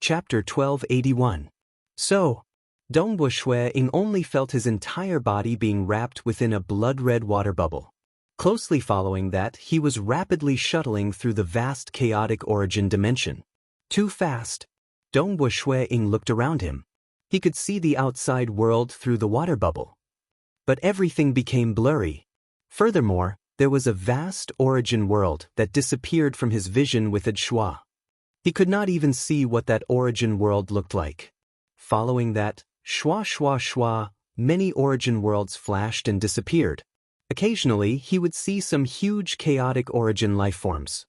Chapter 1281. So, Dongbo Shui-ing only felt his entire body being wrapped within a blood-red water bubble. Closely following that, he was rapidly shuttling through the vast chaotic origin dimension. Too fast. Dongbo Shui-ing looked around him. He could see the outside world through the water bubble. But everything became blurry. Furthermore, there was a vast origin world that disappeared from his vision with a schwa. He could not even see what that origin world looked like. Following that, schwa, many origin worlds flashed and disappeared. Occasionally, he would see some huge chaotic origin lifeforms.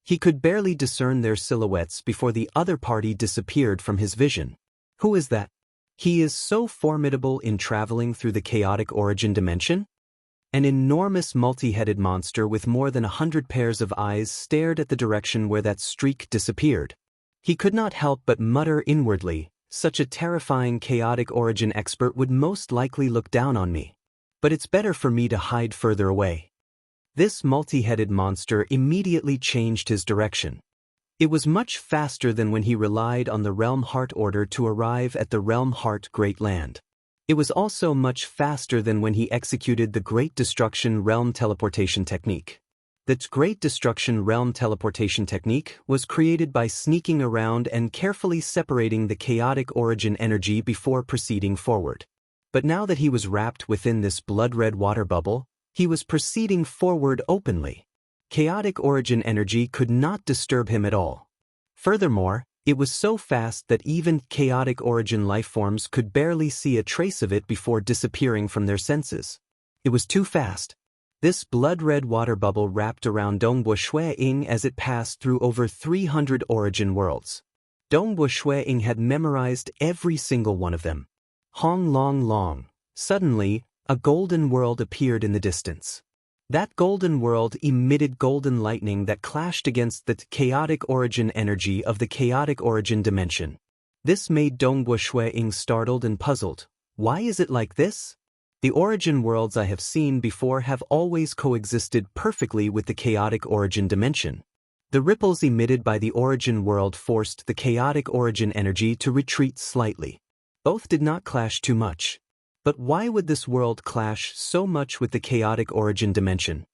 He could barely discern their silhouettes before the other party disappeared from his vision. Who is that? He is so formidable in traveling through the chaotic origin dimension? An enormous multi-headed monster with more than 100 pairs of eyes stared at the direction where that streak disappeared. He could not help but mutter inwardly, such a terrifying chaotic origin expert would most likely look down on me. But it's better for me to hide further away. This multi-headed monster immediately changed his direction. It was much faster than when he relied on the Realm Heart Order to arrive at the Realm Heart Great Land. It was also much faster than when he executed the Great Destruction Realm Teleportation Technique. The Great Destruction Realm Teleportation Technique was created by sneaking around and carefully separating the chaotic origin energy before proceeding forward. But now that he was wrapped within this blood-red water bubble, he was proceeding forward openly. Chaotic origin energy could not disturb him at all. Furthermore, it was so fast that even chaotic origin lifeforms could barely see a trace of it before disappearing from their senses. It was too fast. This blood-red water bubble wrapped around Dongbo Shui-ing as it passed through over 300 origin worlds. Dongbo Shui-ing had memorized every single one of them. Hong long. Suddenly, a golden world appeared in the distance. That golden world emitted golden lightning that clashed against the chaotic origin energy of the chaotic origin dimension. This made Dongbo Shui-ing startled and puzzled. Why is it like this? The origin worlds I have seen before have always coexisted perfectly with the chaotic origin dimension. The ripples emitted by the origin world forced the chaotic origin energy to retreat slightly. Both did not clash too much. But why would this world clash so much with the chaotic origin dimension?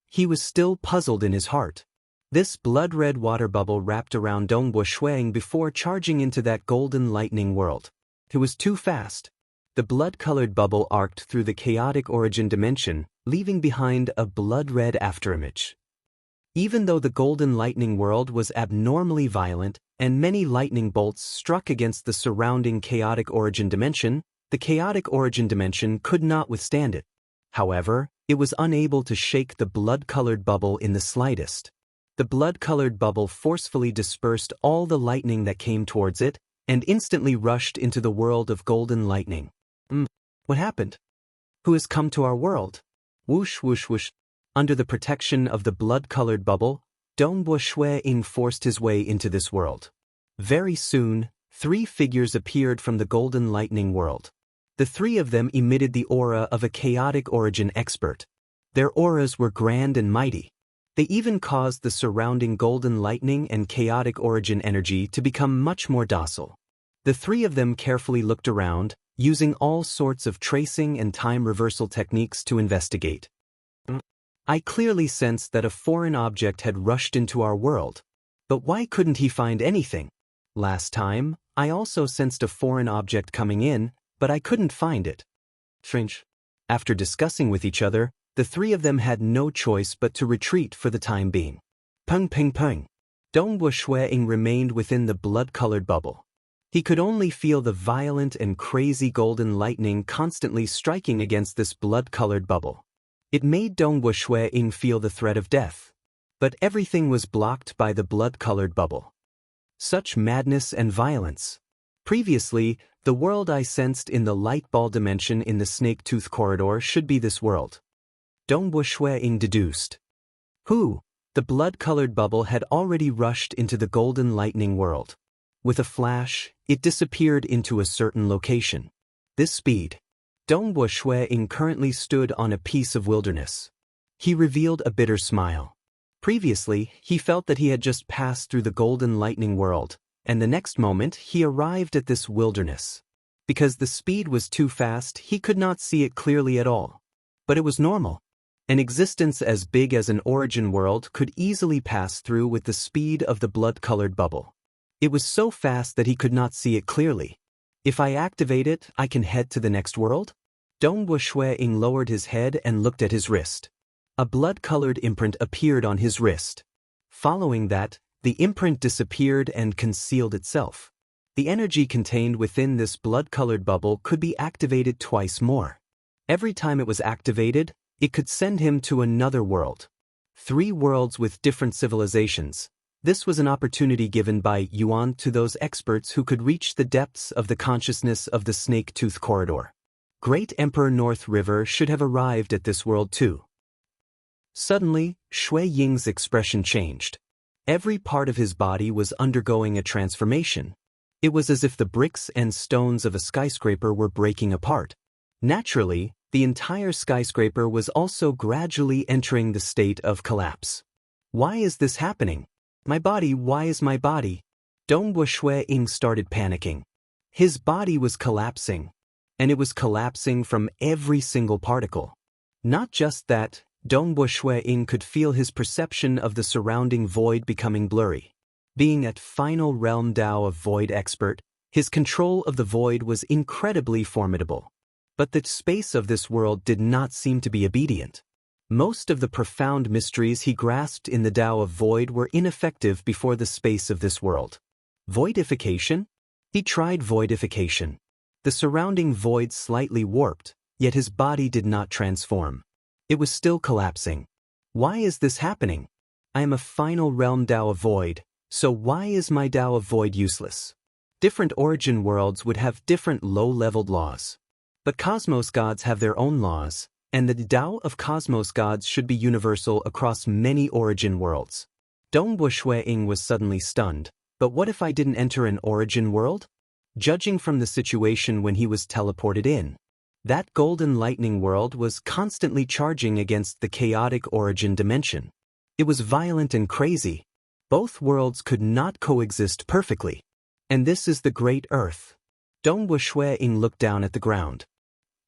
He was still puzzled in his heart. This blood-red water bubble wrapped around Dongbo Shui-ing before charging into that golden lightning world. It was too fast. The blood-colored bubble arced through the chaotic origin dimension, leaving behind a blood-red afterimage. Even though the golden lightning world was abnormally violent, and many lightning bolts struck against the surrounding chaotic origin dimension, the chaotic origin dimension could not withstand it. However, it was unable to shake the blood-colored bubble in the slightest. The blood-colored bubble forcefully dispersed all the lightning that came towards it, and instantly rushed into the world of golden lightning. What happened? Who has come to our world? Whoosh. Under the protection of the blood-colored bubble, Dongbo Shui-ing forced his way into this world. Very soon, 3 figures appeared from the golden lightning world. The 3 of them emitted the aura of a chaotic origin expert. Their auras were grand and mighty. They even caused the surrounding golden lightning and chaotic origin energy to become much more docile. The 3 of them carefully looked around, using all sorts of tracing and time reversal techniques to investigate. I clearly sensed that a foreign object had rushed into our world. But why couldn't he find anything? Last time, I also sensed a foreign object coming in, but I couldn't find it. Strange. After discussing with each other, the 3 of them had no choice but to retreat for the time being. Peng. Dongbo Shui-ing remained within the blood-colored bubble. He could only feel the violent and crazy golden lightning constantly striking against this blood-colored bubble. It made Dongbo Shui-ing feel the threat of death. But everything was blocked by the blood-colored bubble. Such madness and violence. Previously, the world I sensed in the light ball dimension in the snake tooth corridor should be this world. Dongbo Shui-ing deduced. Who? The blood-colored bubble had already rushed into the golden lightning world. With a flash, it disappeared into a certain location. This speed. Dongbo Shui-ing currently stood on a piece of wilderness. He revealed a bitter smile. Previously, he felt that he had just passed through the golden lightning world, and the next moment he arrived at this wilderness. Because the speed was too fast, he could not see it clearly at all. But it was normal. An existence as big as an origin world could easily pass through with the speed of the blood-colored bubble. It was so fast that he could not see it clearly. If I activate it, I can head to the next world? Dongwu Shui-ing lowered his head and looked at his wrist. A blood-colored imprint appeared on his wrist. Following that, the imprint disappeared and concealed itself. The energy contained within this blood-colored bubble could be activated twice more. Every time it was activated, it could send him to another world. 3 worlds with different civilizations. This was an opportunity given by Yuan to those experts who could reach the depths of the consciousness of the snake-tooth corridor. Great Emperor North River should have arrived at this world too. Suddenly, Shui Ying's expression changed. Every part of his body was undergoing a transformation. It was as if the bricks and stones of a skyscraper were breaking apart. Naturally, the entire skyscraper was also gradually entering the state of collapse. Why is this happening? My body, why is my body? Dongwu Shui-ing started panicking. His body was collapsing. And it was collapsing from every single particle. Not just that, Dongwu Shui-ing could feel his perception of the surrounding void becoming blurry. Being at final realm Tao of Void expert, his control of the void was incredibly formidable. But the space of this world did not seem to be obedient. Most of the profound mysteries he grasped in the Tao of Void were ineffective before the space of this world. Voidification? He tried voidification. The surrounding void slightly warped, yet his body did not transform. It was still collapsing. Why is this happening? I am a final realm Tao of Void, so why is my Tao of Void useless? Different origin worlds would have different low-leveled laws. But cosmos gods have their own laws, and the Tao of cosmos gods should be universal across many origin worlds. Dongwu Shui-ing was suddenly stunned. But what if I didn't enter an origin world? Judging from the situation when he was teleported in, that golden lightning world was constantly charging against the chaotic origin dimension. It was violent and crazy. Both worlds could not coexist perfectly. And this is the Great Earth. Dongwu Shui-ing looked down at the ground.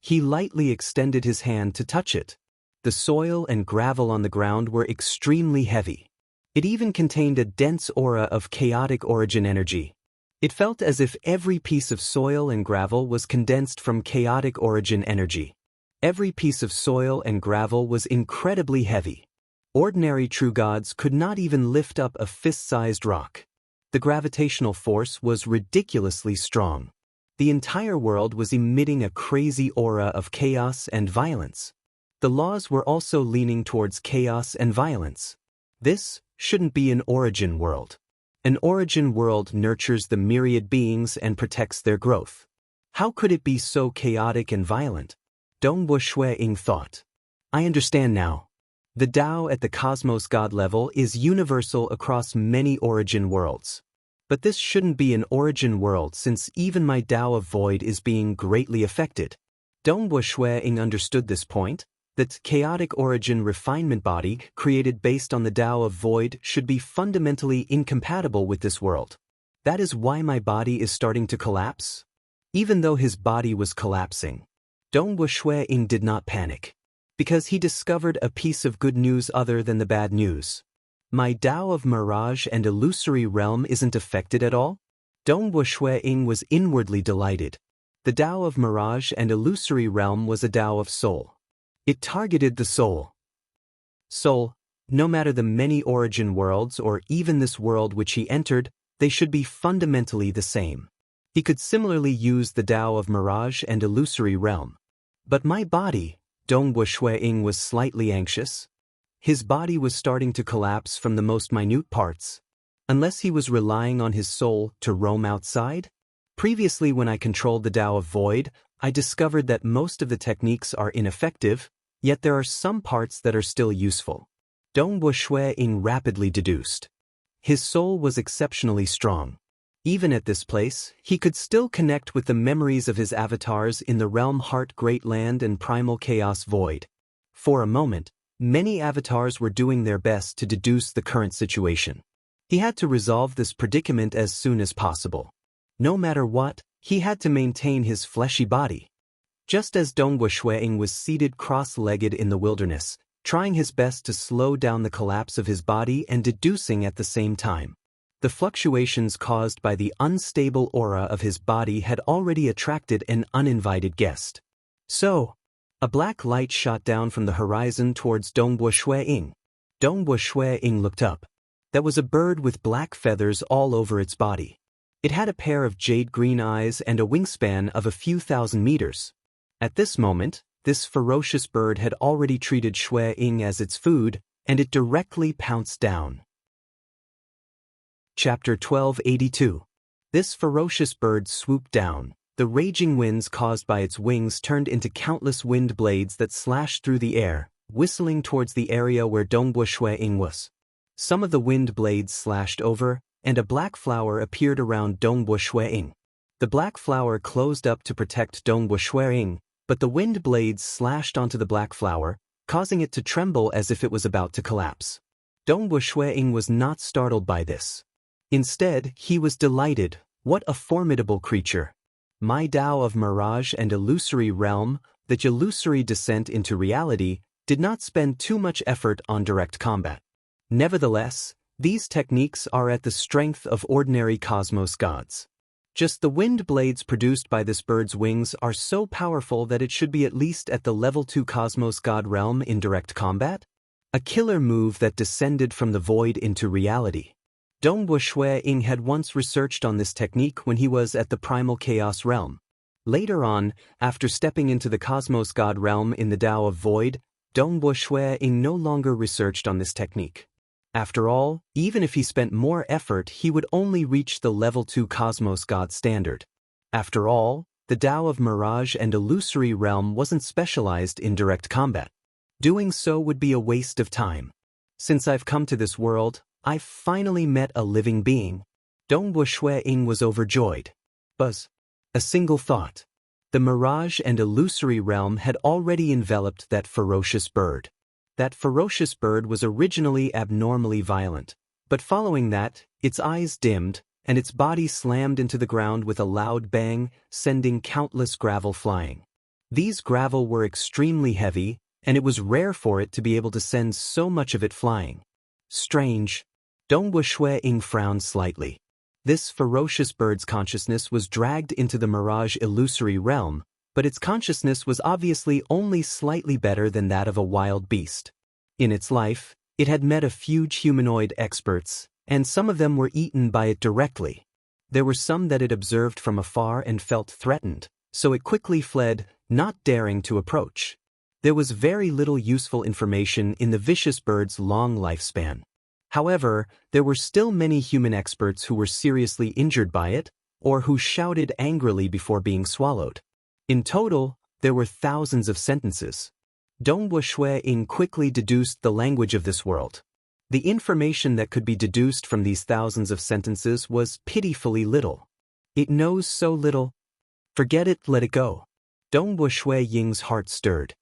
He lightly extended his hand to touch it. The soil and gravel on the ground were extremely heavy. It even contained a dense aura of chaotic origin energy. It felt as if every piece of soil and gravel was condensed from chaotic origin energy. Every piece of soil and gravel was incredibly heavy. Ordinary true gods could not even lift up a fist-sized rock. The gravitational force was ridiculously strong. The entire world was emitting a crazy aura of chaos and violence. The laws were also leaning towards chaos and violence. This shouldn't be an origin world. An origin world nurtures the myriad beings and protects their growth. How could it be so chaotic and violent? Dongwu Shui-ing thought. I understand now. The Tao at the cosmos god level is universal across many origin worlds. But this shouldn't be an origin world since even my Tao of Void is being greatly affected. Dongwu Shui-ing understood this point, that chaotic origin refinement body created based on the Tao of Void should be fundamentally incompatible with this world. That is why my body is starting to collapse. Even though his body was collapsing, Dongwu Shui-ing did not panic. Because he discovered a piece of good news other than the bad news. My Tao of Mirage and Illusory Realm isn't affected at all? Dongwu Shui-ing was inwardly delighted. The Tao of Mirage and Illusory Realm was a Tao of Soul. It targeted the soul. Soul, no matter the many origin worlds or even this world which he entered, they should be fundamentally the same. He could similarly use the Tao of Mirage and Illusory Realm. But my body, Dongwu Shui-ing was slightly anxious. His body was starting to collapse from the most minute parts. Unless he was relying on his soul to roam outside? Previously when I controlled the Tao of Void, I discovered that most of the techniques are ineffective, yet there are some parts that are still useful. Dongwu Shui-ing rapidly deduced. His soul was exceptionally strong. Even at this place, he could still connect with the memories of his avatars in the Realm Heart Great Land and Primal Chaos Void. For a moment, many avatars were doing their best to deduce the current situation. He had to resolve this predicament as soon as possible. No matter what, he had to maintain his fleshy body. Just as Dongwu Shuiying was seated cross-legged in the wilderness, trying his best to slow down the collapse of his body and deducing at the same time. The fluctuations caused by the unstable aura of his body had already attracted an uninvited guest. So, a black light shot down from the horizon towards Dongwu Shuiying. Dongwu Shuiying looked up. That was a bird with black feathers all over its body. It had a pair of jade-green eyes and a wingspan of a few thousand meters. At this moment, this ferocious bird had already treated Shuiying as its food, and it directly pounced down. Chapter 1282. This ferocious bird swooped down. The raging winds caused by its wings turned into countless wind blades that slashed through the air, whistling towards the area where Dongwu Shuiying was. Some of the wind blades slashed over, and a black flower appeared around Dongwu Shuiying. The black flower closed up to protect Dongwu Shuiying, but the wind blades slashed onto the black flower, causing it to tremble as if it was about to collapse. Dongwu Shuiying was not startled by this. Instead, he was delighted. What a formidable creature! My Tao of mirage and illusory realm, that illusory descent into reality, did not spend too much effort on direct combat. Nevertheless, these techniques are at the strength of ordinary cosmos gods. Just the wind blades produced by this bird's wings are so powerful that it should be at least at the level 2 cosmos god realm in direct combat? A killer move that descended from the void into reality. Dongwu Shuiying had once researched on this technique when he was at the primal chaos realm. Later on, after stepping into the cosmos god realm in the Tao of Void, Dongwu Shuiying no longer researched on this technique. After all, even if he spent more effort, he would only reach the level 2 cosmos god standard. After all, the Tao of mirage and illusory realm wasn't specialized in direct combat. Doing so would be a waste of time. Since I've come to this world, I've finally met a living being. Dongwu Shuiying was overjoyed. Buzz. A single thought. The mirage and illusory realm had already enveloped that ferocious bird. That ferocious bird was originally abnormally violent, but following that, its eyes dimmed, and its body slammed into the ground with a loud bang, sending countless gravel flying. These gravel were extremely heavy, and it was rare for it to be able to send so much of it flying. Strange. Dongwu Shuiying frowned slightly. This ferocious bird's consciousness was dragged into the mirage illusory realm, but its consciousness was obviously only slightly better than that of a wild beast. In its life, it had met a few humanoid experts, and some of them were eaten by it directly. There were some that it observed from afar and felt threatened, so it quickly fled, not daring to approach. There was very little useful information in the vicious bird's long lifespan. However, there were still many human experts who were seriously injured by it, or who shouted angrily before being swallowed. In total, there were thousands of sentences. Dongwu Shuiying quickly deduced the language of this world. The information that could be deduced from these thousands of sentences was pitifully little. It knows so little. Forget it, let it go. Dongwu Shuiying's heart stirred.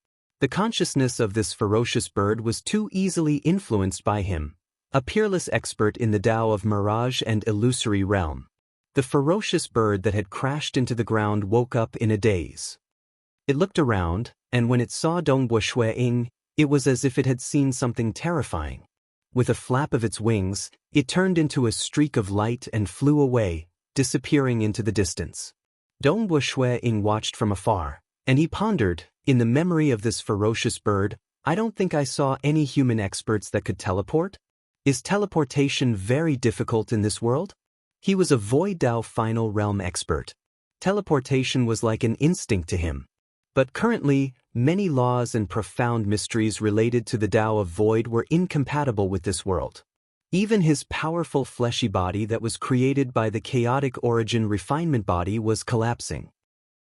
The consciousness of this ferocious bird was too easily influenced by him, a peerless expert in the Tao of mirage and illusory realm. The ferocious bird that had crashed into the ground woke up in a daze. It looked around, and when it saw Dongwu Shuiying, it was as if it had seen something terrifying. With a flap of its wings, it turned into a streak of light and flew away, disappearing into the distance. Dongwu Shuiying watched from afar, and he pondered, in the memory of this ferocious bird, I don't think I saw any human experts that could teleport. Is teleportation very difficult in this world? He was a Void Tao final realm expert. Teleportation was like an instinct to him. But currently, many laws and profound mysteries related to the Tao of Void were incompatible with this world. Even his powerful fleshy body that was created by the chaotic origin refinement body was collapsing.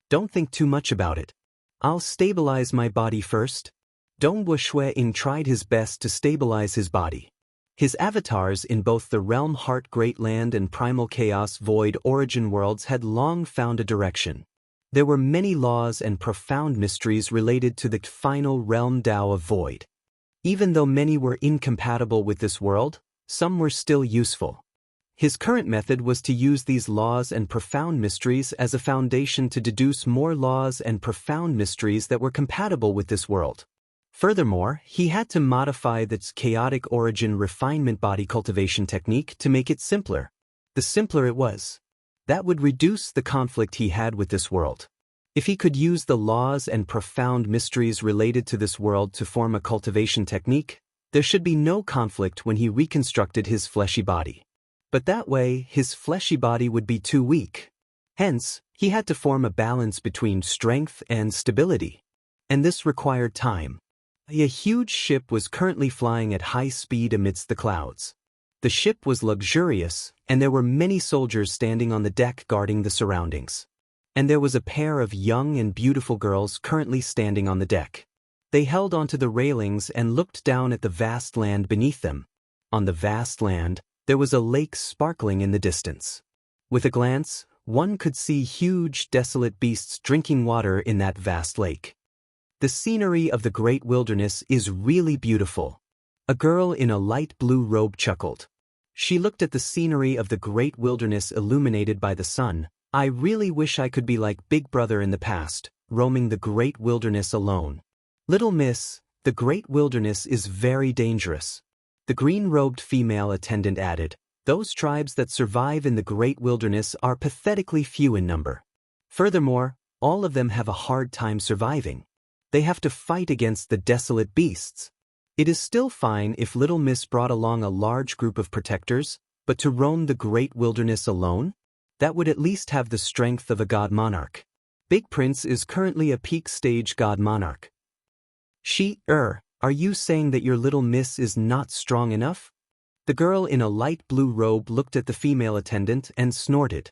Don't think too much about it. I'll stabilize my body first. Dongwu Shuiying tried his best to stabilize his body. His avatars in both the Realm Heart Great Land and Primal Chaos Void Origin worlds had long found a direction. There were many laws and profound mysteries related to the final Realm Tao of Void. Even though many were incompatible with this world, some were still useful. His current method was to use these laws and profound mysteries as a foundation to deduce more laws and profound mysteries that were compatible with this world. Furthermore, he had to modify this chaotic origin refinement body cultivation technique to make it simpler. The simpler it was, that would reduce the conflict he had with this world. If he could use the laws and profound mysteries related to this world to form a cultivation technique, there should be no conflict when he reconstructed his fleshy body. But that way, his fleshy body would be too weak. Hence, he had to form a balance between strength and stability. And this required time. A huge ship was currently flying at high speed amidst the clouds. The ship was luxurious, and there were many soldiers standing on the deck guarding the surroundings. And there was a pair of young and beautiful girls currently standing on the deck. They held onto the railings and looked down at the vast land beneath them. On the vast land, there was a lake sparkling in the distance. With a glance, one could see huge, desolate beasts drinking water in that vast lake. The scenery of the great wilderness is really beautiful. A girl in a light blue robe chuckled. She looked at the scenery of the great wilderness illuminated by the sun. I really wish I could be like Big Brother in the past, roaming the great wilderness alone. Little miss, the great wilderness is very dangerous. The green-robed female attendant added, those tribes that survive in the great wilderness are pathetically few in number. Furthermore, all of them have a hard time surviving. They have to fight against the desolate beasts. It is still fine if Little Miss brought along a large group of protectors, but to roam the great wilderness alone? That would at least have the strength of a god monarch. Big Prince is currently a peak stage god monarch. Are you saying that your Little Miss is not strong enough? The girl in a light blue robe looked at the female attendant and snorted.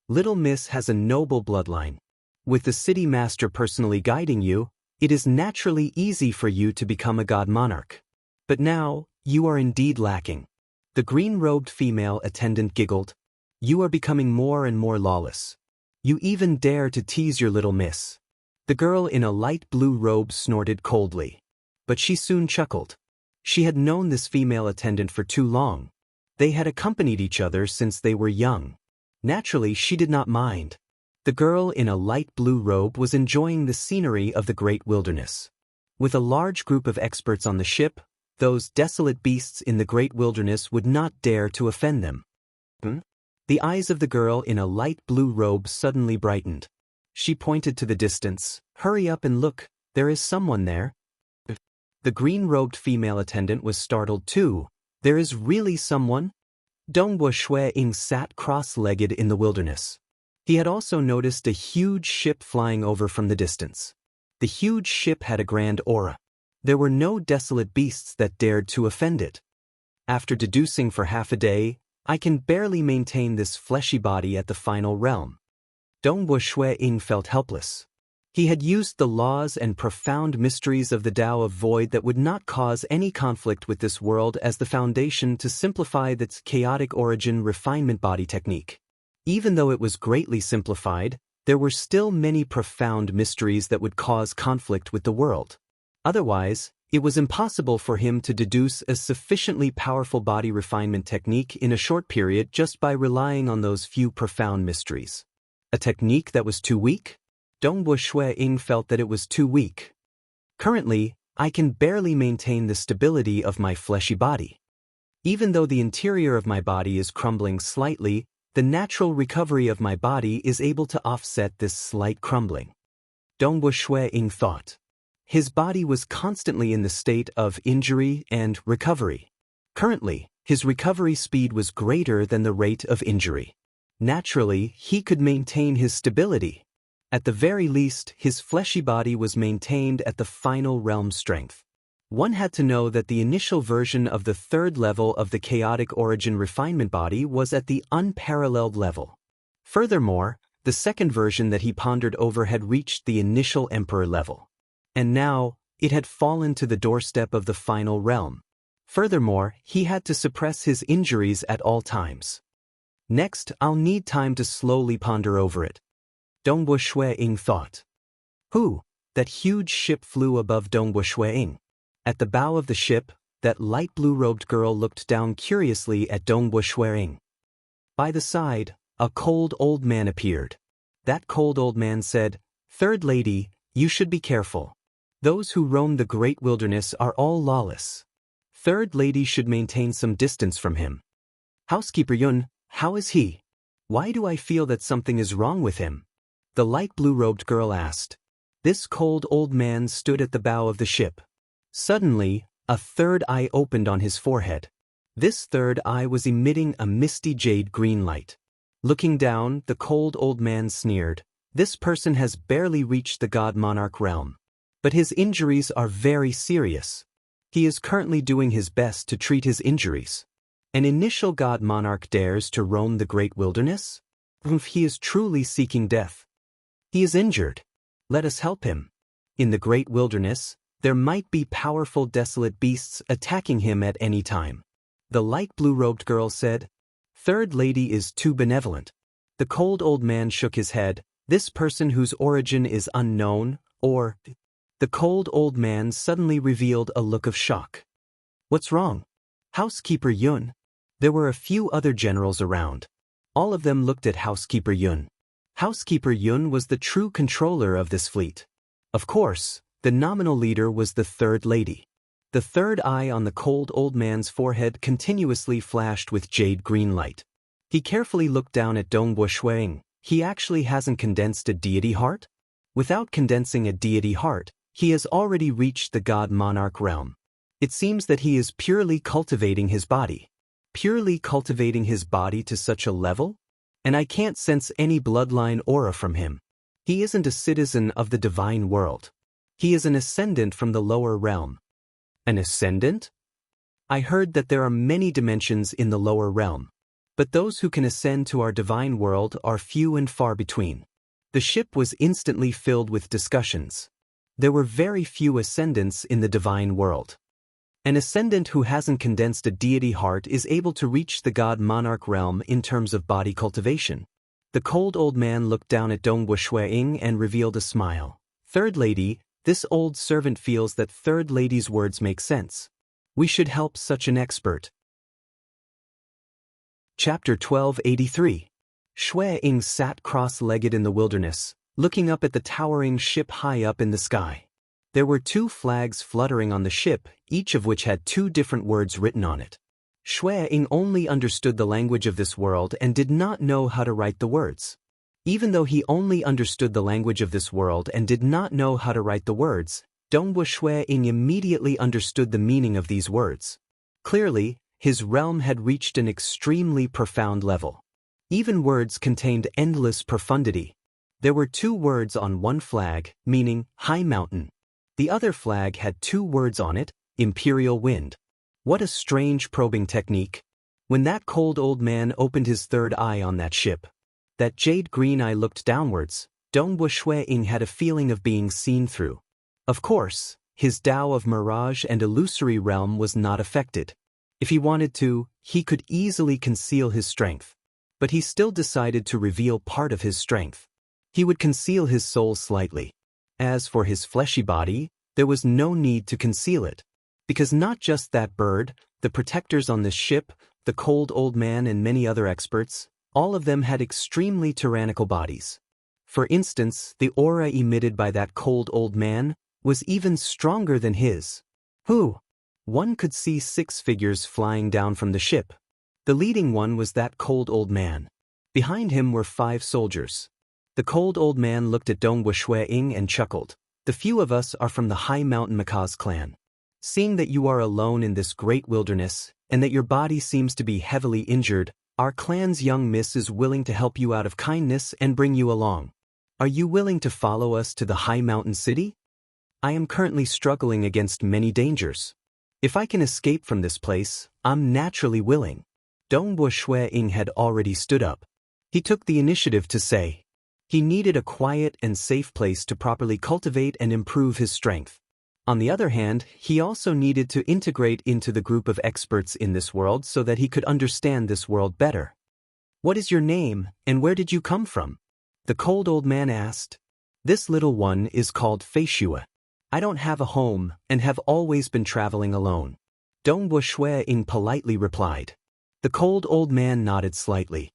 Little Miss has a noble bloodline. With the city master personally guiding you, it is naturally easy for you to become a god monarch. But now, you are indeed lacking. The green-robed female attendant giggled. You are becoming more and more lawless. You even dare to tease your Little Miss. The girl in a light blue robe snorted coldly. But she soon chuckled. She had known this female attendant for too long. They had accompanied each other since they were young. Naturally, she did not mind. The girl in a light blue robe was enjoying the scenery of the great wilderness. With a large group of experts on the ship, those desolate beasts in the great wilderness would not dare to offend them. The eyes of the girl in a light blue robe suddenly brightened. She pointed to the distance. Hurry up and look, there is someone there. The green-robed female attendant was startled too. There is really someone? Donghua Shui-ing sat cross-legged in the wilderness. He had also noticed a huge ship flying over from the distance. The huge ship had a grand aura. There were no desolate beasts that dared to offend it. After deducing for half a day, I can barely maintain this fleshy body at the final realm. Donghua Shui-ing felt helpless. He had used the laws and profound mysteries of the Tao of Void that would not cause any conflict with this world as the foundation to simplify its chaotic origin refinement body technique. Even though it was greatly simplified, there were still many profound mysteries that would cause conflict with the world. Otherwise, it was impossible for him to deduce a sufficiently powerful body refinement technique in a short period just by relying on those few profound mysteries. A technique that was too weak? Donghua Shui-ing felt that it was too weak. Currently, I can barely maintain the stability of my fleshy body. Even though the interior of my body is crumbling slightly, the natural recovery of my body is able to offset this slight crumbling. Donghua Shui-ing thought. His body was constantly in the state of injury and recovery. Currently, his recovery speed was greater than the rate of injury. Naturally, he could maintain his stability. At the very least, his fleshy body was maintained at the final realm strength. One had to know that the initial version of the third level of the chaotic origin refinement body was at the unparalleled level. Furthermore, the second version that he pondered over had reached the initial emperor level. And now, it had fallen to the doorstep of the final realm. Furthermore, he had to suppress his injuries at all times. Next, I'll need time to slowly ponder over it. Donghua Shui-ing thought. That huge ship flew above Donghua Shui-ing. At the bow of the ship, that light blue-robed girl looked down curiously at Donghua Shui-ing. By the side, a cold old man appeared. That cold old man said, "Third lady, you should be careful. Those who roam the great wilderness are all lawless. Third lady should maintain some distance from him." "Housekeeper Yun, how is he? Why do I feel that something is wrong with him?" the light blue-robed girl asked. This cold old man stood at the bow of the ship. Suddenly, a third eye opened on his forehead. This third eye was emitting a misty jade green light. Looking down, the cold old man sneered, "This person has barely reached the god monarch realm. But his injuries are very serious. He is currently doing his best to treat his injuries. An initial god monarch dares to roam the great wilderness? He is truly seeking death. He is injured. Let us help him. In the great wilderness, there might be powerful desolate beasts attacking him at any time." The light blue-robed girl said. "Third lady is too benevolent." The cold old man shook his head. "This person whose origin is unknown, or—" The cold old man suddenly revealed a look of shock. "What's wrong?" "Housekeeper Yun." There were a few other generals around. All of them looked at Housekeeper Yun. Housekeeper Yun was the true controller of this fleet. Of course, the nominal leader was the third lady. The third eye on the cold old man's forehead continuously flashed with jade green light. He carefully looked down at Dongbo Shuang. He actually hasn't condensed a deity heart? Without condensing a deity heart, he has already reached the god monarch realm. It seems that he is purely cultivating his body. Purely cultivating his body to such a level? And I can't sense any bloodline aura from him. He isn't a citizen of the divine world. He is an ascendant from the lower realm. An ascendant? I heard that there are many dimensions in the lower realm. But those who can ascend to our divine world are few and far between. The ship was instantly filled with discussions. There were very few ascendants in the divine world. An ascendant who hasn't condensed a deity heart is able to reach the god monarch realm in terms of body cultivation. The cold old man looked down at Dongbo Shuang and revealed a smile. "Third lady, this old servant feels that third lady's words make sense. We should help such an expert." Chapter 1283. Shuang sat cross-legged in the wilderness, looking up at the towering ship high up in the sky. There were 2 flags fluttering on the ship, each of which had 2 different words written on it. Shuang only understood the language of this world and did not know how to write the words. Even though he only understood the language of this world and did not know how to write the words, Dongbo Shuang immediately understood the meaning of these words. Clearly, his realm had reached an extremely profound level. Even words contained endless profundity. There were 2 words on one flag, meaning high mountain. The other flag had 2 words on it, imperial wind. What a strange probing technique. When that cold old man opened his third eye on that ship, that jade green eye looked downwards, Dongbo Shuang had a feeling of being seen through. Of course, his Tao of mirage and illusory realm was not affected. If he wanted to, he could easily conceal his strength. But he still decided to reveal part of his strength. He would conceal his soul slightly. As for his fleshy body, there was no need to conceal it. Because not just that bird, the protectors on this ship, the cold old man and many other experts, all of them had extremely tyrannical bodies. For instance, the aura emitted by that cold old man was even stronger than his. Who? One could see 6 figures flying down from the ship. The leading one was that cold old man. Behind him were 5 soldiers. The cold old man looked at Dongbo Shuang and chuckled. "The few of us are from the High Mountain Macaws clan. Seeing that you are alone in this great wilderness, and that your body seems to be heavily injured, our clan's young miss is willing to help you out of kindness and bring you along. Are you willing to follow us to the High Mountain City? I am currently struggling against many dangers. If I can escape from this place, I'm naturally willing." Dongbo Shuang had already stood up. He took the initiative to say, he needed a quiet and safe place to properly cultivate and improve his strength. On the other hand, he also needed to integrate into the group of experts in this world so that he could understand this world better. "What is your name, and where did you come from?" the cold old man asked. "This little one is called Feishua. I don't have a home and have always been traveling alone," Dongbo Shuang politely replied. The cold old man nodded slightly.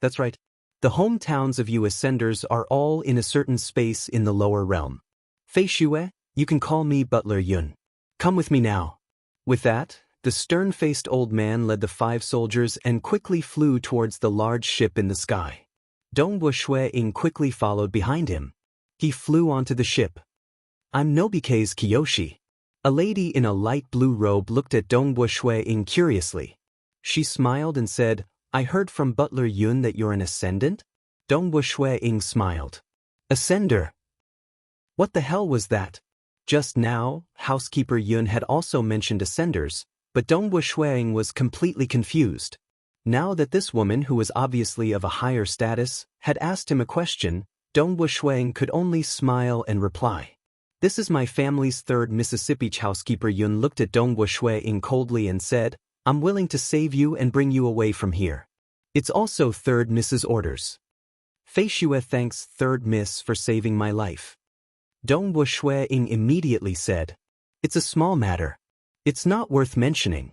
That's right. The hometowns of you ascenders are all in a certain space in the lower realm. Fei Shue, you can call me Butler Yun. Come with me now. With that, the stern-faced old man led the 5 soldiers and quickly flew towards the large ship in the sky. Dongbo Shui-ing quickly followed behind him. He flew onto the ship. I'm Nobike's Kiyoshi. A lady in a light blue robe looked at Dongbo Shui-ing curiously. She smiled and said, I heard from Butler Yun that you're an ascendant? Dongbo Shui-ing smiled. Ascender? What the hell was that? Just now, housekeeper Yun had also mentioned ascenders, but Dongbo Shui-ing was completely confused. Now that this woman, who was obviously of a higher status, had asked him a question, Dongbo Shui-ing could only smile and reply. This is my family's 3rd Mississippi. Housekeeper Yun looked at Dongbo Shui-ing coldly and said, I'm willing to save you and bring you away from here. It's also 3rd Miss's orders. Fei Shue thanks 3rd Miss for saving my life. Dongbo Shui-ing immediately said, It's a small matter. It's not worth mentioning.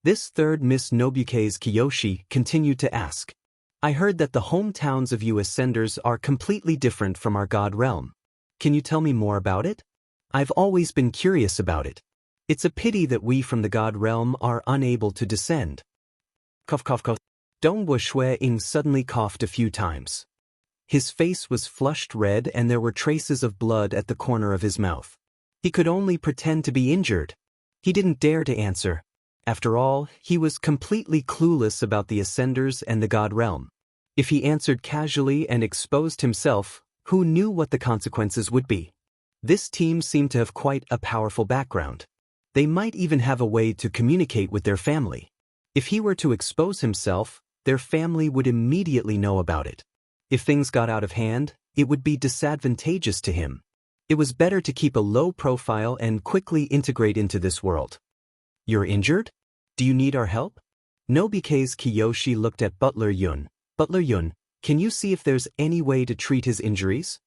This 3rd Miss Nobuke's Kiyoshi continued to ask, I heard that the hometowns of you ascenders are completely different from our god realm. Can you tell me more about it? I've always been curious about it. It's a pity that we from the god realm are unable to descend. Cough cough cough. Dongbo Shui-ing suddenly coughed a few times. His face was flushed red and there were traces of blood at the corner of his mouth. He could only pretend to be injured. He didn't dare to answer. After all, he was completely clueless about the ascenders and the god realm. If he answered casually and exposed himself, who knew what the consequences would be? This team seemed to have quite a powerful background. They might even have a way to communicate with their family. If he were to expose himself, their family would immediately know about it. If things got out of hand, it would be disadvantageous to him. It was better to keep a low profile and quickly integrate into this world. You're injured? Do you need our help? Nobike's Kiyoshi looked at Butler Yun. Butler Yun, can you see if there's any way to treat his injuries?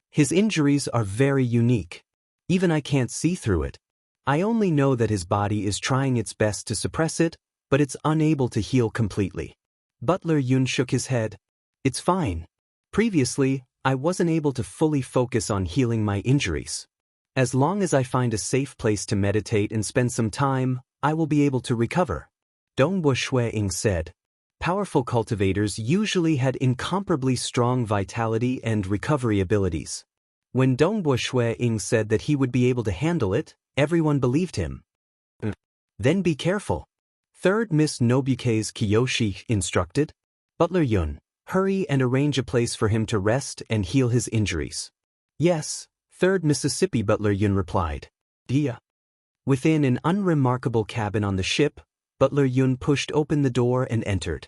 His injuries are very unique. Even I can't see through it. I only know that his body is trying its best to suppress it, but it's unable to heal completely. Butler Yun shook his head. It's fine. Previously, I wasn't able to fully focus on healing my injuries. As long as I find a safe place to meditate and spend some time, I will be able to recover. Dongbo Shui-ing said. Powerful cultivators usually had incomparably strong vitality and recovery abilities. When Dongbo Shui-ing said that he would be able to handle it, everyone believed him. Then be careful. 3rd Miss Nobuke's Kiyoshi instructed. Butler Yun, hurry and arrange a place for him to rest and heal his injuries. Yes, 3rd Mississippi. Butler Yun replied. Dia. Within an unremarkable cabin on the ship, Butler Yun pushed open the door and entered.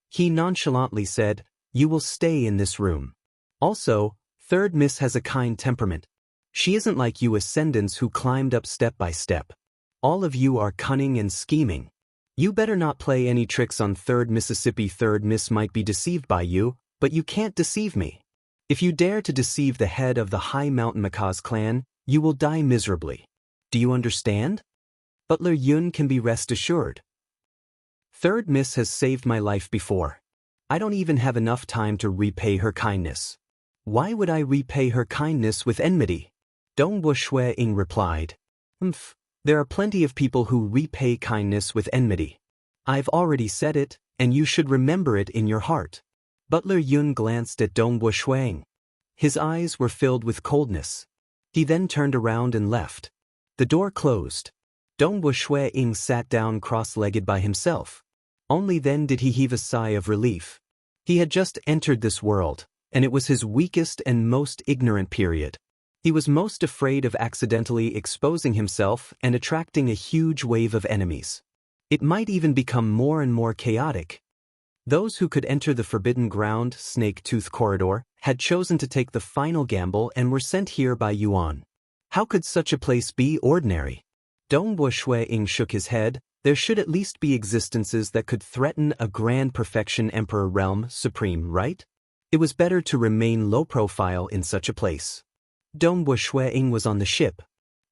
He nonchalantly said, You will stay in this room. Also, 3rd Miss has a kind temperament. She isn't like you ascendants who climbed up step by step. All of you are cunning and scheming. You better not play any tricks on 3rd Mississippi. 3rd Miss might be deceived by you, but you can't deceive me. If you dare to deceive the head of the High Mountain Macaw's clan, you will die miserably. Do you understand? Butler Yun can be rest assured. 3rd Miss has saved my life before. I don't even have enough time to repay her kindness. Why would I repay her kindness with enmity? Dongbo Shui-ing replied. There are plenty of people who repay kindness with enmity. I've already said it, and you should remember it in your heart. Butler Yun glanced at Dongbo Shui-ing. His eyes were filled with coldness. He then turned around and left. The door closed. Dongbo Shui-ing sat down cross-legged by himself. Only then did he heave a sigh of relief. He had just entered this world, and it was his weakest and most ignorant period. He was most afraid of accidentally exposing himself and attracting a huge wave of enemies. It might even become more and more chaotic. Those who could enter the forbidden ground, Snake Tooth Corridor, had chosen to take the final gamble and were sent here by Yuan. How could such a place be ordinary? Dongbo Shui-ing shook his head. There should at least be existences that could threaten a grand perfection emperor realm supreme, right? It was better to remain low profile in such a place. Dongbo Shui-ing was on the ship.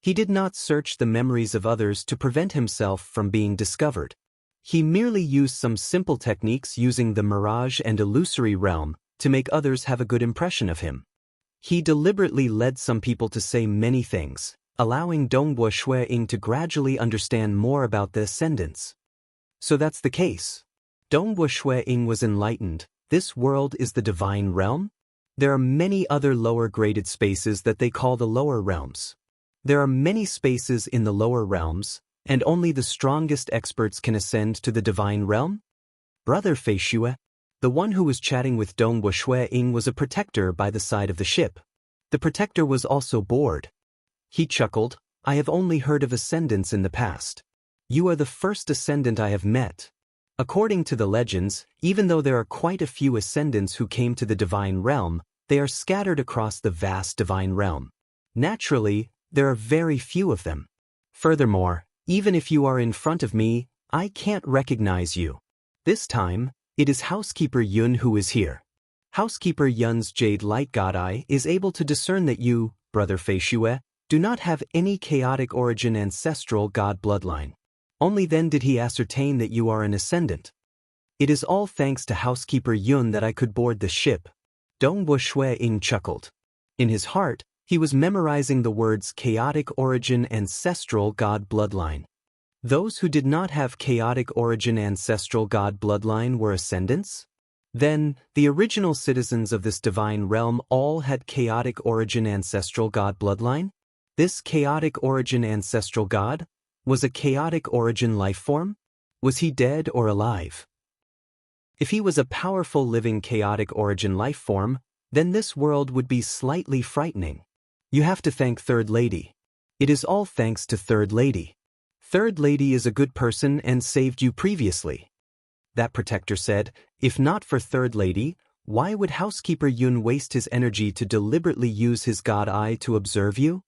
He did not search the memories of others to prevent himself from being discovered. He merely used some simple techniques using the mirage and illusory realm to make others have a good impression of him. He deliberately led some people to say many things, allowing Dongbo Shui-Ying to gradually understand more about the ascendants. So that's the case. Dongbo Shui-Ying was enlightened. This world is the divine realm? There are many other lower-graded spaces that they call the lower realms. There are many spaces in the lower realms, and only the strongest experts can ascend to the divine realm? Brother Fei Shue, the one who was chatting with Dongbo Shui-Ying, was a protector by the side of the ship. The protector was also bored. He chuckled, I have only heard of ascendants in the past. You are the first ascendant I have met. According to the legends, even though there are quite a few ascendants who came to the divine realm, they are scattered across the vast divine realm. Naturally, there are very few of them. Furthermore, even if you are in front of me, I can't recognize you. This time, it is Housekeeper Yun who is here. Housekeeper Yun's Jade Light God Eye is able to discern that you, Brother Fei Shue, do not have any chaotic origin ancestral god bloodline. Only then did he ascertain that you are an ascendant. It is all thanks to Housekeeper Yun that I could board the ship. Dongbo Shui-Ying chuckled. In his heart, he was memorizing the words chaotic origin ancestral god bloodline. Those who did not have chaotic origin ancestral god bloodline were ascendants? Then, the original citizens of this divine realm all had chaotic origin ancestral god bloodline? This chaotic origin ancestral god was a chaotic origin life form? Was he dead or alive? If he was a powerful living chaotic origin life form, then this world would be slightly frightening. You have to thank Third Lady. It is all thanks to Third Lady. Third Lady is a good person and saved you previously. That protector said, if not for Third Lady, why would Housekeeper Yun waste his energy to deliberately use his god eye to observe you?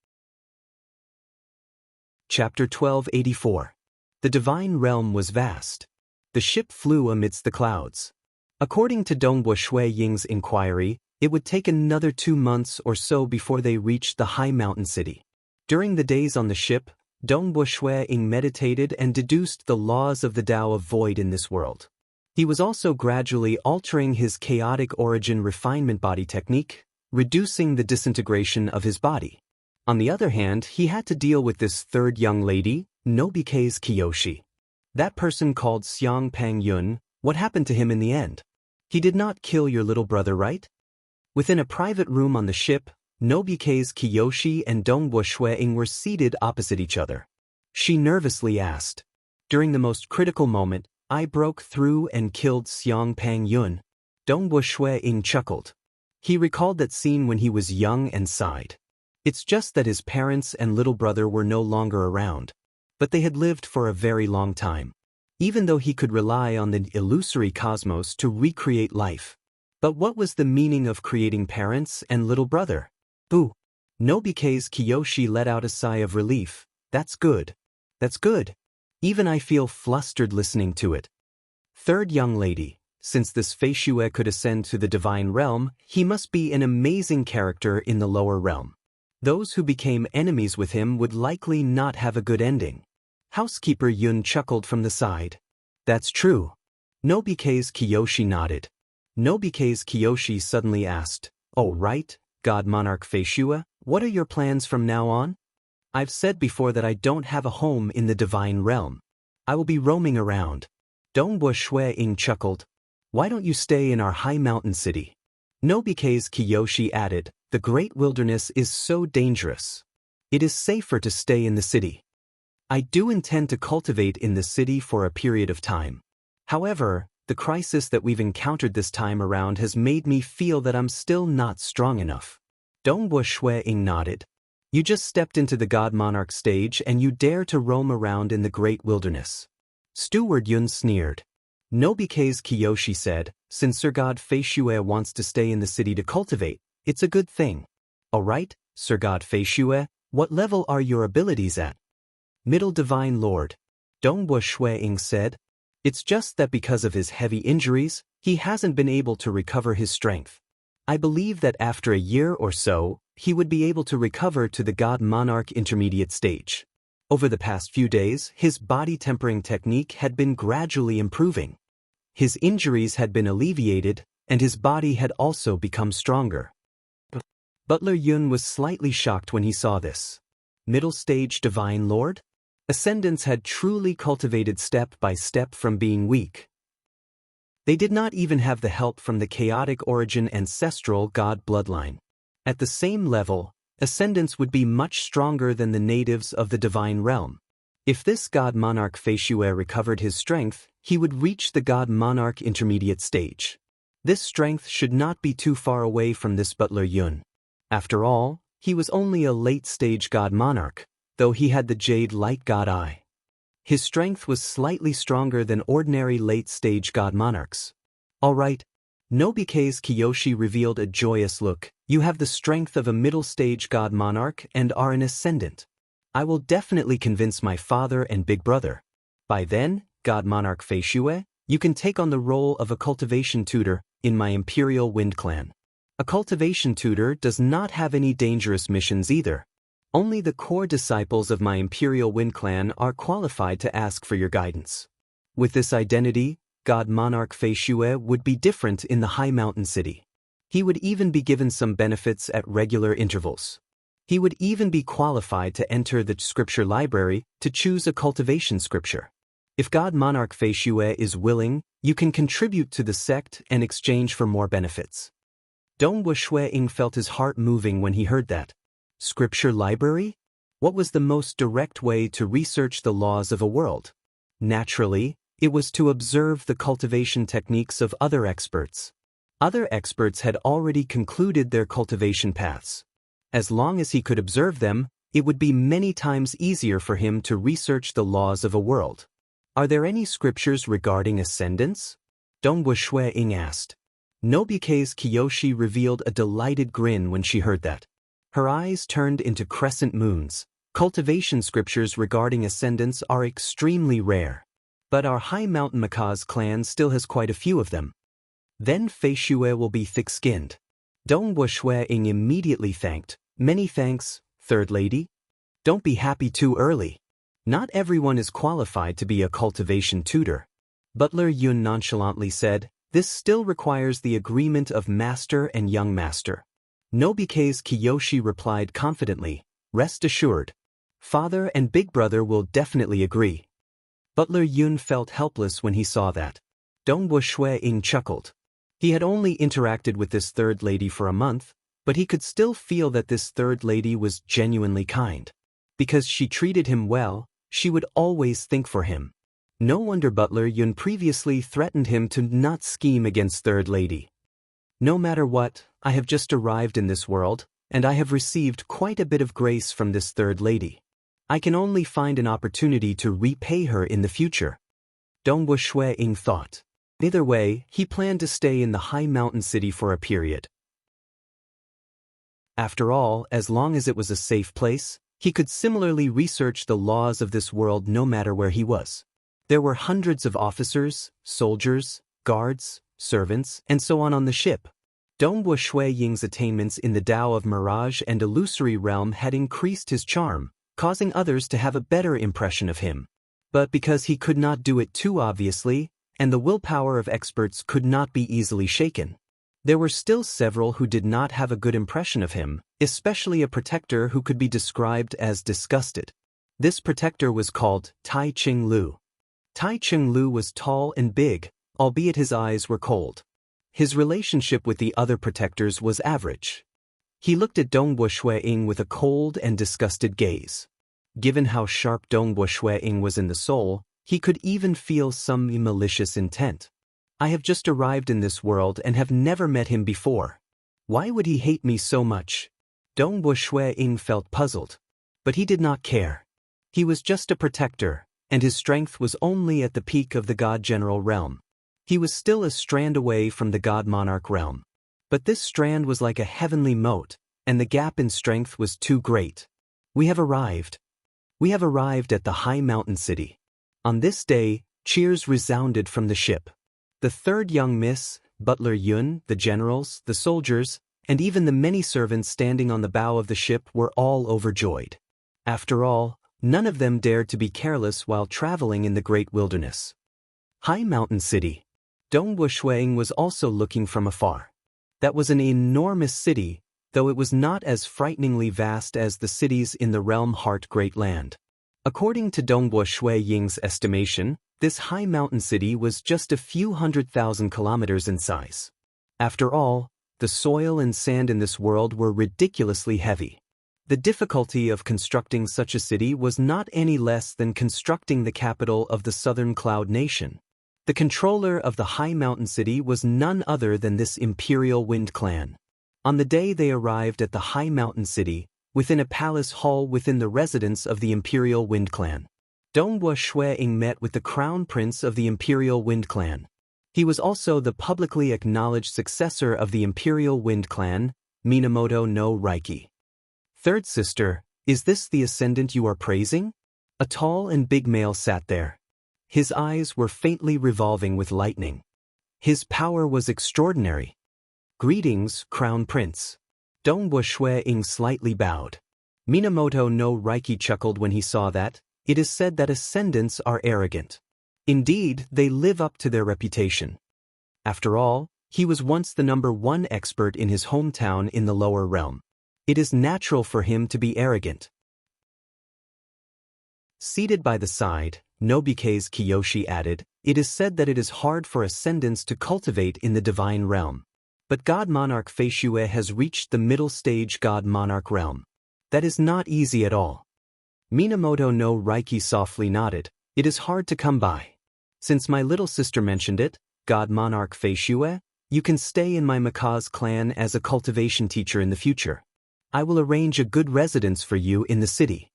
Chapter 1284. The divine realm was vast. The ship flew amidst the clouds. According to Dongbo Shui-Ying's inquiry, it would take another 2 months or so before they reached the high mountain city. During the days on the ship, Dongbo Shui-Ying meditated and deduced the laws of the Tao of Void in this world. He was also gradually altering his chaotic origin refinement body technique, reducing the disintegration of his body. On the other hand, he had to deal with this third young lady, Nobike's Kiyoshi. That person called Xiang Pang Yun. What happened to him in the end? He did not kill your little brother, right? Within a private room on the ship, Nobike's Kiyoshi and Dongbo Shui-Ying were seated opposite each other. She nervously asked. During the most critical moment, I broke through and killed Xiang Pang Yun. Dongbo Shui-Ying chuckled. He recalled that scene when he was young and sighed. It's just that his parents and little brother were no longer around. But they had lived for a very long time. Even though he could rely on the illusory cosmos to recreate life. But what was the meaning of creating parents and little brother? Boo! Nobike's Kiyoshi let out a sigh of relief. That's good. That's good. Even I feel flustered listening to it. Third young lady, since this Fei Shue could ascend to the divine realm, he must be an amazing character in the lower realm. Those who became enemies with him would likely not have a good ending. Housekeeper Yun chuckled from the side. That's true. Nobike's Kiyoshi nodded. Nobike's Kiyoshi suddenly asked, oh right, God Monarch Fei Shue, what are your plans from now on? I've said before that I don't have a home in the divine realm. I will be roaming around. Dongbo Shui-Ying chuckled. Why don't you stay in our high mountain city? Nobike's Kiyoshi added, the great wilderness is so dangerous. It is safer to stay in the city. I do intend to cultivate in the city for a period of time. However, the crisis that we've encountered this time around has made me feel that I'm still not strong enough. Dongbo Shui-Ying nodded. You just stepped into the God Monarch stage and you dare to roam around in the great wilderness. Steward Yun sneered. Nobike's Kiyoshi said, since Sir God Fei Shue wants to stay in the city to cultivate, it's a good thing. Alright, Sir God Fei Shue, what level are your abilities at? Middle Divine Lord. Dongbo Shui-Ying said. It's just that because of his heavy injuries, he hasn't been able to recover his strength. I believe that after a year or so, he would be able to recover to the God Monarch intermediate stage. Over the past few days, his body tempering technique had been gradually improving. His injuries had been alleviated, and his body had also become stronger. Butler Yun was slightly shocked when he saw this. Middle-stage Divine Lord? Ascendants had truly cultivated step by step from being weak. They did not even have the help from the chaotic origin ancestral god bloodline. At the same level, ascendants would be much stronger than the natives of the divine realm. If this god monarch Feishue recovered his strength, he would reach the god monarch intermediate stage. This strength should not be too far away from this Butler Yun. After all, he was only a late-stage god monarch, though he had the jade light god eye. His strength was slightly stronger than ordinary late-stage god monarchs. All right. Nobike's Kiyoshi revealed a joyous look. You have the strength of a middle-stage god monarch and are an ascendant. I will definitely convince my father and big brother. By then, god monarch Feishue, you can take on the role of a cultivation tutor in my Imperial Wind Clan. A cultivation tutor does not have any dangerous missions either. Only the core disciples of my Imperial Wind Clan are qualified to ask for your guidance. With this identity, God Monarch Feishue would be different in the High Mountain City. He would even be given some benefits at regular intervals. He would even be qualified to enter the scripture library to choose a cultivation scripture. If God Monarch Feishue is willing, you can contribute to the sect and exchange for more benefits. Dongwu Shuiying felt his heart moving when he heard that. Scripture library? What was the most direct way to research the laws of a world? Naturally, it was to observe the cultivation techniques of other experts. Other experts had already concluded their cultivation paths. As long as he could observe them, it would be many times easier for him to research the laws of a world. Are there any scriptures regarding ascendants? Dongwu Shuiying asked. Nobike's Kiyoshi revealed a delighted grin when she heard that. Her eyes turned into crescent moons. Cultivation scriptures regarding ascendants are extremely rare. But our High Mountain Macaws clan still has quite a few of them. Then Feishue will be thick-skinned. Dongwu Shuiying immediately thanked. Many thanks, Third Lady. Don't be happy too early. Not everyone is qualified to be a cultivation tutor. Butler Yun nonchalantly said, this still requires the agreement of master and young master. Nobike's Kiyoshi replied confidently, rest assured. Father and big brother will definitely agree. Butler Yun felt helpless when he saw that. Dongwu Shuiying chuckled. He had only interacted with this third lady for a month, but he could still feel that this third lady was genuinely kind. Because she treated him well, she would always think for him. No wonder Butler Yun previously threatened him to not scheme against third lady. No matter what, I have just arrived in this world, and I have received quite a bit of grace from this third lady. I can only find an opportunity to repay her in the future. Dongwu Shuiying thought. Either way, he planned to stay in the High Mountain City for a period. After all, as long as it was a safe place, he could similarly research the laws of this world no matter where he was. There were hundreds of officers, soldiers, guards, servants, and so on the ship. Dongwu Shuiying's attainments in the Tao of Mirage and Illusory Realm had increased his charm, causing others to have a better impression of him. But because he could not do it too obviously, and the willpower of experts could not be easily shaken, there were still several who did not have a good impression of him, especially a protector who could be described as disgusted. This protector was called Tai Ching Lu. Tai Ching Lu was tall and big, albeit his eyes were cold. His relationship with the other protectors was average. He looked at Dongwu Shuiying with a cold and disgusted gaze. Given how sharp Dongwu Shuiying was in the soul, he could even feel some malicious intent. I have just arrived in this world and have never met him before. Why would he hate me so much? Dongwu Shuiying felt puzzled. But he did not care. He was just a protector, and his strength was only at the peak of the God General realm. He was still a strand away from the God Monarch realm. But this strand was like a heavenly moat, and the gap in strength was too great. We have arrived. We have arrived at the High Mountain City. On this day, cheers resounded from the ship. The third young miss, Butler Yun, the generals, the soldiers, and even the many servants standing on the bow of the ship were all overjoyed. After all, None of them dared to be careless while traveling in the great wilderness. High Mountain City. Dongwu Shuang was also looking from afar. That was an enormous city, though it was not as frighteningly vast as the cities in the realm Heart Great Land. According to Dongwu Shui Ying's estimation, this high mountain city was just a few 100,000 kilometers in size. After all, the soil and sand in this world were ridiculously heavy. The difficulty of constructing such a city was not any less than constructing the capital of the Southern Cloud Nation. The controller of the high mountain city was none other than this Imperial Wind Clan. On the day they arrived at the high mountain city, within a palace hall within the residence of the Imperial Wind Clan, Dongwu Shuang met with the crown prince of the Imperial Wind Clan. He was also the publicly acknowledged successor of the Imperial Wind Clan, Minamoto no Reiki. Third sister, is this the ascendant you are praising? A tall and big male sat there. His eyes were faintly revolving with lightning. His power was extraordinary. Greetings, Crown Prince. Dongwu Shuang slightly bowed. Minamoto no Reiki chuckled when he saw that. It is said that ascendants are arrogant. Indeed, they live up to their reputation. After all, he was once the #1 expert in his hometown in the lower realm. It is natural for him to be arrogant. Seated by the side, Nobike's Kiyoshi added, it is said that it is hard for ascendants to cultivate in the divine realm. But God Monarch Feishue has reached the middle stage God Monarch realm. That is not easy at all. Minamoto no Reiki softly nodded, it is hard to come by. Since my little sister mentioned it, God Monarch Feishue, you can stay in my Maka's clan as a cultivation teacher in the future. I will arrange a good residence for you in the city.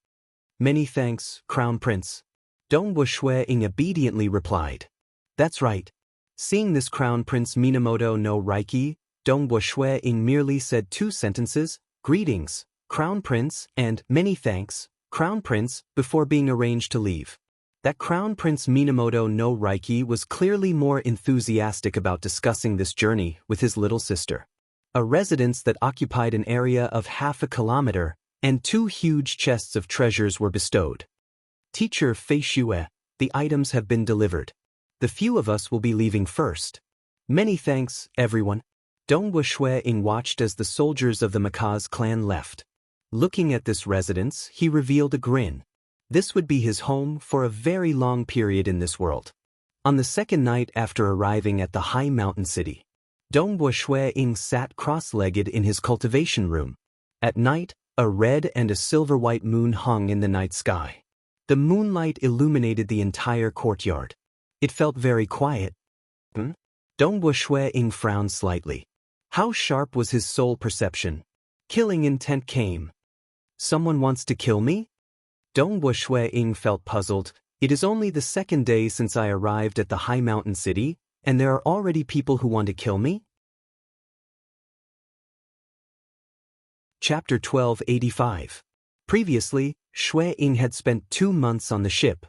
Many thanks, Crown Prince. Dongwu Shuang obediently replied. That's right. Seeing this Crown Prince Minamoto no Reiki, Dongwu Shuang merely said 2 sentences, greetings, Crown Prince, and many thanks, Crown Prince, before being arranged to leave. That Crown Prince Minamoto no Reiki was clearly more enthusiastic about discussing this journey with his little sister. A residence that occupied an area of half a kilometer, and 2 huge chests of treasures were bestowed. Teacher Feishue, the items have been delivered. The few of us will be leaving first. Many thanks, everyone. Dongwu Shuang watched as the soldiers of the Maka's clan left. Looking at this residence, he revealed a grin. This would be his home for a very long period in this world. On the second night after arriving at the high mountain city, Dongwu Shuang sat cross-legged in his cultivation room. At night, a red and a silver-white moon hung in the night sky. The moonlight illuminated the entire courtyard. It felt very quiet. Dongwu Shuang frowned slightly. How sharp was his soul perception? Killing intent came. Someone wants to kill me? Dongwu Shuang felt puzzled. It is only the second day since I arrived at the high mountain city, and there are already people who want to kill me? Chapter 1285. Previously, Shuang had spent 2 months on the ship.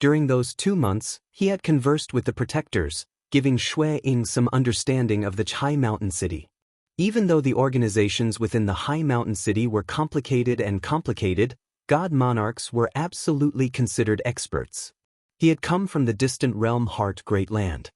During those 2 months, he had conversed with the protectors, giving Shuang some understanding of the high mountain city. Even though the organizations within the high mountain city were complicated, God monarchs were absolutely considered experts. He had come from the distant realm Heart Great Land.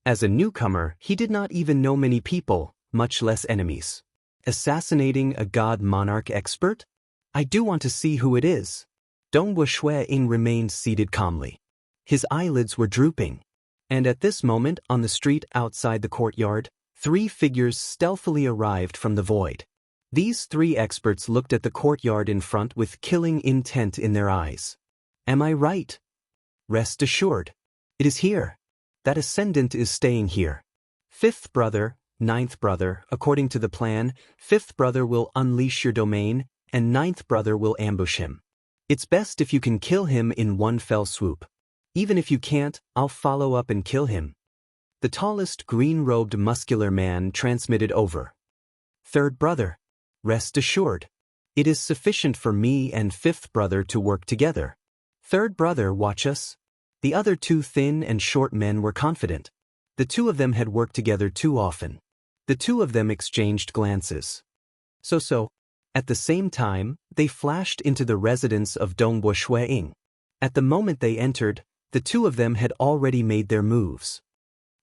As a newcomer, he did not even know many people, much less enemies. Assassinating a God monarch expert? I do want to see who it is. Dongwu Shuang remained seated calmly. His eyelids were drooping. And at this moment, on the street outside the courtyard, 3 figures stealthily arrived from the void. These 3 experts looked at the courtyard in front with killing intent in their eyes. Am I right? Rest assured. It is here. That ascendant is staying here. 5th brother, 9th brother, according to the plan, 5th brother will unleash your domain, and 9th brother will ambush him. It's best if you can kill him in one fell swoop. Even if you can't, I'll follow up and kill him. The tallest green-robed muscular man transmitted over. 3rd brother. Rest assured. It is sufficient for me and 5th brother to work together. 3rd brother, watch us. The other 2 thin and short men were confident. The 2 of them had worked together too often. The 2 of them exchanged glances. So, At the same time, they flashed into the residence of Dongbo Shueying. At the moment they entered, the two of them had already made their moves.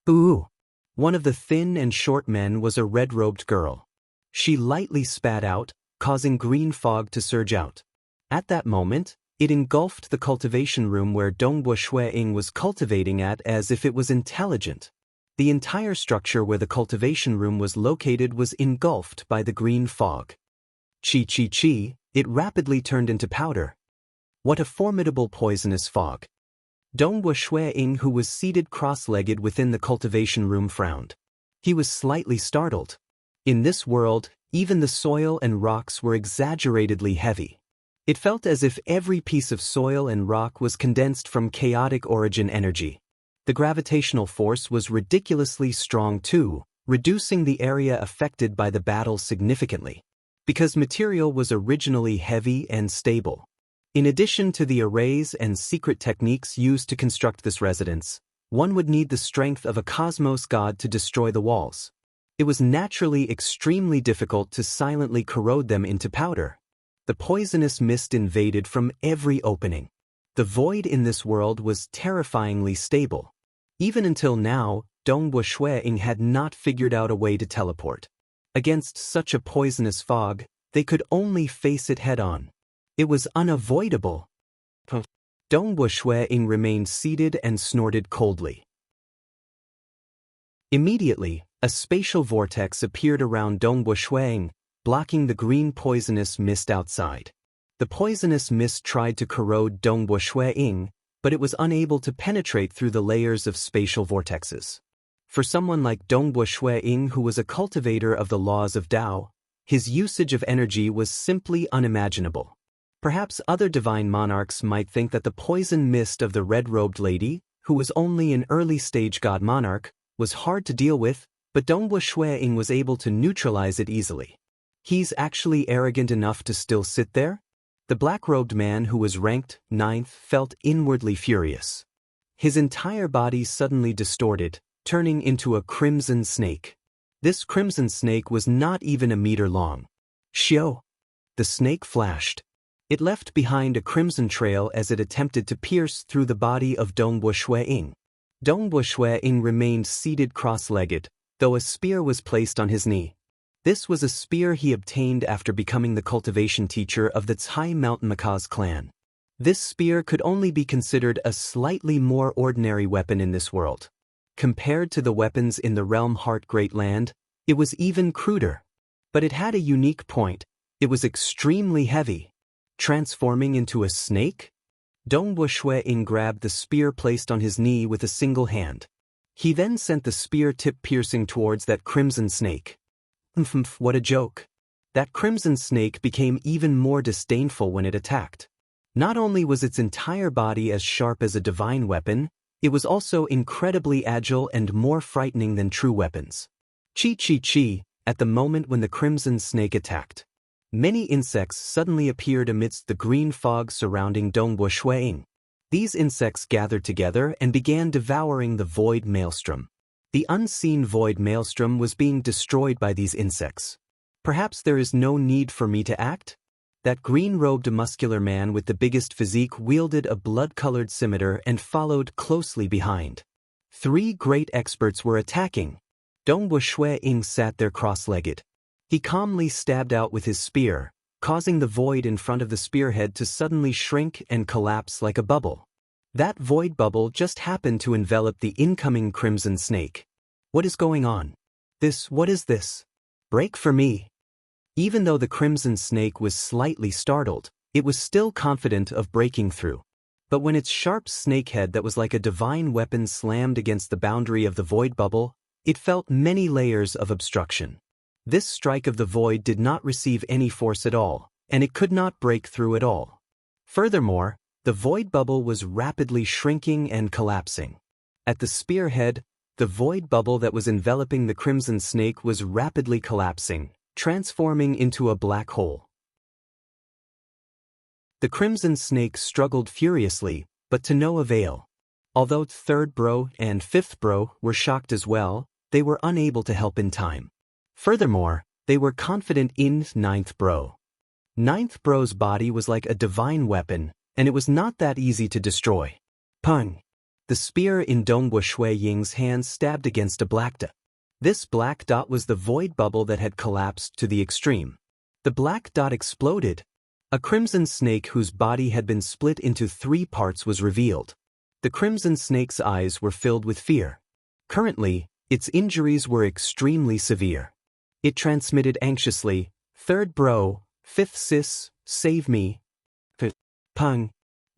Ooh! One of the thin and short men was a red-robed girl. She lightly spat out, causing green fog to surge out. At that moment, it engulfed the cultivation room where Dongbo Shueying was cultivating at as if it was intelligent. The entire structure where the cultivation room was located was engulfed by the green fog. Chi, it rapidly turned into powder. What a formidable poisonous fog. Dongbo Shueying, who was seated cross-legged within the cultivation room, frowned. He was slightly startled. In this world, even the soil and rocks were exaggeratedly heavy. It felt as if every piece of soil and rock was condensed from chaotic origin energy. The gravitational force was ridiculously strong too, reducing the area affected by the battle significantly. Because material was originally heavy and stable. In addition to the arrays and secret techniques used to construct this residence, one would need the strength of a cosmos god to destroy the walls. It was naturally extremely difficult to silently corrode them into powder. The poisonous mist invaded from every opening. The void in this world was terrifyingly stable. Even until now, Dongbo Shueying had not figured out a way to teleport. Against such a poisonous fog, they could only face it head-on. It was unavoidable. Dongbo Shueying remained seated and snorted coldly. Immediately, a spatial vortex appeared around Dongbo Shueying, blocking the green poisonous mist outside. The poisonous mist tried to corrode Dongbo Shueying, but it was unable to penetrate through the layers of spatial vortexes. For someone like Dongbo Shueying, who was a cultivator of the laws of Tao, his usage of energy was simply unimaginable. Perhaps other divine monarchs might think that the poison mist of the red-robed lady, who was only an early-stage god monarch, was hard to deal with, but Dongbo Shueying was able to neutralize it easily. He's actually arrogant enough to still sit there? The black-robed man, who was ranked 9th, felt inwardly furious. His entire body suddenly distorted, turning into a crimson snake. This crimson snake was not even a meter long. Xiao! The snake flashed. It left behind a crimson trail as it attempted to pierce through the body of Dongbo Shueying. Dongbo Shueying remained seated cross-legged, though a spear was placed on his knee. This was a spear he obtained after becoming the cultivation teacher of the Cai Mountain Macaws clan. This spear could only be considered a slightly more ordinary weapon in this world. Compared to the weapons in the realm Heart Great Land, it was even cruder. But it had a unique point. It was extremely heavy. Transforming into a snake? Dongbo Shueying grabbed the spear placed on his knee with a single hand. He then sent the spear tip piercing towards that crimson snake. What a joke. That crimson snake became even more disdainful when it attacked. Not only was its entire body as sharp as a divine weapon, it was also incredibly agile and more frightening than true weapons. Chi, at the moment when the crimson snake attacked. Many insects suddenly appeared amidst the green fog surrounding Dongbo Shueying. These insects gathered together and began devouring the void maelstrom. The unseen void maelstrom was being destroyed by these insects. Perhaps there is no need for me to act? That green-robed muscular man with the biggest physique wielded a blood-colored scimitar and followed closely behind. 3 great experts were attacking. Dongbo Shueying sat there cross-legged. He calmly stabbed out with his spear, causing the void in front of the spearhead to suddenly shrink and collapse like a bubble. That void bubble just happened to envelop the incoming crimson snake. What is going on? What is this? Break for me. Even though the crimson snake was slightly startled, it was still confident of breaking through. But when its sharp snakehead that was like a divine weapon slammed against the boundary of the void bubble, it felt many layers of obstruction. This strike of the void did not receive any force at all, and it could not break through at all. Furthermore, the void bubble was rapidly shrinking and collapsing. At the spearhead, the void bubble that was enveloping the crimson snake was rapidly collapsing, transforming into a black hole. The crimson snake struggled furiously, but to no avail. Although 3rd bro and 5th bro were shocked as well, they were unable to help in time. Furthermore, they were confident in 9th bro. Ninth Bro's body was like a divine weapon, and it was not that easy to destroy. Pung! The spear in Dongbo Shui Ying's hand stabbed against a black dot. This black dot was the void bubble that had collapsed to the extreme. The black dot exploded. A crimson snake whose body had been split into 3 parts was revealed. The crimson snake's eyes were filled with fear. Currently, its injuries were extremely severe. It transmitted anxiously, "Third bro, 5th sis, save me." Pung!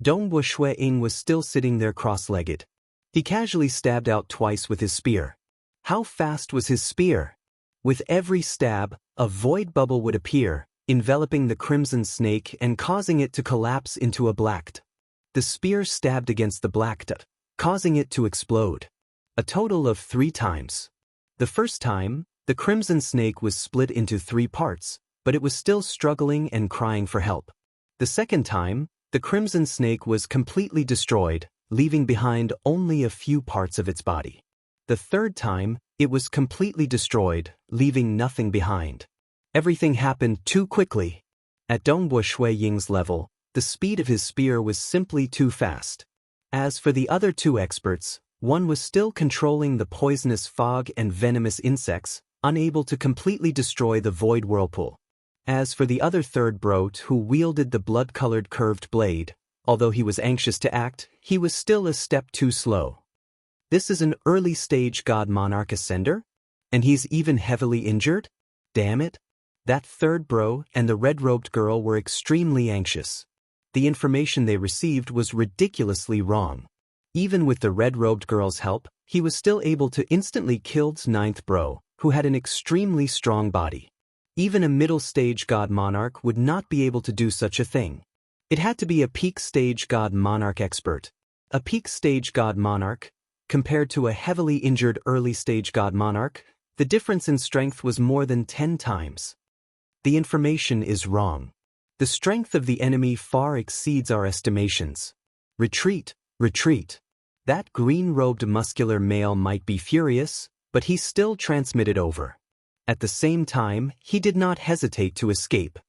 Dongbo Shui Ying was still sitting there cross-legged. He casually stabbed out twice with his spear. How fast was his spear? With every stab, a void bubble would appear, enveloping the crimson snake and causing it to collapse into a black dot. The spear stabbed against the black dot, causing it to explode. A total of 3 times. The first time, the crimson snake was split into 3 parts, but it was still struggling and crying for help. The second time, the crimson snake was completely destroyed, leaving behind only a few parts of its body. The third time, it was completely destroyed, leaving nothing behind. Everything happened too quickly. At Dongbo Shui Ying's level, the speed of his spear was simply too fast. As for the other 2 experts, one was still controlling the poisonous fog and venomous insects, unable to completely destroy the void whirlpool. As for the other third brot who wielded the blood-colored curved blade, although he was anxious to act, he was still a step too slow. This is an early-stage God Monarch Ascender? And he's even heavily injured? Damn it! That third bro and the red-robed girl were extremely anxious. The information they received was ridiculously wrong. Even with the red-robed girl's help, he was still able to instantly kill ninth bro, who had an extremely strong body. Even a middle-stage God Monarch would not be able to do such a thing. It had to be a peak-stage God Monarch expert. A peak-stage God Monarch, compared to a heavily injured early-stage God Monarch, the difference in strength was more than 10 times. The information is wrong. The strength of the enemy far exceeds our estimations. Retreat, retreat. That green-robed muscular male might be furious, but he still transmitted over. At the same time, he did not hesitate to escape.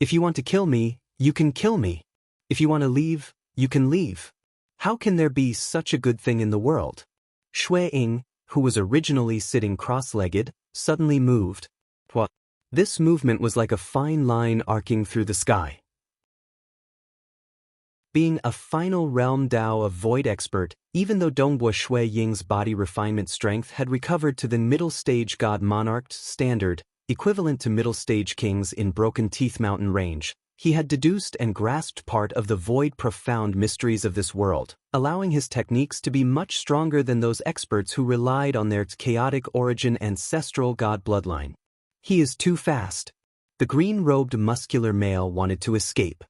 If you want to kill me, you can kill me. If you want to leave, you can leave. How can there be such a good thing in the world? Shui Ying, who was originally sitting cross-legged, suddenly moved. What? This movement was like a fine line arcing through the sky. Being a final realm Dao of Void expert, even though Dongbo Shui Ying's body refinement strength had recovered to the middle-stage God Monarch standard, equivalent to middle-stage kings in Broken Teeth Mountain range, he had deduced and grasped part of the void profound mysteries of this world, allowing his techniques to be much stronger than those experts who relied on their chaotic origin ancestral god bloodline. He is too fast. The green-robed muscular male wanted to escape.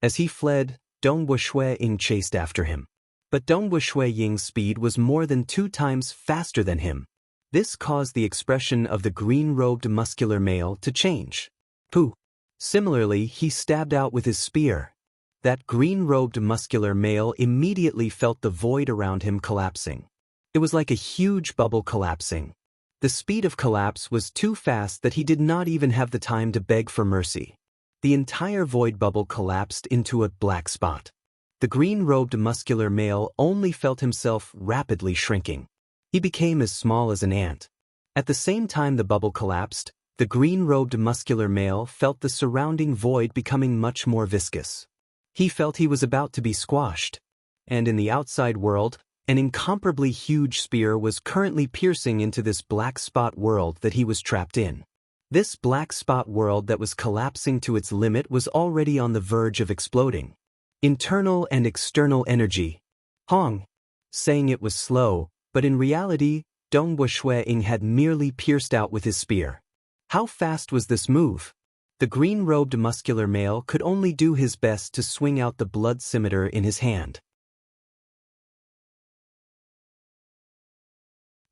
As he fled, Dongbo Shui Ying chased after him. But Dongbo Shui Ying's speed was more than 2 times faster than him. This caused the expression of the green-robed muscular male to change. Pooh! Similarly, he stabbed out with his spear. That green-robed muscular male immediately felt the void around him collapsing. It was like a huge bubble collapsing. The speed of collapse was too fast that he did not even have the time to beg for mercy. The entire void bubble collapsed into a black spot. The green-robed muscular male only felt himself rapidly shrinking. He became as small as an ant. At the same time the bubble collapsed, the green-robed muscular male felt the surrounding void becoming much more viscous. He felt he was about to be squashed. And in the outside world, an incomparably huge spear was currently piercing into this black spot world that he was trapped in. This black spot world that was collapsing to its limit was already on the verge of exploding. Internal and external energy. Hong. Saying it was slow, but in reality, Dongbo Shui Ying had merely pierced out with his spear. How fast was this move? The green-robed muscular male could only do his best to swing out the blood scimitar in his hand.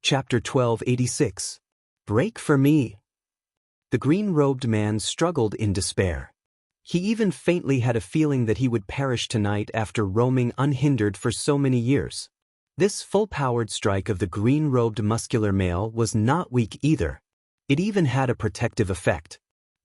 Chapter 1286. Break for me. The green-robed man struggled in despair. He even faintly had a feeling that he would perish tonight after roaming unhindered for so many years. This full-powered strike of the green-robed muscular male was not weak either. It even had a protective effect.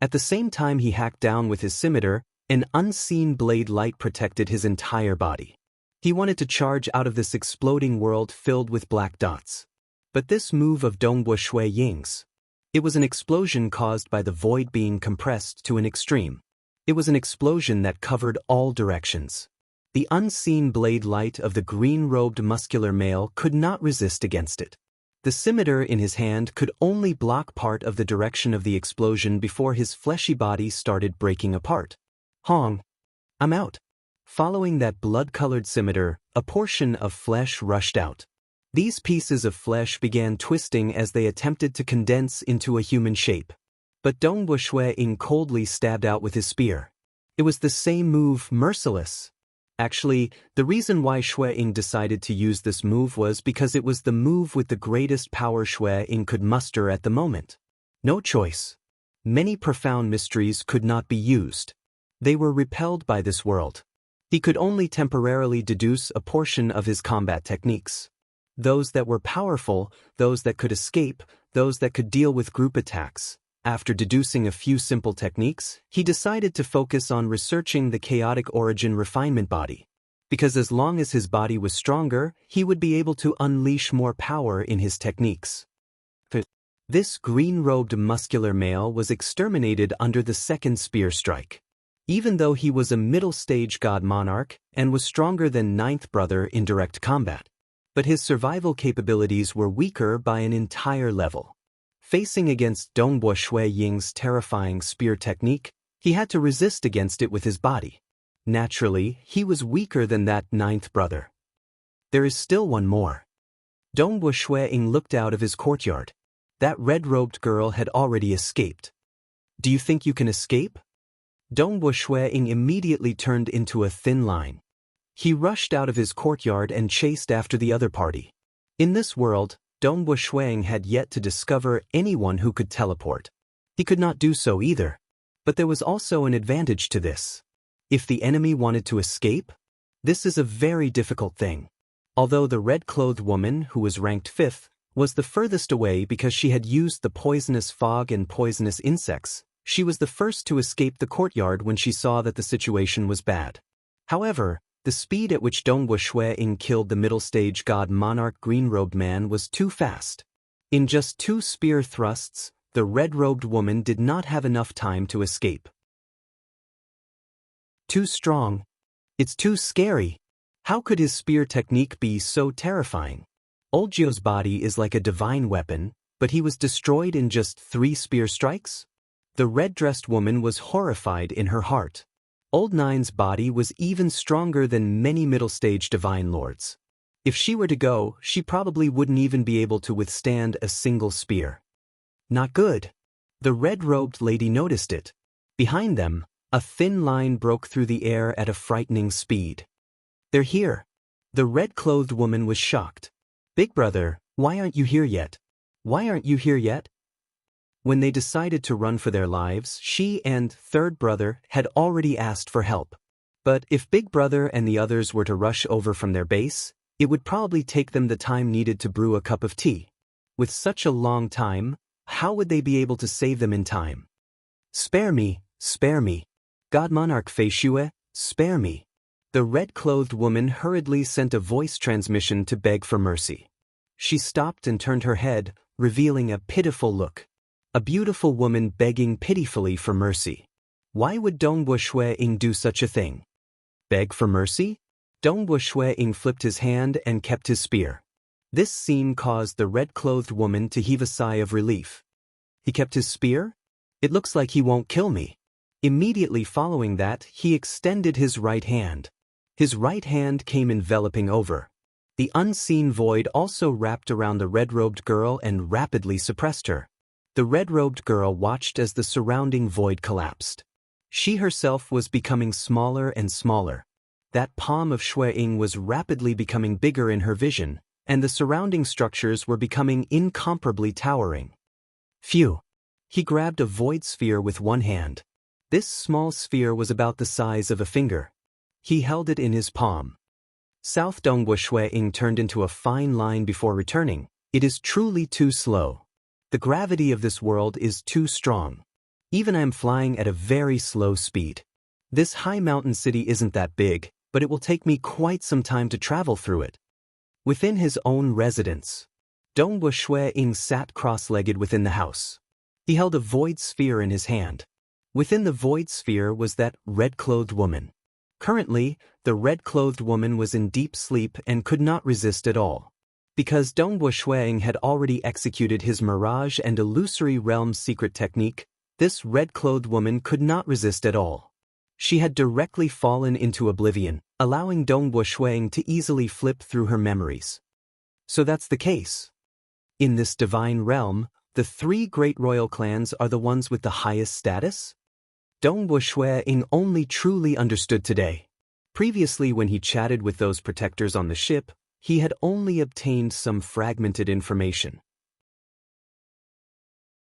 At the same time he hacked down with his scimitar, an unseen blade light protected his entire body. He wanted to charge out of this exploding world filled with black dots. But this move of Dongbo Shui Ying's, it was an explosion caused by the void being compressed to an extreme. It was an explosion that covered all directions. The unseen blade light of the green-robed muscular male could not resist against it. The scimitar in his hand could only block part of the direction of the explosion before his fleshy body started breaking apart. Hong, I'm out. Following that blood-colored scimitar, a portion of flesh rushed out. These pieces of flesh began twisting as they attempted to condense into a human shape. But Dongbo Shui Ying coldly stabbed out with his spear. It was the same move, merciless. Actually, the reason why Shui Ying decided to use this move was because it was the move with the greatest power Shui Ying could muster at the moment. No choice. Many profound mysteries could not be used. They were repelled by this world. He could only temporarily deduce a portion of his combat techniques. Those that were powerful, those that could escape, those that could deal with group attacks. After deducing a few simple techniques, he decided to focus on researching the chaotic origin refinement body. Because as long as his body was stronger, he would be able to unleash more power in his techniques. This green-robed muscular male was exterminated under the second spear strike. Even though he was a middle-stage god monarch and was stronger than ninth brother in direct combat. But his survival capabilities were weaker by an entire level. Facing against Dongbo Shui Ying's terrifying spear technique, he had to resist against it with his body. Naturally, he was weaker than that ninth brother. There is still one more. Dongbo Shui Ying looked out of his courtyard. That red-robed girl had already escaped. Do you think you can escape? Dongbo Shui Ying immediately turned into a thin line. He rushed out of his courtyard and chased after the other party. In this world, Dongbo Shui Ying had yet to discover anyone who could teleport. He could not do so either. But there was also an advantage to this. If the enemy wanted to escape, this is a very difficult thing. Although the red-clothed woman, who was ranked 5th, was the furthest away because she had used the poisonous fog and poisonous insects, she was the first to escape the courtyard when she saw that the situation was bad. However, the speed at which Dongbo Shui Ying killed the middle-stage god monarch green-robed man was too fast. In just 2 spear thrusts, the red-robed woman did not have enough time to escape. Too strong. It's too scary. How could his spear technique be so terrifying? Old Jio's body is like a divine weapon, but he was destroyed in just 3 spear strikes? The red-dressed woman was horrified in her heart. Old Nine's body was even stronger than many middle-stage divine lords. If she were to go, she probably wouldn't even be able to withstand a single spear. Not good. The red-robed lady noticed it. Behind them, a thin line broke through the air at a frightening speed. They're here. The red-clothed woman was shocked. Big brother, why aren't you here yet? Why aren't you here yet? When they decided to run for their lives, she and third brother had already asked for help. But if Big Brother and the others were to rush over from their base, it would probably take them the time needed to brew a cup of tea. With such a long time, how would they be able to save them in time? Spare me, spare me. God Monarch Fei Shue, spare me. The red-clothed woman hurriedly sent a voice transmission to beg for mercy. She stopped and turned her head, revealing a pitiful look. A beautiful woman begging pitifully for mercy. Why would Dongbo Shui Ying do such a thing? Beg for mercy? Dongbo Shui Ying flipped his hand and kept his spear. This scene caused the red-clothed woman to heave a sigh of relief. He kept his spear? It looks like he won't kill me. Immediately following that, he extended his right hand. His right hand came enveloping over. The unseen void also wrapped around the red-robed girl and rapidly suppressed her. The red-robed girl watched as the surrounding void collapsed. She herself was becoming smaller and smaller. That palm of Shui Ying was rapidly becoming bigger in her vision, and the surrounding structures were becoming incomparably towering. Phew! He grabbed a void sphere with one hand. This small sphere was about the size of a finger. He held it in his palm. South Dongbo Shui Ying turned into a fine line before returning. It is truly too slow. The gravity of this world is too strong. Even I am flying at a very slow speed. This high mountain city isn't that big, but it will take me quite some time to travel through it. Within his own residence, Dongwu Shui-ing sat cross-legged within the house. He held a void sphere in his hand. Within the void sphere was that red-clothed woman. Currently, the red-clothed woman was in deep sleep and could not resist at all. Because Dongwu Shui-ing had already executed his Mirage and Illusory Realm secret technique, this red-clothed woman could not resist at all. She had directly fallen into oblivion, allowing Dongwu Shui-ing to easily flip through her memories. So that's the case. In this divine realm, the three great royal clans are the ones with the highest status? Dongwu Shui-ing only truly understood today. Previously, when he chatted with those protectors on the ship, he had only obtained some fragmented information.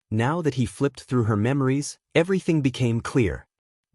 Now that he flipped through her memories, everything became clear.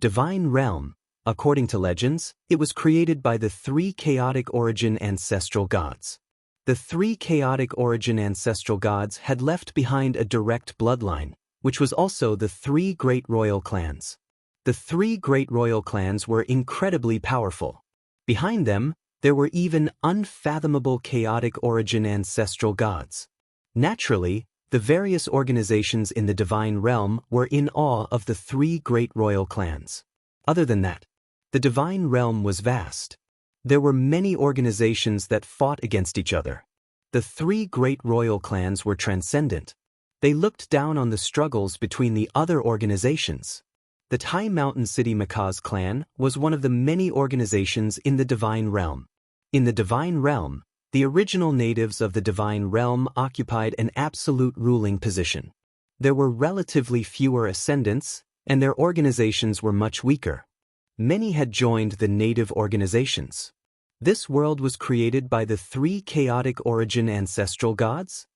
Divine Realm, according to legends, it was created by the three chaotic origin ancestral gods. The three chaotic origin ancestral gods had left behind a direct bloodline, which was also the three great royal clans. The three great royal clans were incredibly powerful. Behind them, there were even unfathomable chaotic origin ancestral gods. Naturally, the various organizations in the divine realm were in awe of the three great royal clans. Other than that, the divine realm was vast. There were many organizations that fought against each other. The three great royal clans were transcendent. They looked down on the struggles between the other organizations. The Tai Mountain City Macaw's clan was one of the many organizations in the divine realm. In the divine realm, the original natives of the divine realm occupied an absolute ruling position. There were relatively fewer ascendants, and their organizations were much weaker. Many had joined the native organizations. This world was created by the three chaotic origin ancestral gods?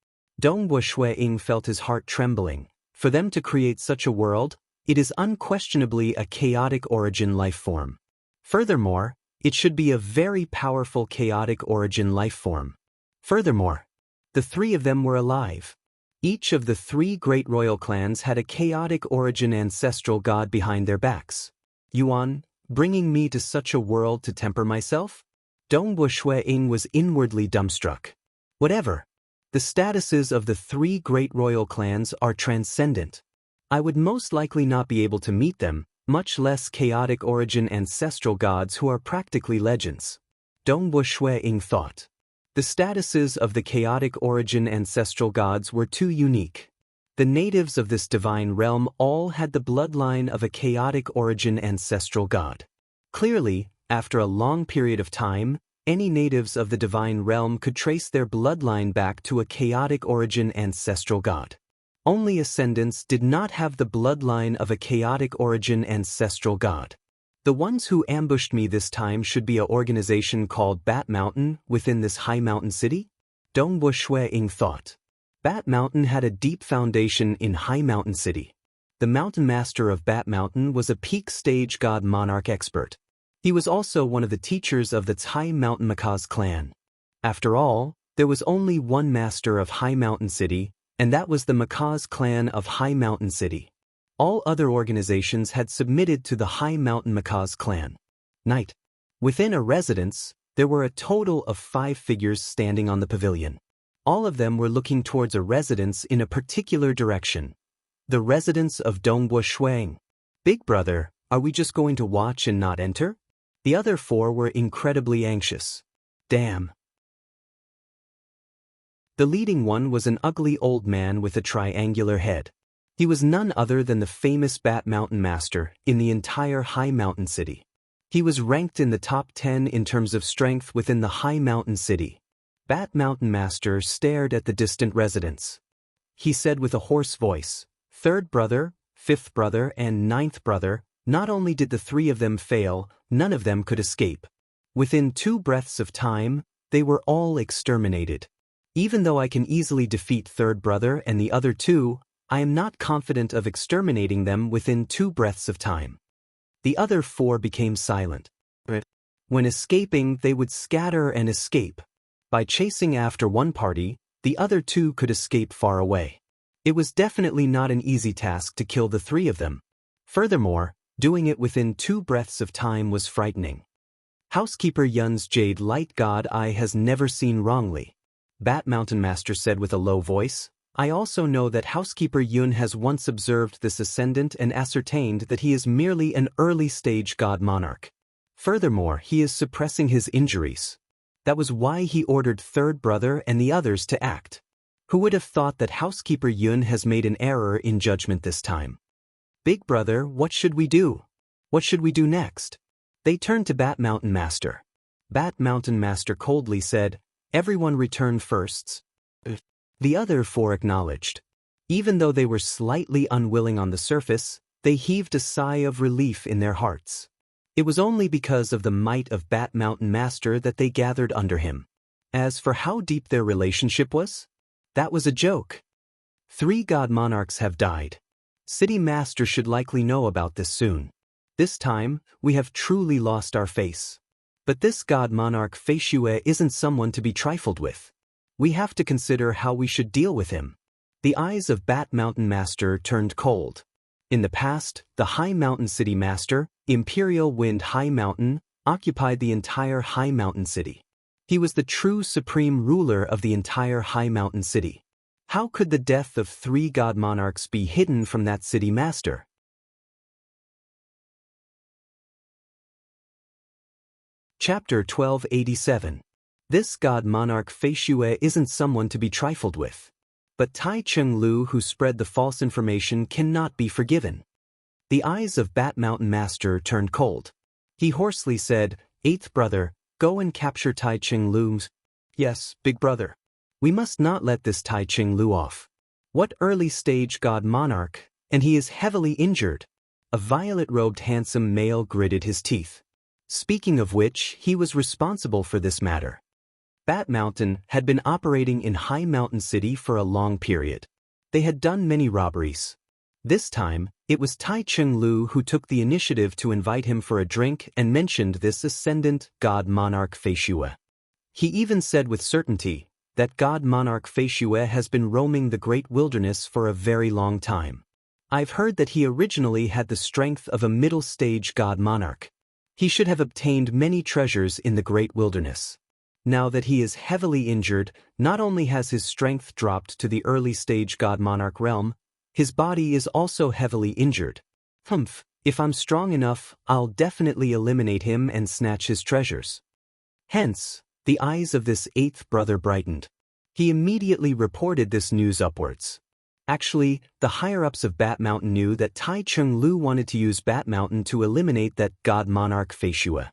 Dongwu Shui-ing felt his heart trembling. For them to create such a world, it is unquestionably a chaotic origin life form. Furthermore, it should be a very powerful chaotic origin life form. Furthermore, the three of them were alive. Each of the three great royal clans had a chaotic origin ancestral god behind their backs. Yuan, bringing me to such a world to temper myself? Dongwu Shui-ing was inwardly dumbstruck. Whatever. The statuses of the three great royal clans are transcendent. I would most likely not be able to meet them, much less chaotic origin ancestral gods who are practically legends. Dongwu Shui-ing thought. The statuses of the chaotic origin ancestral gods were too unique. The natives of this divine realm all had the bloodline of a chaotic origin ancestral god. Clearly, after a long period of time, any natives of the divine realm could trace their bloodline back to a chaotic origin ancestral god. Only ascendants did not have the bloodline of a chaotic origin ancestral god. The ones who ambushed me this time should be an organization called Bat Mountain within this high mountain city? Dongwu Shui-ing thought. Bat Mountain had a deep foundation in High Mountain City. The mountain master of Bat Mountain was a peak stage god monarch expert. He was also one of the teachers of the Tai Mountain Macaw's clan. After all, there was only one master of High Mountain City, and that was the Macaw's clan of High Mountain City. All other organizations had submitted to the High Mountain Macaw's clan. Night. Within a residence, there were a total of 5 figures standing on the pavilion. All of them were looking towards a residence in a particular direction. The residence of Dongwu Shui-ing. Big brother, are we just going to watch and not enter? The other 4 were incredibly anxious. Damn. The leading one was an ugly old man with a triangular head. He was none other than the famous Bat Mountain Master in the entire High Mountain City. He was ranked in the top 10 in terms of strength within the High Mountain City. Bat Mountain Master stared at the distant residence. He said with a hoarse voice, "Third brother, fifth brother, and ninth brother, not only did the 3 of them fail, none of them could escape. Within 2 breaths of time, they were all exterminated. Even though I can easily defeat third brother and the other 2, I am not confident of exterminating them within 2 breaths of time." The other 4 became silent. When escaping, they would scatter and escape. By chasing after one party, the other 2 could escape far away. It was definitely not an easy task to kill the three of them. Furthermore, doing it within 2 breaths of time was frightening. Housekeeper Yun's jade light god eye has never seen wrongly, Bat Mountain Master said with a low voice. I also know that Housekeeper Yun has once observed this ascendant and ascertained that he is merely an early-stage god monarch. Furthermore, he is suppressing his injuries. That was why he ordered third brother and the others to act. Who would have thought that Housekeeper Yun has made an error in judgment this time? Big brother, what should we do? What should we do next? They turned to Bat Mountain Master. Bat Mountain Master coldly said, everyone return firsts. The other 4 acknowledged. Even though they were slightly unwilling on the surface, they heaved a sigh of relief in their hearts. It was only because of the might of Bat Mountain Master that they gathered under him. As for how deep their relationship was, that was a joke. 3 god monarchs have died. City Master should likely know about this soon. This time, we have truly lost our face. But this god monarch Fei Xue isn't someone to be trifled with. We have to consider how we should deal with him. The eyes of Bat Mountain Master turned cold. In the past, the High Mountain City Master, Imperial Wind High Mountain, occupied the entire High Mountain City. He was the true supreme ruler of the entire High Mountain City. How could the death of 3 god monarchs be hidden from that city master? Chapter 1287. This god monarch Fei Xue isn't someone to be trifled with. But Tai Cheng Lu, who spread the false information, cannot be forgiven. The eyes of Bat Mountain Master turned cold. He hoarsely said, 8th brother, go and capture Tai Cheng Lu. Yes, big brother. We must not let this Tai Cheng Lu off. What early-stage god monarch, and he is heavily injured. A violet-robed handsome male gritted his teeth. Speaking of which, he was responsible for this matter. Bat Mountain had been operating in High Mountain City for a long period. They had done many robberies. This time, it was Tai Cheng Lu who took the initiative to invite him for a drink and mentioned this ascendant god monarch Fei Xue. He even said with certainty that god monarch Fei Xue has been roaming the great wilderness for a very long time. I've heard that he originally had the strength of a middle-stage god monarch. He should have obtained many treasures in the great wilderness. Now that he is heavily injured, not only has his strength dropped to the early-stage god monarch realm, his body is also heavily injured. If I'm strong enough, I'll definitely eliminate him and snatch his treasures. Hence, the eyes of this 8th brother brightened. He immediately reported this news upwards. Actually, the higher-ups of Bat Mountain knew that Tai Cheng Lu wanted to use Bat Mountain to eliminate that god monarch Fei Xue.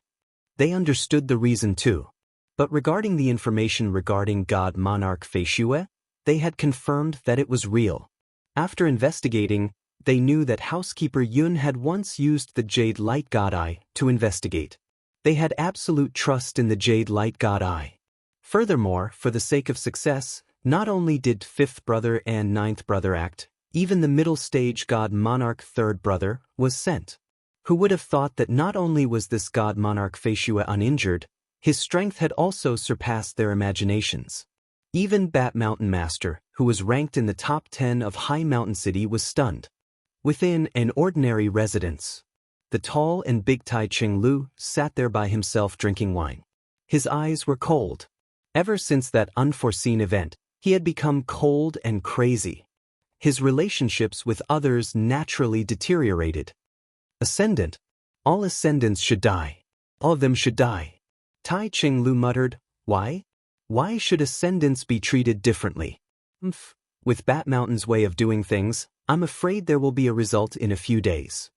They understood the reason too. But regarding the information regarding god monarch Fei Xue, they had confirmed that it was real. After investigating, they knew that Housekeeper Yun had once used the Jade Light God Eye to investigate. They had absolute trust in the Jade Light God Eye. Furthermore, for the sake of success, not only did 5th brother and 9th brother act, even the middle-stage god monarch 3rd brother was sent. Who would have thought that not only was this god monarch Fei Xue uninjured, his strength had also surpassed their imaginations. Even Bat Mountain Master, who was ranked in the top 10 of High Mountain City, was stunned. Within an ordinary residence, the tall and big Tai Cheng Lu sat there by himself drinking wine. His eyes were cold. Ever since that unforeseen event, he had become cold and crazy. His relationships with others naturally deteriorated. Ascendant. All ascendants should die. All of them should die. Tai Cheng Lu muttered, Why? Why should ascendants be treated differently? With Bat Mountain's way of doing things, I'm afraid there will be a result in a few days.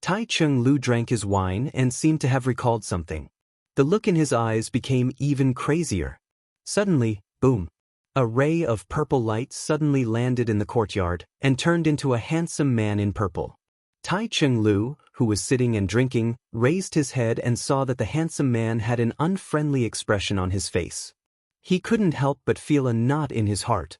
Tai Cheng Lu drank his wine and seemed to have recalled something. The look in his eyes became even crazier. Suddenly, boom! A ray of purple light suddenly landed in the courtyard and turned into a handsome man in purple. Tai Cheng Lu, who was sitting and drinking, raised his head and saw that the handsome man had an unfriendly expression on his face. He couldn't help but feel a knot in his heart.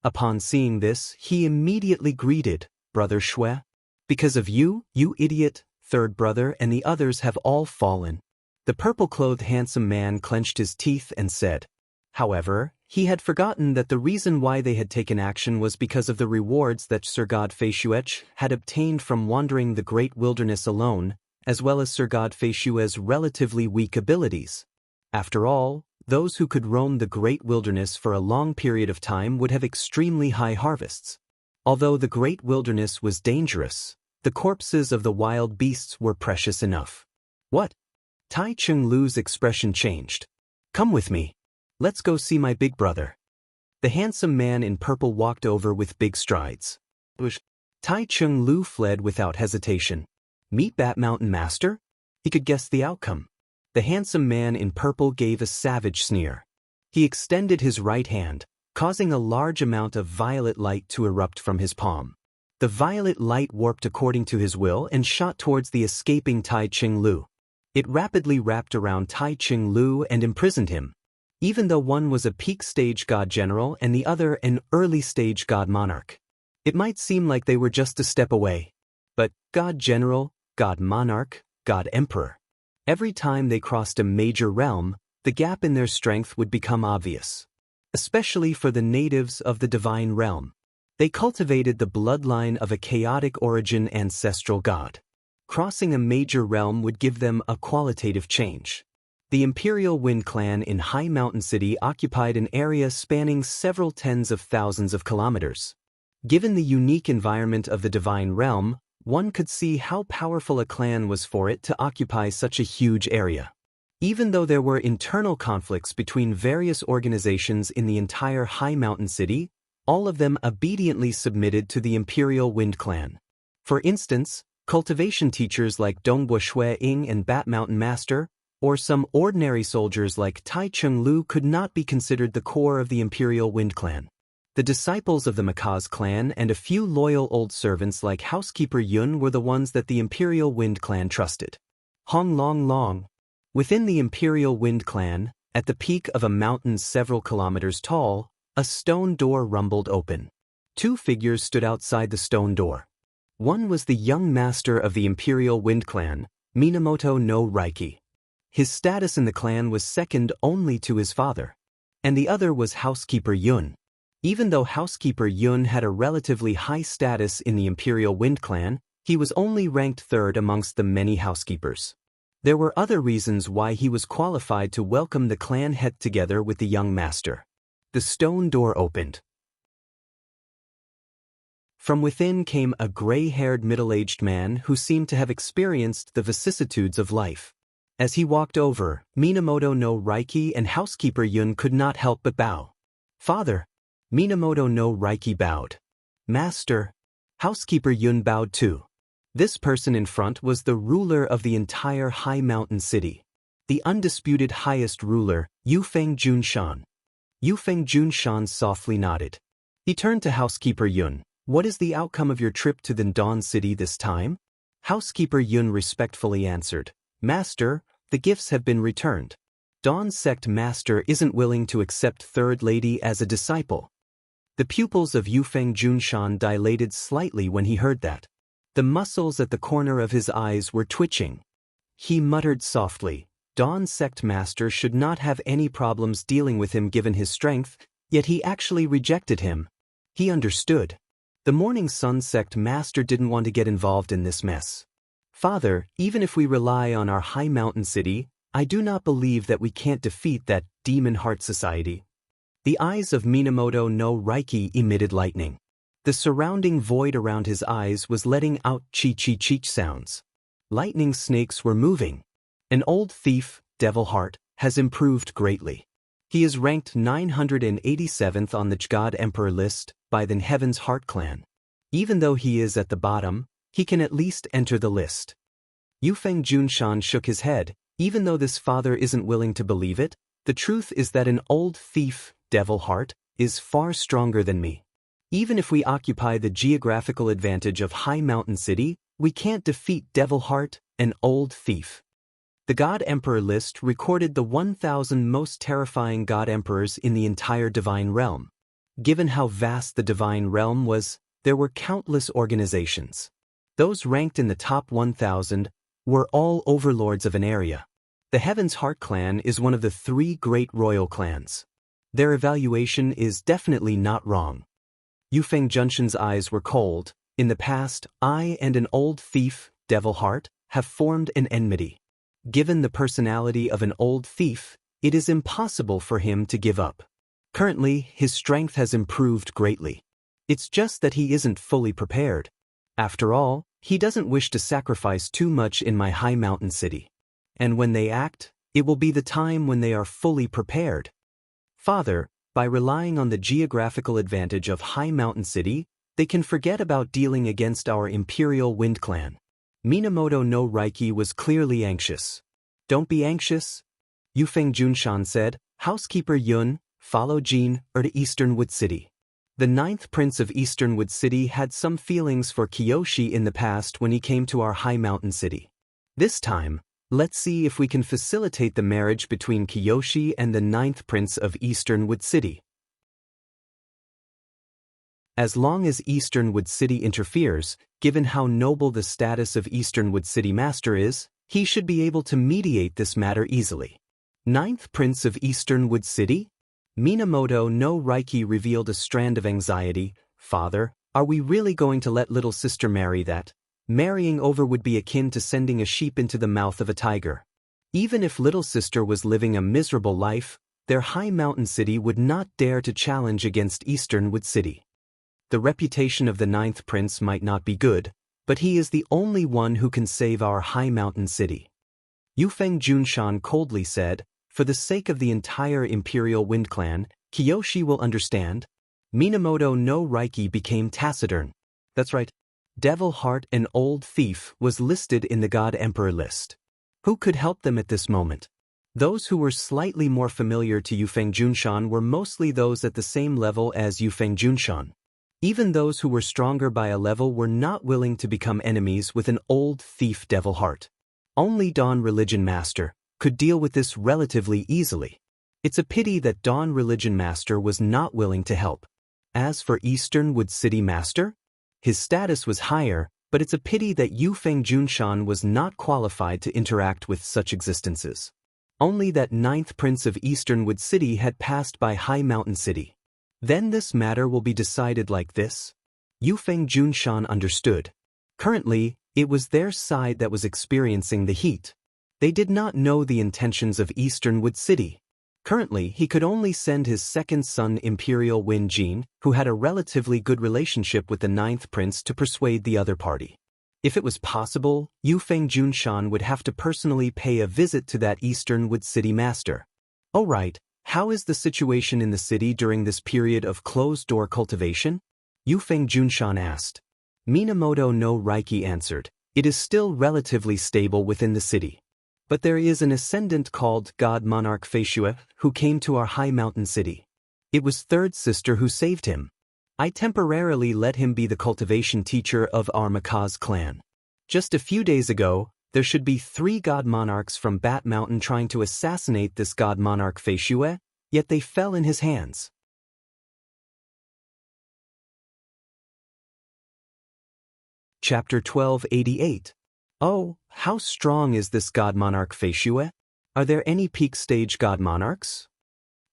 Upon seeing this, he immediately greeted, Brother Xue. Because of you, you idiot, 3rd brother and the others have all fallen. The purple-clothed handsome man clenched his teeth and said. However, He had forgotten that the reason why they had taken action was because of the rewards that Sir God Feishuech had obtained from wandering the great wilderness alone, as well as Sir God Feishue's relatively weak abilities. After all, those who could roam the great wilderness for a long period of time would have extremely high harvests. Although the great wilderness was dangerous, the corpses of the wild beasts were precious enough. What? Tai Cheng-Lu's expression changed. Come with me. Let's go see my big brother. The handsome man in purple walked over with big strides. Tai Cheng-Lu fled without hesitation. Meet Bat Mountain Master? He could guess the outcome. The handsome man in purple gave a savage sneer. He extended his right hand, causing a large amount of violet light to erupt from his palm. The violet light warped according to his will and shot towards the escaping Tai Cheng-Lu. It rapidly wrapped around Tai Cheng-Lu and imprisoned him. Even though one was a peak-stage god general and the other an early-stage god monarch. It might seem like they were just a step away. But god general, god monarch, god emperor. Every time they crossed a major realm, the gap in their strength would become obvious. Especially for the natives of the divine realm. They cultivated the bloodline of a chaotic origin ancestral god. Crossing a major realm would give them a qualitative change. The Imperial Wind Clan in High Mountain City occupied an area spanning several tens of thousands of kilometers. Given the unique environment of the divine realm, one could see how powerful a clan was for it to occupy such a huge area. Even though there were internal conflicts between various organizations in the entire High Mountain City, all of them obediently submitted to the Imperial Wind Clan. For instance, cultivation teachers like Dongbua Shui Ying and Bat Mountain Master, or some ordinary soldiers like Tai Cheng-Lu could not be considered the core of the Imperial Wind Clan. The disciples of the Macaw's clan and a few loyal old servants like Housekeeper Yun were the ones that the Imperial Wind Clan trusted. Hong Long Long. Within the Imperial Wind Clan, at the peak of a mountain several kilometers tall, a stone door rumbled open. Two figures stood outside the stone door. One was the young master of the Imperial Wind Clan, Minamoto no Raiki. His status in the clan was second only to his father. And the other was Housekeeper Yun. Even though Housekeeper Yun had a relatively high status in the Imperial Wind Clan, he was only ranked third amongst the many housekeepers. There were other reasons why he was qualified to welcome the clan head together with the young master. The stone door opened. From within came a gray-haired middle-aged man who seemed to have experienced the vicissitudes of life. As he walked over, Minamoto no Raiki and Housekeeper Yun could not help but bow. Father. Minamoto no Raiki bowed. Master. Housekeeper Yun bowed too. This person in front was the ruler of the entire High Mountain City. The undisputed highest ruler, Yufeng Junshan. Yufeng Junshan softly nodded. He turned to Housekeeper Yun. What is the outcome of your trip to the Dawn City this time? Housekeeper Yun respectfully answered. Master, the gifts have been returned. Dawn Sect Master isn't willing to accept Third Lady as a disciple. The pupils of Yufeng Junshan dilated slightly when he heard that. The muscles at the corner of his eyes were twitching. He muttered softly, Dawn Sect Master should not have any problems dealing with him given his strength, yet he actually rejected him. He understood. The Morning Sun Sect Master didn't want to get involved in this mess. Father, even if we rely on our High Mountain City, I do not believe that we can't defeat that Demon Heart Society. The eyes of Minamoto no Raiki emitted lightning. The surrounding void around his eyes was letting out chi-chi-chi sounds. Lightning snakes were moving. An old thief, Devil Heart, has improved greatly. He is ranked 987th on the God Emperor list by the Heaven's Heart Clan. Even though he is at the bottom, he can at least enter the list. Yufeng Junshan shook his head. Even though this father isn't willing to believe it, the truth is that an old thief, Devil Heart, is far stronger than me. Even if we occupy the geographical advantage of High Mountain City, we can't defeat Devil Heart, an old thief. The God Emperor list recorded the 1,000 most terrifying God Emperors in the entire Divine Realm. Given how vast the Divine Realm was, there were countless organizations. Those ranked in the top 1,000 were all overlords of an area. The Heaven's Heart Clan is one of the 3 great royal clans. Their evaluation is definitely not wrong. Yufeng Junshan's eyes were cold. In the past, I and an old thief, Devil Heart, have formed an enmity. Given the personality of an old thief, it is impossible for him to give up. Currently, his strength has improved greatly. It's just that he isn't fully prepared. After all, he doesn't wish to sacrifice too much in my high mountain city. And when they act, it will be the time when they are fully prepared. Father, by relying on the geographical advantage of High Mountain City, they can forget about dealing against our Imperial Wind Clan. Minamoto no Reiki was clearly anxious. Don't be anxious, Yufeng Junshan said. Housekeeper Yun, follow Jin to Easternwood City. The 9th Prince of Easternwood City had some feelings for Kiyoshi in the past when he came to our High Mountain City. This time, let's see if we can facilitate the marriage between Kiyoshi and the 9th Prince of Easternwood City. As long as Easternwood City interferes, given how noble the status of Easternwood City Master is, he should be able to mediate this matter easily. 9th Prince of Easternwood City? Minamoto no Reiki revealed a strand of anxiety. Father, are we really going to let little sister marry that? Marrying over would be akin to sending a sheep into the mouth of a tiger. Even if little sister was living a miserable life, their high mountain city would not dare to challenge against Easternwood City. The reputation of the 9th Prince might not be good, but he is the only one who can save our high mountain city. Yufeng Junshan coldly said, for the sake of the entire Imperial Wind Clan, Kiyoshi will understand. Minamoto no Reiki became taciturn. That's right. Devil Heart, an old thief, was listed in the God Emperor list. Who could help them at this moment? Those who were slightly more familiar to Yufeng Junshan were mostly those at the same level as Yufeng Junshan. Even those who were stronger by a level were not willing to become enemies with an old thief Devil Heart. Only Dawn Religion Master could deal with this relatively easily. It's a pity that Dawn Religion Master was not willing to help. As for Easternwood City Master, his status was higher, but it's a pity that Yufeng Junshan was not qualified to interact with such existences. Only that 9th Prince of Easternwood City had passed by High Mountain City. Then this matter will be decided like this? Yufeng Junshan understood. Currently, it was their side that was experiencing the heat. They did not know the intentions of Easternwood City. Currently, he could only send his second son Imperial Wind Jin, who had a relatively good relationship with the 9th Prince, to persuade the other party. If it was possible, Yufeng Junshan would have to personally pay a visit to that Easternwood City Master. Oh right, how is the situation in the city during this period of closed-door cultivation? Yufeng Junshan asked. Minamoto no Reiki answered, it is still relatively stable within the city. But there is an ascendant called God Monarch Feishue who came to our high mountain city. It was third sister who saved him. I temporarily let him be the cultivation teacher of our Makaz clan. Just a few days ago, there should be 3 God Monarchs from Bat Mountain trying to assassinate this God Monarch Feishue, yet they fell in his hands. Chapter 1288. Oh, how strong is this God Monarch Feishue? Are there any peak stage God Monarchs?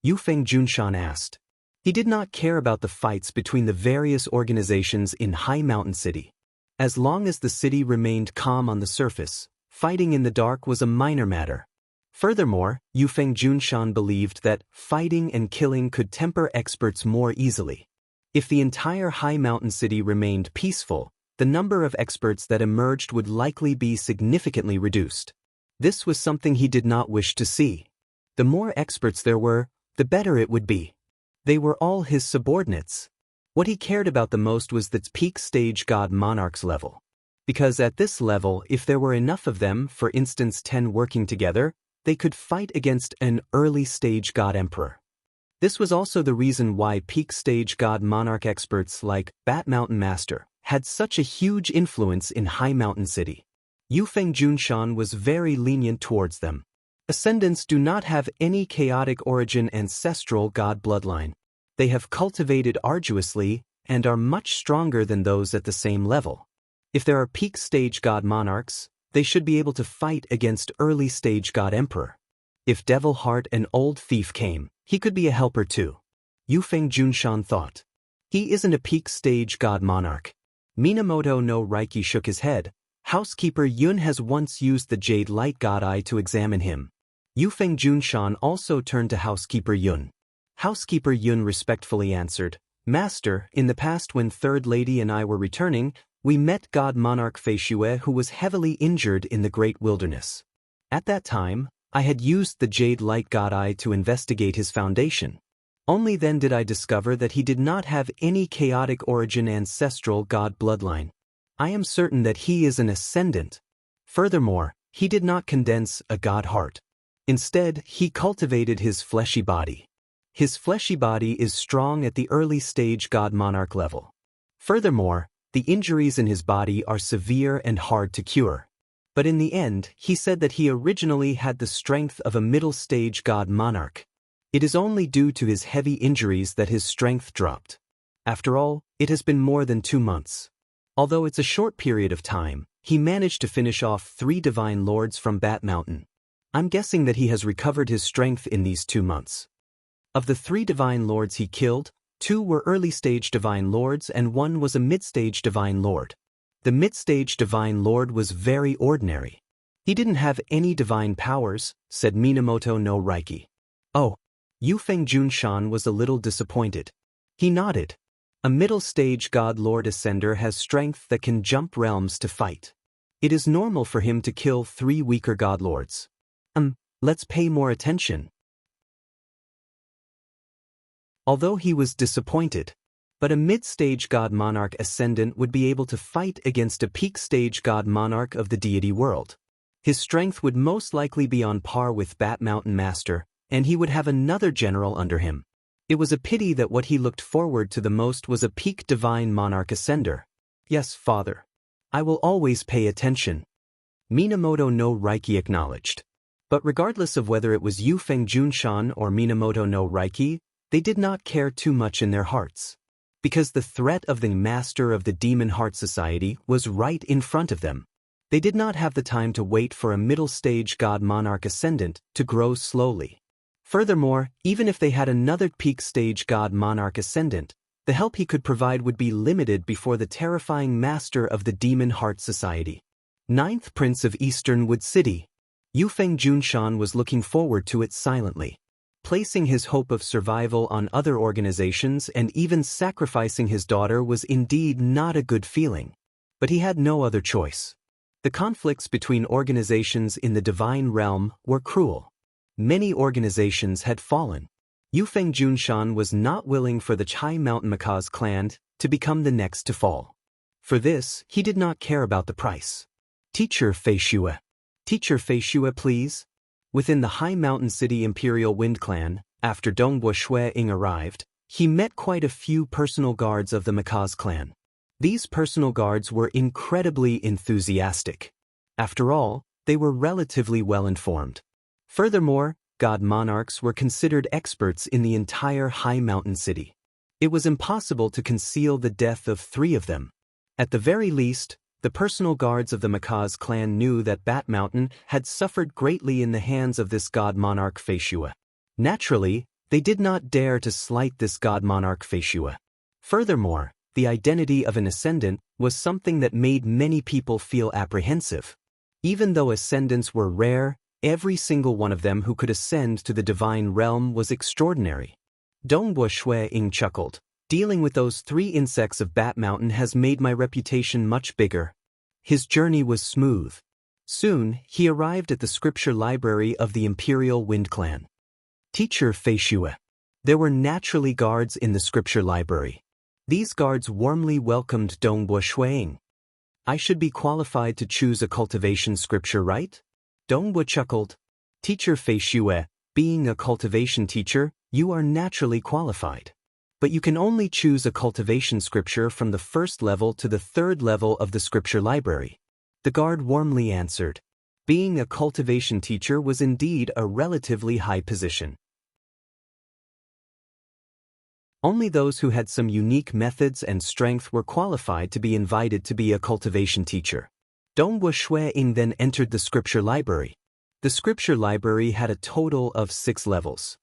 Yufeng Junshan asked. He did not care about the fights between the various organizations in High Mountain City. As long as the city remained calm on the surface, fighting in the dark was a minor matter. Furthermore, Yufeng Junshan believed that fighting and killing could temper experts more easily. If the entire High Mountain City remained peaceful, the number of experts that emerged would likely be significantly reduced. This was something he did not wish to see. The more experts there were, the better it would be. They were all his subordinates. What he cared about the most was that peak stage God Monarchs level. Because at this level, if there were enough of them, for instance 10 working together, they could fight against an early stage God Emperor. This was also the reason why peak stage God Monarch experts like Bat Mountain Master had such a huge influence in High Mountain City. Yufeng Junshan was very lenient towards them. Ascendants do not have any chaotic origin ancestral god bloodline. They have cultivated arduously and are much stronger than those at the same level. If there are peak stage God Monarchs, they should be able to fight against early stage God Emperor. If Devil Heart, an old thief, came, He could be a helper too. Yufeng Junshan thought. He isn't a peak stage god monarch. Minamoto no Reiki shook his head. Housekeeper Yun has once used the jade light god eye to examine him. Yufeng Junshan also turned to Housekeeper Yun. Housekeeper Yun respectfully answered, Master, in the past when Third Lady and I were returning, we met God Monarch Feishue who was heavily injured in the Great Wilderness. At that time, I had used the Jade Light God Eye to investigate his foundation. Only then did I discover that he did not have any chaotic origin ancestral god bloodline. I am certain that he is an ascendant. Furthermore, he did not condense a god heart. Instead, he cultivated his fleshy body. His fleshy body is strong at the early stage god monarch level. Furthermore, the injuries in his body are severe and hard to cure. But in the end, he said that he originally had the strength of a middle-stage god monarch. It is only due to his heavy injuries that his strength dropped. After all, it has been more than 2 months. Although it's a short period of time, he managed to finish off 3 divine lords from Bat Mountain. I'm guessing that he has recovered his strength in these 2 months. Of the 3 divine lords he killed, 2 were early-stage divine lords and 1 was a mid-stage divine lord. The mid-stage divine lord was very ordinary. He didn't have any divine powers, said Minamoto no Reiki. Oh. Yufeng Junshan was a little disappointed. He nodded. A middle-stage god lord ascender has strength that can jump realms to fight. It is normal for him to kill 3 weaker god lords. Let's pay more attention. Although he was disappointed, but a mid-stage god monarch ascendant would be able to fight against a peak-stage god monarch of the deity world. His strength would most likely be on par with Bat Mountain Master, and he would have another general under him. It was a pity that what he looked forward to the most was a peak divine monarch ascender. Yes, father. I will always pay attention. Minamoto no Reiki acknowledged. But regardless of whether it was Yufeng Junshan or Minamoto no Reiki, they did not care too much in their hearts. Because the threat of the master of the Demon Heart Society was right in front of them. They did not have the time to wait for a middle-stage god monarch ascendant to grow slowly. Furthermore, even if they had another peak-stage god monarch ascendant, the help he could provide would be limited before the terrifying master of the Demon Heart Society. 9th Prince of Eastern Wood City. Yufeng Junshan was looking forward to it silently. Placing his hope of survival on other organizations and even sacrificing his daughter was indeed not a good feeling. But he had no other choice. The conflicts between organizations in the divine realm were cruel. Many organizations had fallen. Yufeng Junshan was not willing for the Chai Mountain Macaws clan to become the next to fall. For this, he did not care about the price. Teacher Feishue. Teacher Feishue, please. Within the High Mountain City Imperial Wind Clan, after Dongbua Shui Ying arrived, he met quite a few personal guards of the Macaws clan. These personal guards were incredibly enthusiastic. After all, they were relatively well-informed. Furthermore, god monarchs were considered experts in the entire High Mountain City. It was impossible to conceal the death of 3 of them. At the very least, the personal guards of the Macaws clan knew that Bat Mountain had suffered greatly in the hands of this god monarch Feishue. Naturally, they did not dare to slight this god monarch Feishue. Furthermore, the identity of an ascendant was something that made many people feel apprehensive. Even though ascendants were rare, every single one of them who could ascend to the divine realm was extraordinary. Dongbua Shui Ying chuckled. Dealing with those 3 insects of Bat Mountain has made my reputation much bigger. His journey was smooth. Soon, he arrived at the scripture library of the Imperial Wind Clan. Teacher Feishue. There were naturally guards in the scripture library. These guards warmly welcomed Dongbua Shui Ying. I should be qualified to choose a cultivation scripture, right? Dongbua chuckled. Teacher Feishue, being a cultivation teacher, you are naturally qualified. But you can only choose a cultivation scripture from the 1st level to the 3rd level of the scripture library. The guard warmly answered. Being a cultivation teacher was indeed a relatively high position. Only those who had some unique methods and strength were qualified to be invited to be a cultivation teacher. Dongbua Shui Ying then entered the scripture library. The scripture library had a total of 6 levels.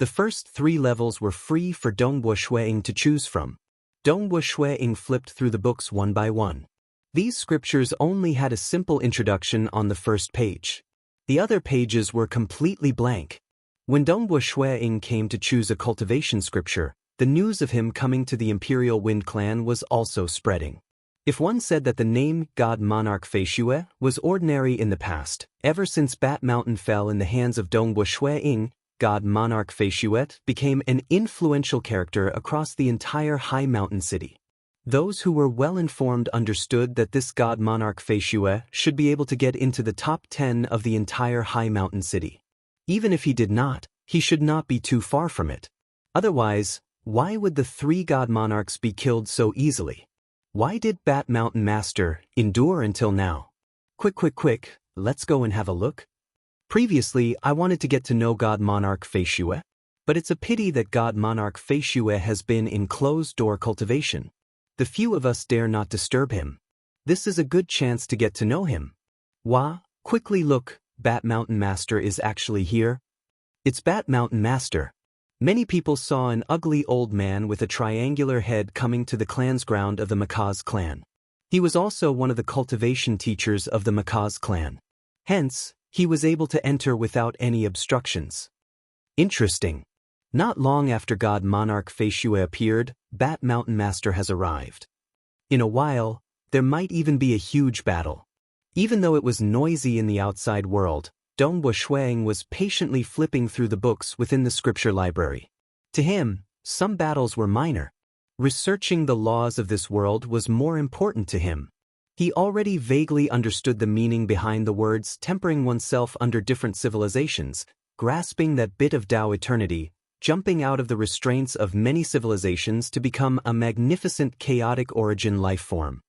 The first 3 levels were free for Dongbo Shuiying to choose from. Dongbo Shuiying flipped through the books one by one. These scriptures only had a simple introduction on the first page. The other pages were completely blank. When Dongbo Shuiying came to choose a cultivation scripture, the news of him coming to the Imperial Wind Clan was also spreading. If one said that the name God Monarch Feishue was ordinary in the past, ever since Bat Mountain fell in the hands of Dongbo Shuiying, God Monarch Feishuet became an influential character across the entire high mountain city. Those who were well-informed understood that this God Monarch Feishue should be able to get into the top 10 of the entire high mountain city. Even if he did not, he should not be too far from it. Otherwise, why would the 3 God Monarchs be killed so easily? Why did Bat Mountain Master endure until now? Quick, let's go and have a look. Previously, I wanted to get to know God Monarch Feishue, but it's a pity that God Monarch Feishue has been in closed-door cultivation. The few of us dare not disturb him. This is a good chance to get to know him. Wah, quickly look, Bat Mountain Master is actually here. It's Bat Mountain Master. Many people saw an ugly old man with a triangular head coming to the clansground of the Makaz clan. He was also one of the cultivation teachers of the Makaz clan. Hence, he was able to enter without any obstructions. Interesting. Not long after God Monarch Feishue appeared, Bat Mountain Master has arrived. In a while, there might even be a huge battle. Even though it was noisy in the outside world, Dongbo Shuiying was patiently flipping through the books within the scripture library. To him, some battles were minor. Researching the laws of this world was more important to him. He already vaguely understood the meaning behind the words tempering oneself under different civilizations, grasping that bit of Tao eternity, jumping out of the restraints of many civilizations to become a magnificent chaotic origin life form.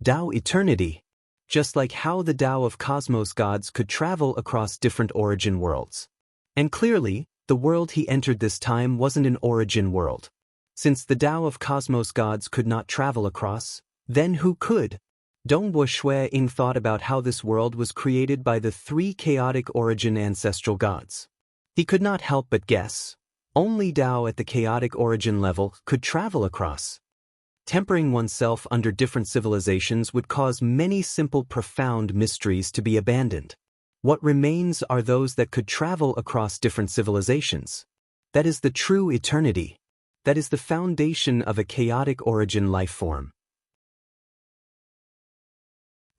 Tao eternity. Just like how the Tao of cosmos gods could travel across different origin worlds. And clearly, the world he entered this time wasn't an origin world. Since the Tao of cosmos gods could not travel across, then who could? Dongbo Shuiying thought about how this world was created by the 3 chaotic origin ancestral gods. He could not help but guess. Only Tao at the chaotic origin level could travel across. Tempering oneself under different civilizations would cause many simple profound mysteries to be abandoned. What remains are those that could travel across different civilizations. That is the true eternity. That is the foundation of a chaotic origin life form.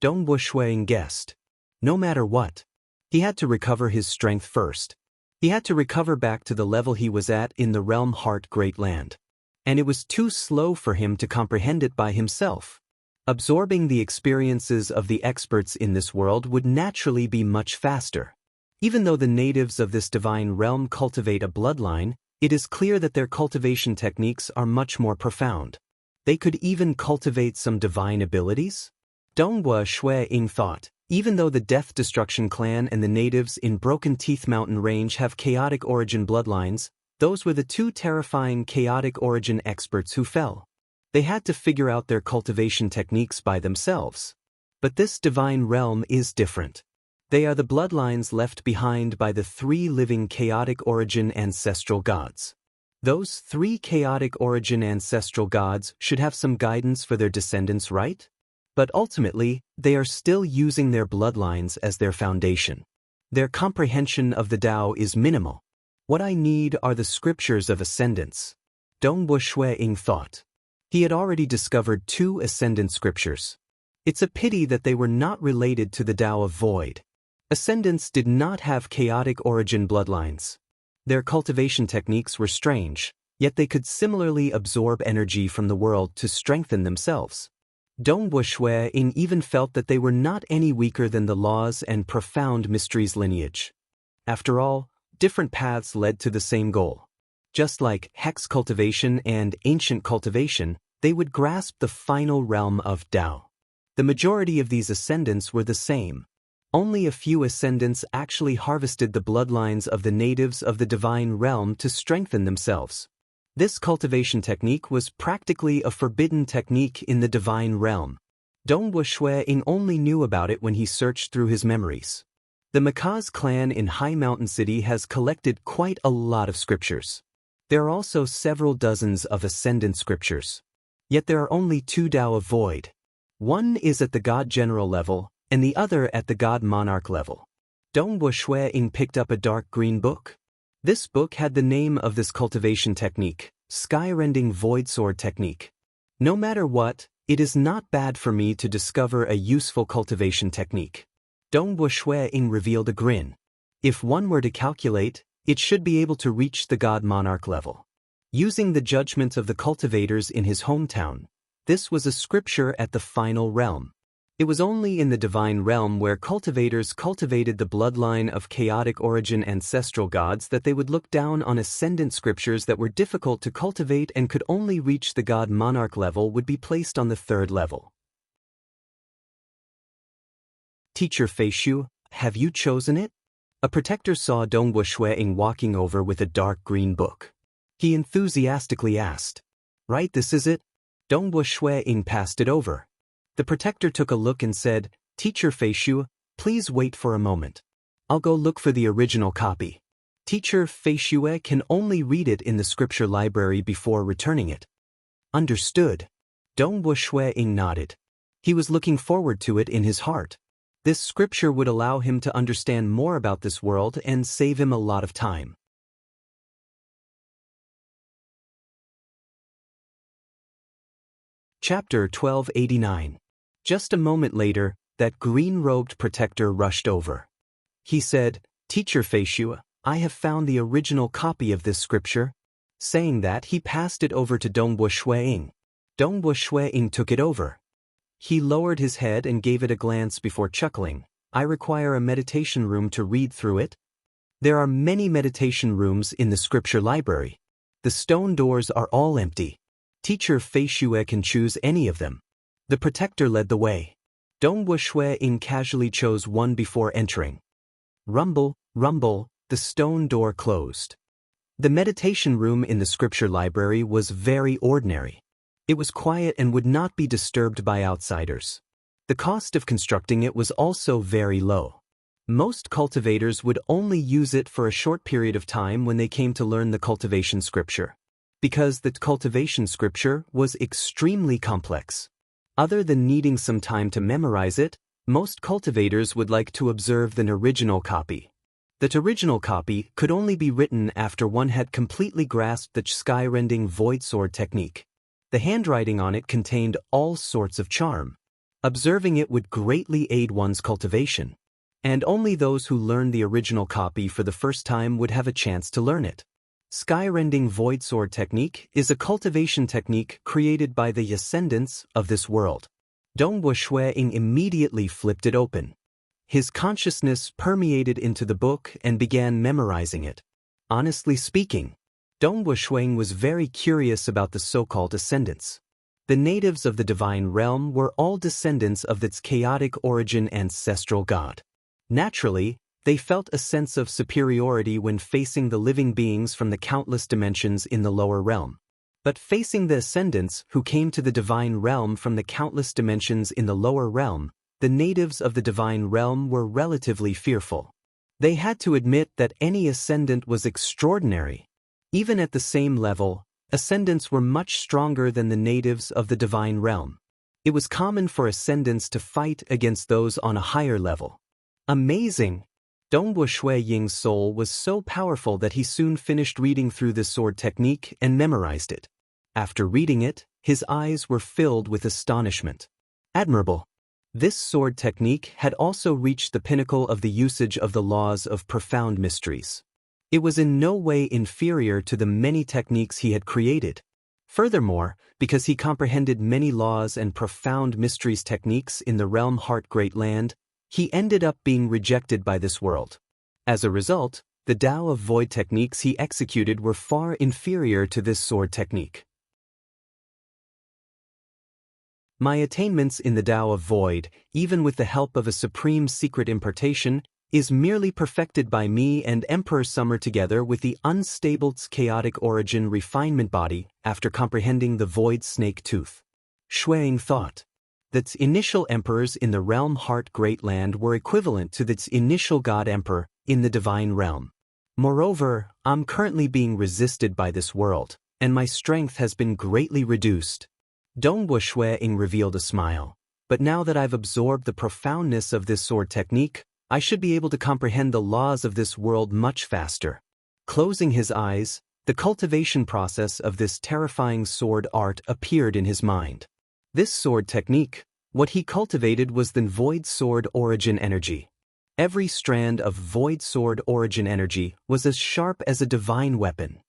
Dongbo Shuiying guessed. No matter what, he had to recover his strength first. He had to recover back to the level he was at in the realm Heart Great Land. And it was too slow for him to comprehend it by himself. Absorbing the experiences of the experts in this world would naturally be much faster. Even though the natives of this divine realm cultivate a bloodline, it is clear that their cultivation techniques are much more profound. They could even cultivate some divine abilities? Dongbo Shuiying thought, even though the Death Destruction clan and the natives in Broken Teeth Mountain Range have chaotic origin bloodlines, those were the 2 terrifying chaotic origin experts who fell. They had to figure out their cultivation techniques by themselves. But this divine realm is different. They are the bloodlines left behind by the 3 living chaotic origin ancestral gods. Those 3 chaotic origin ancestral gods should have some guidance for their descendants, right? But ultimately, they are still using their bloodlines as their foundation. Their comprehension of the Tao is minimal. What I need are the scriptures of ascendance. Dongbo Shuiying thought. He had already discovered 2 ascendant scriptures. It's a pity that they were not related to the Tao of Void. Ascendants did not have chaotic origin bloodlines. Their cultivation techniques were strange, yet they could similarly absorb energy from the world to strengthen themselves. Dongbo Shuiying even felt that they were not any weaker than the laws and profound mysteries lineage. After all, different paths led to the same goal. Just like hex cultivation and ancient cultivation, they would grasp the final realm of Tao. The majority of these ascendants were the same. Only a few ascendants actually harvested the bloodlines of the natives of the divine realm to strengthen themselves. This cultivation technique was practically a forbidden technique in the divine realm. Dongbo Shuiying only knew about it when he searched through his memories. The Makaz clan in High Mountain City has collected quite a lot of scriptures. There are also several dozens of ascendant scriptures. Yet there are only 2 Tao of Void. One is at the God General level, and the other at the God Monarch level. Dongbo Shui-ing picked up a dark green book. This book had the name of this cultivation technique, Sky-Rending Void Sword Technique. No matter what, it is not bad for me to discover a useful cultivation technique. Dongbo Shui-ing revealed a grin. If one were to calculate, it should be able to reach the God Monarch level. Using the judgment of the cultivators in his hometown, this was a scripture at the final realm. It was only in the divine realm where cultivators cultivated the bloodline of chaotic origin ancestral gods that they would look down on ascendant scriptures that were difficult to cultivate and could only reach the God Monarch level would be placed on the 3rd level. Teacher Feishu, have you chosen it? A protector saw Dongbo Shui-ing walking over with a dark green book. He enthusiastically asked, "Right, this is it?" Dongbo Shui-ing passed it over. The protector took a look and said, "Teacher Feishu, please wait for a moment. I'll go look for the original copy." Teacher Feishu can only read it in the scripture library before returning it. Understood. Dongbo Shui-ing nodded. He was looking forward to it in his heart. This scripture would allow him to understand more about this world and save him a lot of time. Chapter 1289. Just a moment later, that green-robed protector rushed over. He said, "Teacher Feishu, I have found the original copy of this scripture." Saying that, he passed it over to Dongbo Shui-ing. Dongbo Shui-ing took it over. He lowered his head and gave it a glance before chuckling. "I require a meditation room to read through it." There are many meditation rooms in the scripture library. The stone doors are all empty. Teacher Feishu can choose any of them. The protector led the way. Dongbo Shui-ing casually chose one before entering. Rumble, rumble, the stone door closed. The meditation room in the scripture library was very ordinary. It was quiet and would not be disturbed by outsiders. The cost of constructing it was also very low. Most cultivators would only use it for a short period of time when they came to learn the cultivation scripture. Because the cultivation scripture was extremely complex. Other than needing some time to memorize it, most cultivators would like to observe the original copy. That original copy could only be written after one had completely grasped the Sky-Rending Void Sword technique. The handwriting on it contained all sorts of charm. Observing it would greatly aid one's cultivation. And only those who learned the original copy for the first time would have a chance to learn it. Sky-Rending Void Sword technique is a cultivation technique created by the ascendants of this world. Dongbo Shui-ing immediately flipped it open. His consciousness permeated into the book and began memorizing it. Honestly speaking, Dongbo Shui-ing was very curious about the so-called ascendants. The natives of the divine realm were all descendants of its chaotic origin ancestral god. Naturally, they felt a sense of superiority when facing the living beings from the countless dimensions in the lower realm. But facing the ascendants who came to the divine realm from the countless dimensions in the lower realm, the natives of the divine realm were relatively fearful. They had to admit that any ascendant was extraordinary. Even at the same level, ascendants were much stronger than the natives of the divine realm. It was common for ascendants to fight against those on a higher level. Amazing! Dongbo Shui-ying's soul was so powerful that he soon finished reading through this sword technique and memorized it. After reading it, his eyes were filled with astonishment. Admirable! This sword technique had also reached the pinnacle of the usage of the laws of profound mysteries. It was in no way inferior to the many techniques he had created. Furthermore, because he comprehended many laws and profound mysteries techniques in the realm Heart Great Land, he ended up being rejected by this world. As a result, the Tao of Void techniques he executed were far inferior to this sword technique. My attainments in the Tao of Void, even with the help of a supreme secret impartation, is merely perfected by me and Emperor Summer together with the unstable chaotic origin refinement body after comprehending the Void Snake Tooth. Shui-ing thought. that initial emperors in the realm Heart Great Land were equivalent to the initial God Emperor in the divine realm. Moreover, I'm currently being resisted by this world, and my strength has been greatly reduced. Dongbua Shuiying revealed a smile. But now that I've absorbed the profoundness of this sword technique, I should be able to comprehend the laws of this world much faster. Closing his eyes, the cultivation process of this terrifying sword art appeared in his mind. This sword technique, what he cultivated was the Void Sword Origin Energy. Every strand of Void Sword Origin Energy was as sharp as a divine weapon.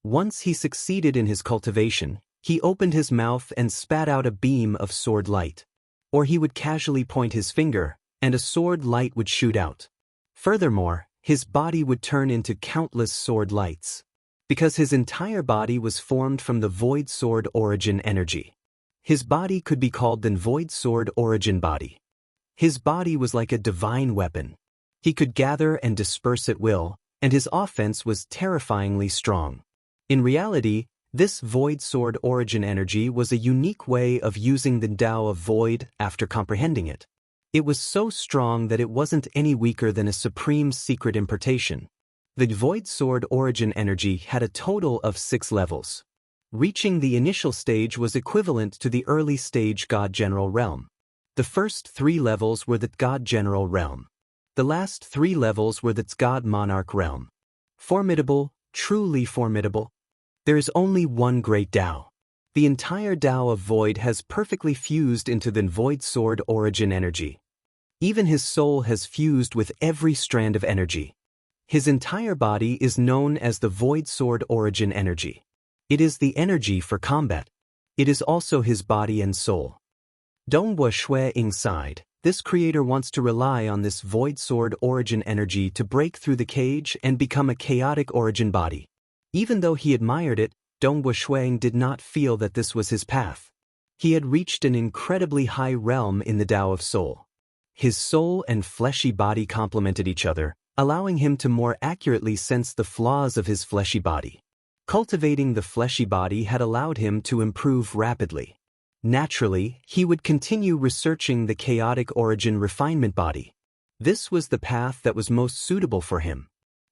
Once he succeeded in his cultivation, he opened his mouth and spat out a beam of sword light. Or he would casually point his finger, and a sword light would shoot out. Furthermore, his body would turn into countless sword lights. Because his entire body was formed from the Void Sword Origin Energy. His body could be called the Void Sword Origin Body. His body was like a divine weapon. He could gather and disperse at will, and his offense was terrifyingly strong. In reality, this Void Sword Origin Energy was a unique way of using the Tao of Void after comprehending it. It was so strong that it wasn't any weaker than a supreme secret impartation. The Void Sword Origin Energy had a total of 6 levels. Reaching the initial stage was equivalent to the early stage God General Realm. The first 3 levels were the God General Realm. The last 3 levels were the God Monarch Realm. Formidable, truly formidable. There is only one great Tao. The entire Tao of Void has perfectly fused into the Void Sword Origin Energy. Even his soul has fused with every strand of energy. His entire body is known as the Void Sword Origin Energy. It is the energy for combat. It is also his body and soul. Dongbua Shuiying sighed. This creator wants to rely on this Void Sword Origin Energy to break through the cage and become a chaotic origin body. Even though he admired it, Dongbua Shuiying did not feel that this was his path. He had reached an incredibly high realm in the Tao of Soul. His soul and fleshy body complemented each other, allowing him to more accurately sense the flaws of his fleshy body. Cultivating the fleshy body had allowed him to improve rapidly. Naturally, he would continue researching the chaotic origin refinement body. This was the path that was most suitable for him.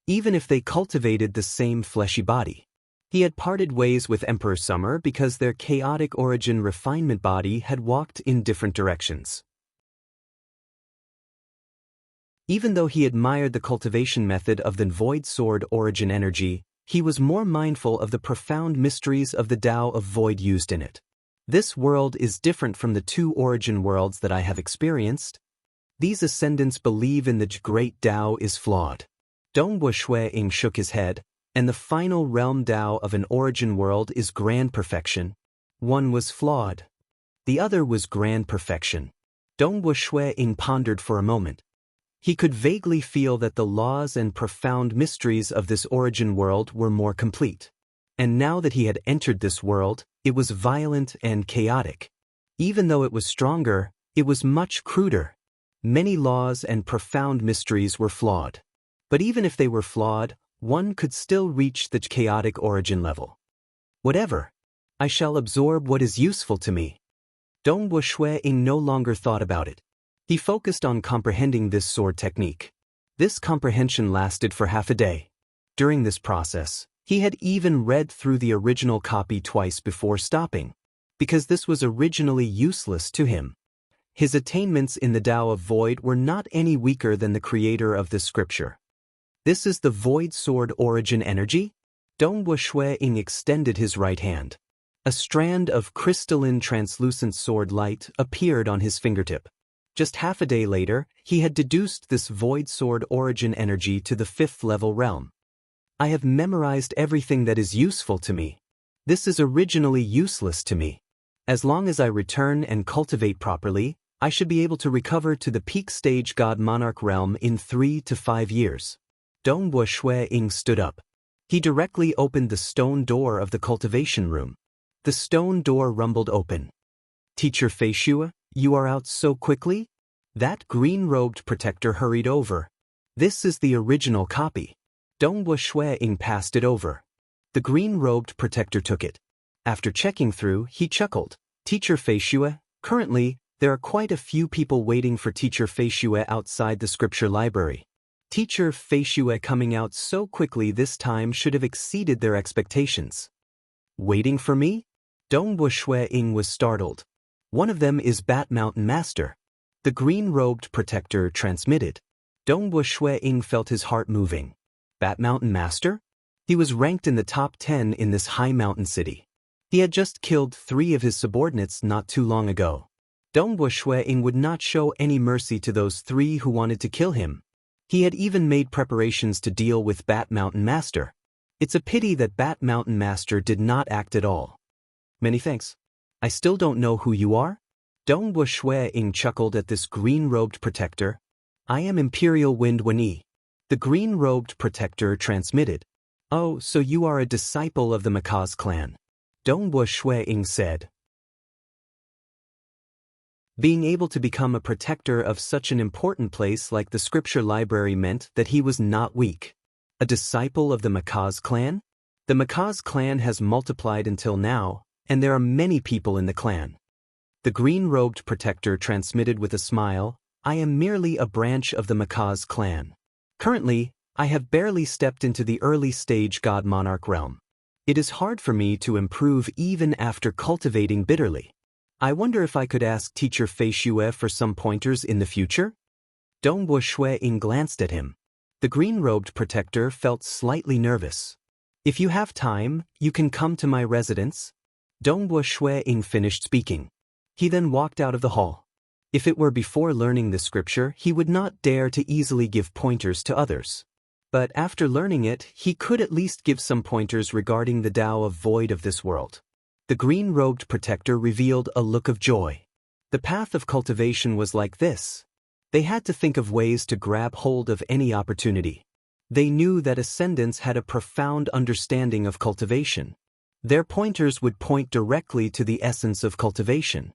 Even if they cultivated the same fleshy body. He had parted ways with Emperor Summer because their chaotic origin refinement body had walked in different directions. Even though he admired the cultivation method of the Void Sword Origin Energy, he was more mindful of the profound mysteries of the Tao of Void used in it. This world is different from the 2 origin worlds that I have experienced. These ascendants believe in the great Tao is flawed. Dongbua Shuiying shook his head, and the final realm Tao of an origin world is grand perfection. One was flawed. The other was grand perfection. Dongbua Shuiying pondered for a moment. He could vaguely feel that the laws and profound mysteries of this origin world were more complete. And now that he had entered this world, it was violent and chaotic. Even though it was stronger, it was much cruder. Many laws and profound mysteries were flawed. But even if they were flawed, one could still reach the chaotic origin level. Whatever. I shall absorb what is useful to me. Dongbua Shuiying no longer thought about it. He focused on comprehending this sword technique. This comprehension lasted for half a day. During this process, he had even read through the original copy twice before stopping, because this was originally useless to him. His attainments in the Tao of Void were not any weaker than the creator of this scripture. This is the Void Sword Origin Energy? Dongbua Shuiying extended his right hand. A strand of crystalline translucent sword light appeared on his fingertip. Just half a day later, he had deduced this Void Sword Origin Energy to the 5th level realm. I have memorized everything that is useful to me. This is originally useless to me. As long as I return and cultivate properly, I should be able to recover to the peak stage God Monarch realm in 3 to 5 years. Dongbua Shuiying stood up. He directly opened the stone door of the cultivation room. The stone door rumbled open. Teacher Feishua, you are out so quickly? That green-robed protector hurried over. This is the original copy. Dongbua Shuiying passed it over. The green-robed protector took it. After checking through, he chuckled. Teacher Feishua, currently, There are quite a few people waiting for Teacher Fei Xue outside the scripture library. Teacher Fei Xue coming out so quickly this time should have exceeded their expectations. Waiting for me? Dongbo Shui Ying was startled. One of them is Bat Mountain Master. The green-robed protector transmitted. Dongbo Shui Ying felt his heart moving. Bat Mountain Master? He was ranked in the top 10 in this high mountain city. He had just killed 3 of his subordinates not too long ago. Dongbo Shui Ying would not show any mercy to those 3 who wanted to kill him. He had even made preparations to deal with Bat Mountain Master. It's a pity that Bat Mountain Master did not act at all. Many thanks. I still don't know who you are? Dongbo Shui Ying chuckled at this green-robed protector. I am Imperial Wind Wenyi. The green-robed protector transmitted. Oh, so you are a disciple of the Macaws clan. Dongbo Shui Ying said. Being able to become a protector of such an important place like the scripture library meant that he was not weak. A disciple of the Macaws clan? The Macaws clan has multiplied until now, and there are many people in the clan. The green-robed protector transmitted with a smile, I am merely a branch of the Macaws clan. Currently, I have barely stepped into the early-stage God Monarch realm. It is hard for me to improve even after cultivating bitterly. I wonder if I could ask Teacher Fei Xue for some pointers in the future? Dongbo Shui Ying glanced at him. The green-robed protector felt slightly nervous. If you have time, you can come to my residence. Dongbo Shui Ying finished speaking. He then walked out of the hall. If it were before learning the scripture, he would not dare to easily give pointers to others. But after learning it, he could at least give some pointers regarding the Tao of void of this world. The green-robed protector revealed a look of joy. The path of cultivation was like this. They had to think of ways to grab hold of any opportunity. They knew that ascendants had a profound understanding of cultivation. Their pointers would point directly to the essence of cultivation.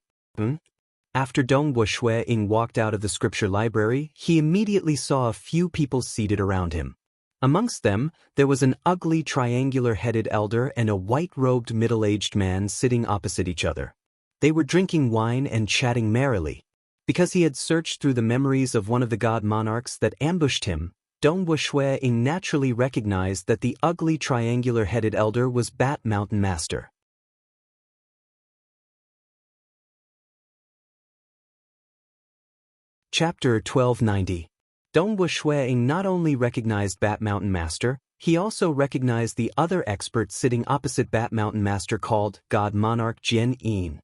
After Dongbo Shui Ying walked out of the scripture library, he immediately saw a few people seated around him. Amongst them, there was an ugly triangular-headed elder and a white-robed middle-aged man sitting opposite each other. They were drinking wine and chatting merrily. Because he had searched through the memories of one of the god monarchs that ambushed him, Dongbo Shui Ying naturally recognized that the ugly triangular-headed elder was Bat Mountain Master. Chapter 1290. Dongbo Shui Ying not only recognized Bat Mountain Master, he also recognized the other expert sitting opposite Bat Mountain Master called God Monarch Jian Yin.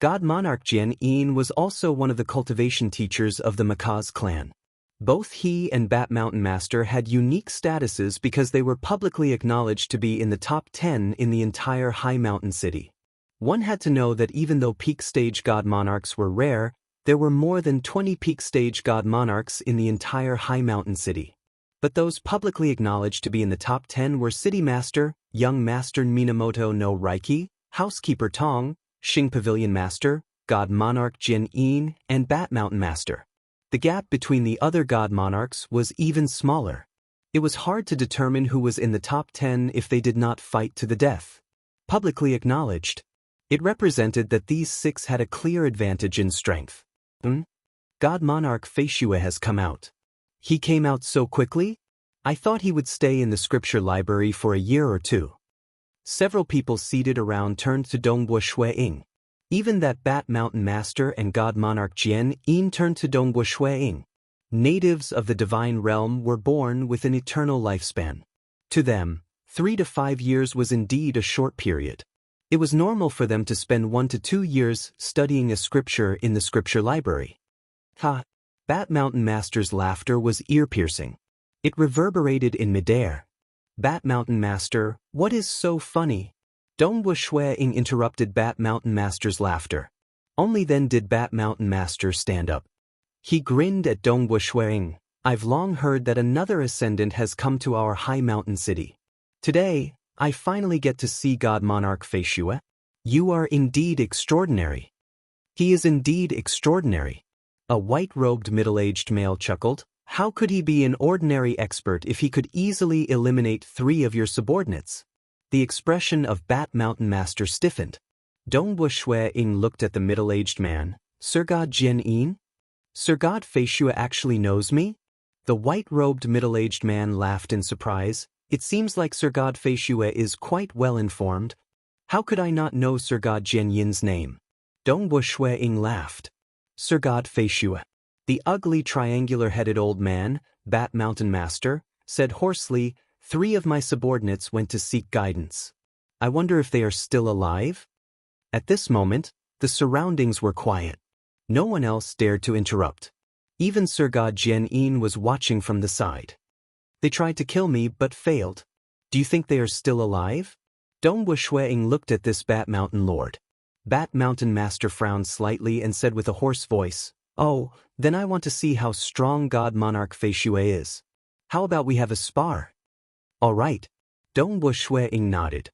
God Monarch Jian Yin was also one of the cultivation teachers of the Macaws clan. Both he and Bat Mountain Master had unique statuses because they were publicly acknowledged to be in the top 10 in the entire high mountain city. One had to know that even though peak stage God Monarchs were rare, there were more than 20 peak stage God Monarchs in the entire high mountain city. But those publicly acknowledged to be in the top 10 were City Master, Young Master Minamoto no Reiki, Housekeeper Tong, Xing Pavilion Master, God Monarch Jin Yin, and Bat Mountain Master. The gap between the other God Monarchs was even smaller. It was hard to determine who was in the top 10 if they did not fight to the death. Publicly acknowledged. It represented that these 6 had a clear advantage in strength. God Monarch Fei Xue has come out. He came out so quickly? I thought he would stay in the scripture library for a year or 2. Several people seated around turned to Dongbo Shui Ying. Even that Bat Mountain Master and God Monarch Jian Yin turned to Dongbo Shui Ying. Natives of the divine realm were born with an eternal lifespan. To them, 3 to 5 years was indeed a short period. It was normal for them to spend 1 to 2 years studying a scripture in the scripture library. Ha! Bat Mountain Master's laughter was ear-piercing. It reverberated in midair. Bat Mountain Master, what is so funny? Dongbo Shui Ying interrupted Bat Mountain Master's laughter. Only then did Bat Mountain Master stand up. He grinned at Dongbo Shui Ying. I've long heard that another ascendant has come to our high mountain city. Today, I finally get to see God Monarch Fei Xue. You are indeed extraordinary. He is indeed extraordinary. A white-robed middle-aged male chuckled. How could he be an ordinary expert if he could easily eliminate 3 of your subordinates? The expression of Bat Mountain Master stiffened. Dongbo Shui Ying looked at the middle-aged man. Sir God Jian? Sir God Feishue actually knows me? The white-robed middle-aged man laughed in surprise. It seems like Sir God Feishue is quite well informed. How could I not know Sir God Jian Yin's name? Dongbo Shuiying laughed. Sir God Feishue. The ugly triangular-headed old man, Bat Mountain Master, said hoarsely, 3 of my subordinates went to seek guidance. I wonder if they are still alive? At this moment, the surroundings were quiet. No one else dared to interrupt. Even Sir God Jian was watching from the side. They tried to kill me but failed. Do you think they are still alive? Dongbo Shuiying looked at this Bat Mountain Lord. Bat Mountain Master frowned slightly and said with a hoarse voice, Oh, then I want to see how strong God Monarch Feishue is. How about we have a spar? All right. Dongbo Shuiying nodded.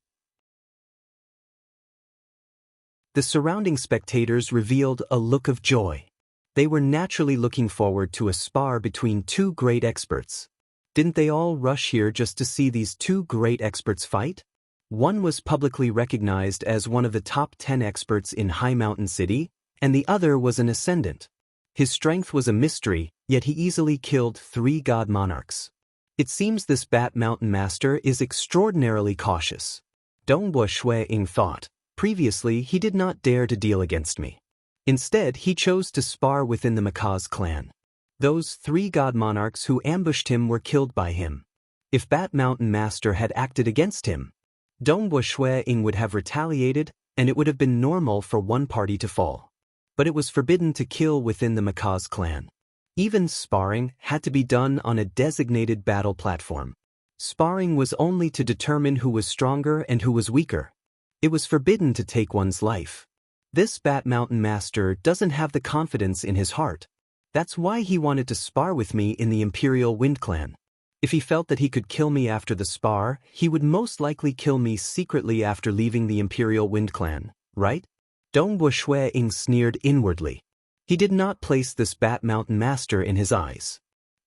The surrounding spectators revealed a look of joy. They were naturally looking forward to a spar between 2 great experts. Didn't they all rush here just to see these 2 great experts fight? One was publicly recognized as one of the top 10 experts in High Mountain City, and the other was an ascendant. His strength was a mystery, yet he easily killed 3 god monarchs. It seems this Bat Mountain Master is extraordinarily cautious. Dongbo Shuiying thought. Previously, he did not dare to deal against me. Instead, he chose to spar within the Macaws clan. Those 3 god monarchs who ambushed him were killed by him. If Bat Mountain Master had acted against him, Dongbo Shuiying would have retaliated, and it would have been normal for one party to fall. But it was forbidden to kill within the Macaws clan. Even sparring had to be done on a designated battle platform. Sparring was only to determine who was stronger and who was weaker. It was forbidden to take one's life. This Bat Mountain Master doesn't have the confidence in his heart. That's why he wanted to spar with me in the Imperial Wind Clan. If he felt that he could kill me after the spar, he would most likely kill me secretly after leaving the Imperial Wind Clan, right? Dongbo Shuiying sneered inwardly. He did not place this Bat Mountain Master in his eyes.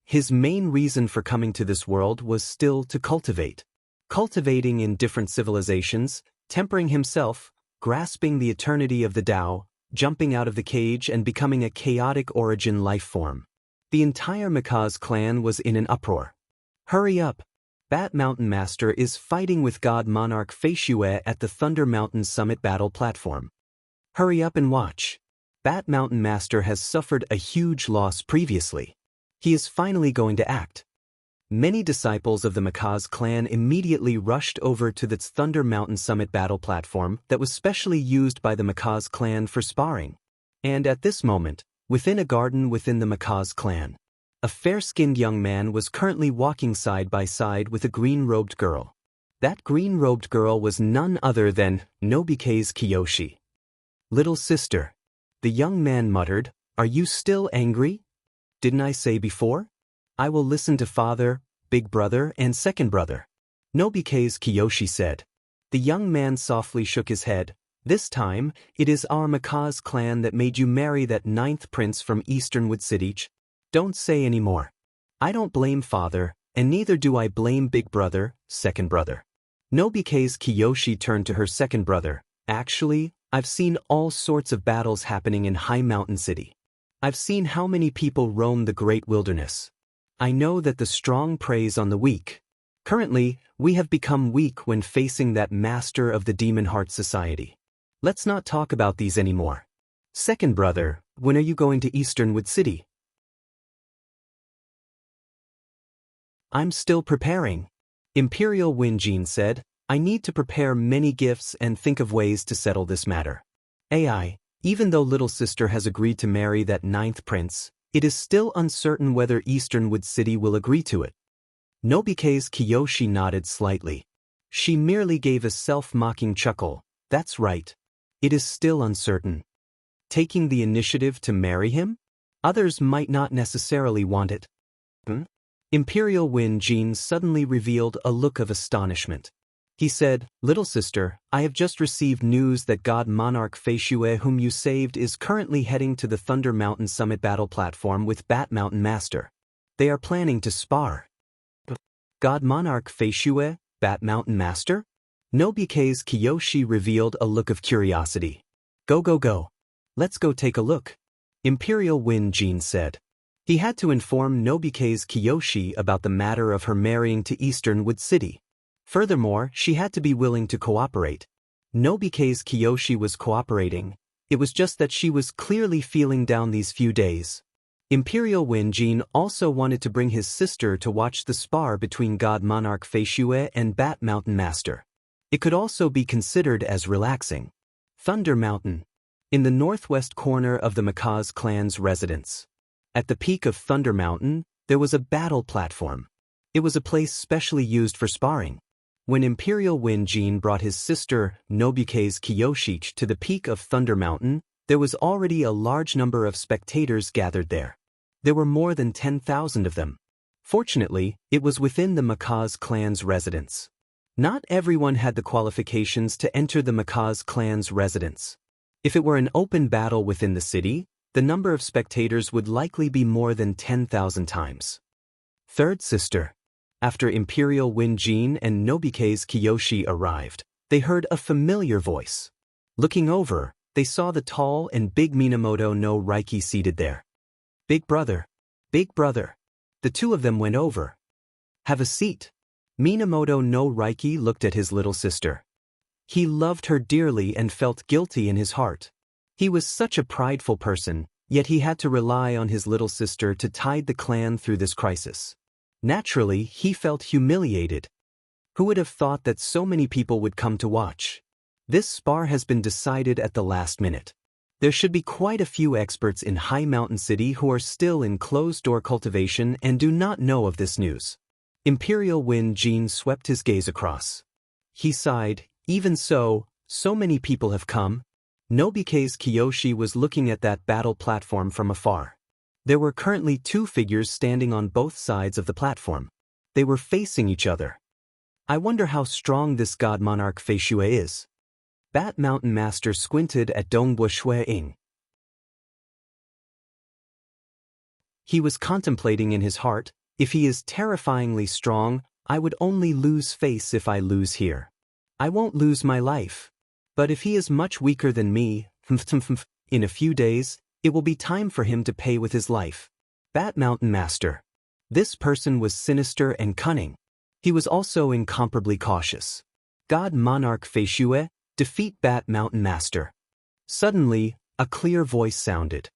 His main reason for coming to this world was still to cultivate. Cultivating in different civilizations, tempering himself, grasping the eternity of the Tao, jumping out of the cage and becoming a chaotic origin life form. The entire Macaws clan was in an uproar. Hurry up! Bat Mountain Master is fighting with God Monarch Feishue at the Thunder Mountain Summit battle platform. Hurry up and watch. Bat Mountain Master has suffered a huge loss previously. He is finally going to act. Many disciples of the Macaws clan immediately rushed over to the Thunder Mountain Summit battle platform that was specially used by the Macaws clan for sparring. And at this moment, within a garden within the Macaws clan, a fair-skinned young man was currently walking side by side with a green-robed girl. That green-robed girl was none other than Nobike's Kiyoshi. Little sister. The young man muttered, Are you still angry? Didn't I say before? I will listen to father, big brother, and second brother. Nobike's Kiyoshi said. The young man softly shook his head. This time, it is our Macaws clan that made you marry that 9th prince from Easternwood City. Don't say any more. I don't blame father, and neither do I blame big brother, second brother. Nobike's Kiyoshi turned to her second brother. Actually, I've seen all sorts of battles happening in High Mountain City. I've seen how many people roam the great wilderness. I know that the strong preys on the weak. Currently, we have become weak when facing that master of the Demon Heart Society. Let's not talk about these anymore. Second brother, when are you going to Easternwood City? I'm still preparing. Imperial Winjin said, I need to prepare many gifts and think of ways to settle this matter. AI, even though little sister has agreed to marry that 9th prince, it is still uncertain whether Easternwood City will agree to it. Nobike's Kiyoshi nodded slightly. She merely gave a self-mocking chuckle. That's right. It is still uncertain. Taking the initiative to marry him? Others might not necessarily want it. Imperial Winjin suddenly revealed a look of astonishment. He said, Little sister, I have just received news that God Monarch Feishue whom you saved is currently heading to the Thunder Mountain Summit battle platform with Bat Mountain Master. They are planning to spar. God Monarch Feishue, Bat Mountain Master? Nobike's Kiyoshi revealed a look of curiosity. Go go go. Let's go take a look. Imperial Wind Jin said. He had to inform Nobike's Kiyoshi about the matter of her marrying to Eastern Wood City. Furthermore, she had to be willing to cooperate. Nobike's Kiyoshi was cooperating. It was just that she was clearly feeling down these few days. Imperial Wind Jin also wanted to bring his sister to watch the spar between God Monarch Feishue and Bat Mountain Master. It could also be considered as relaxing. Thunder Mountain. In the northwest corner of the Makaz clan's residence. At the peak of Thunder Mountain, there was a battle platform. It was a place specially used for sparring. When Imperial Wind Jin brought his sister, Nobike's Kiyoshi, to the peak of Thunder Mountain, there was already a large number of spectators gathered there. There were more than 10,000 of them. Fortunately, it was within the Makaz clan's residence. Not everyone had the qualifications to enter the Makaz clan's residence. If it were an open battle within the city, the number of spectators would likely be more than 10,000 times. Third sister. After Imperial Wind Jin and Nobike's Kiyoshi arrived, they heard a familiar voice. Looking over, they saw the tall and big Minamoto no Reiki seated there. Big brother. Big brother. The two of them went over. Have a seat. Minamoto no Reiki looked at his little sister. He loved her dearly and felt guilty in his heart. He was such a prideful person, yet he had to rely on his little sister to tide the clan through this crisis. Naturally, he felt humiliated. Who would have thought that so many people would come to watch? This spar has been decided at the last minute. There should be quite a few experts in High Mountain City who are still in closed-door cultivation and do not know of this news. Imperial Wind Jin swept his gaze across. He sighed, even so many people have come. Nobike's Kiyoshi was looking at that battle platform from afar. There were currently two figures standing on both sides of the platform. They were facing each other. I wonder how strong this God Monarch Feishue is. Bat Mountain Master squinted at Dongbo Ying. He was contemplating in his heart, if he is terrifyingly strong, I would only lose face if I lose here. I won't lose my life. But if he is much weaker than me, in a few days, it will be time for him to pay with his life. Bat Mountain Master. This person was sinister and cunning. He was also incomparably cautious. God Monarch Feishue, defeat Bat Mountain Master. Suddenly, a clear voice sounded.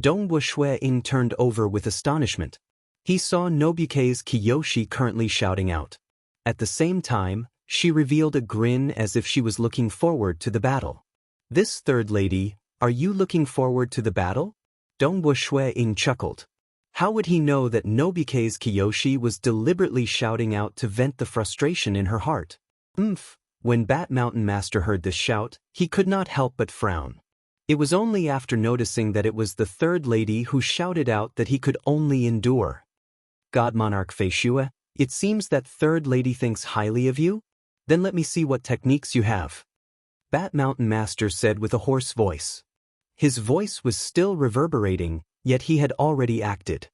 Dongbo Ying turned over with astonishment. He saw Nobike's Kiyoshi currently shouting out. At the same time, she revealed a grin as if she was looking forward to the battle. This third lady, are you looking forward to the battle? Dongbo Ying chuckled. How would he know that Nobike's Kiyoshi was deliberately shouting out to vent the frustration in her heart? When Bat Mountain Master heard this shout, he could not help but frown. It was only after noticing that it was the third lady who shouted out that he could only endure. God Monarch Feishue, it seems that third lady thinks highly of you? Then let me see what techniques you have. Bat Mountain Master said with a hoarse voice. His voice was still reverberating, yet he had already acted.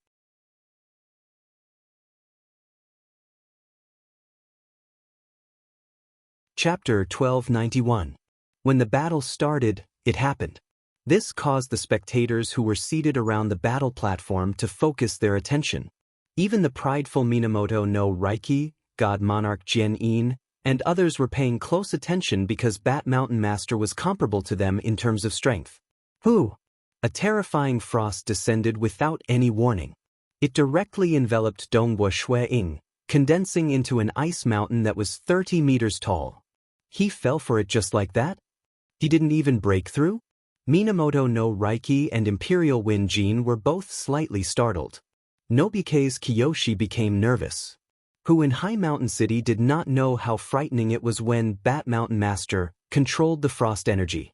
Chapter 1291. When the battle started, it happened. This caused the spectators who were seated around the battle platform to focus their attention. Even the prideful Minamoto no Reiki, God Monarch Jin, and others were paying close attention because Bat Mountain Master was comparable to them in terms of strength. A terrifying frost descended without any warning. It directly enveloped Dongbo Ying, condensing into an ice mountain that was 30 meters tall. He fell for it just like that? He didn't even break through? Minamoto no Reiki and Imperial Wind Jin were both slightly startled. Nobike's Kiyoshi became nervous. Who in High Mountain City did not know how frightening it was when Bat Mountain Master controlled the frost energy.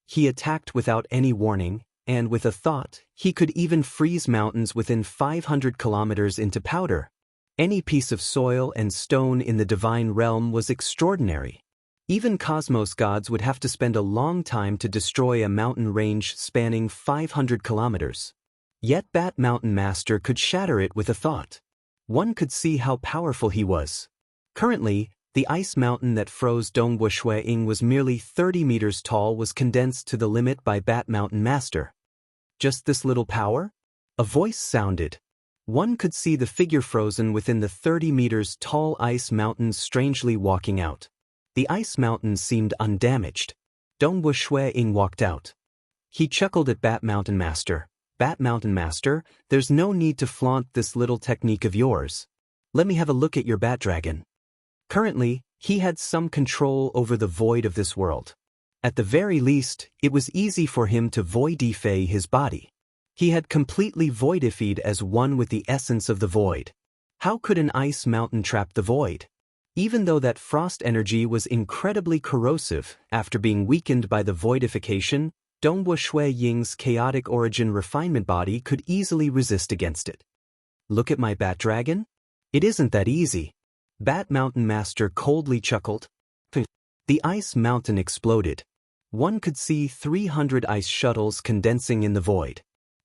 He attacked without any warning, and with a thought, he could even freeze mountains within 500 kilometers into powder. Any piece of soil and stone in the divine realm was extraordinary. Even cosmos gods would have to spend a long time to destroy a mountain range spanning 500 kilometers. Yet Bat Mountain Master could shatter it with a thought. One could see how powerful he was. Currently, the ice mountain that froze Dongbo Ying was merely 30 meters tall was condensed to the limit by Bat Mountain Master. Just this little power? A voice sounded. One could see the figure frozen within the 30 meters tall ice mountains strangely walking out. The ice mountains seemed undamaged. Dongwu Shui-ing walked out. He chuckled at Bat Mountain Master. Bat Mountain Master, there's no need to flaunt this little technique of yours. Let me have a look at your Bat Dragon. Currently, he had some control over the void of this world. At the very least, it was easy for him to voidify his body. He had completely voidified as one with the essence of the void. How could an ice mountain trap the void? Even though that frost energy was incredibly corrosive after being weakened by the voidification, Dongwu Shui-Ying's chaotic origin refinement body could easily resist against it. Look at my Bat Dragon? It isn't that easy. Bat Mountain Master coldly chuckled. The ice mountain exploded. One could see 300 ice shuttles condensing in the void.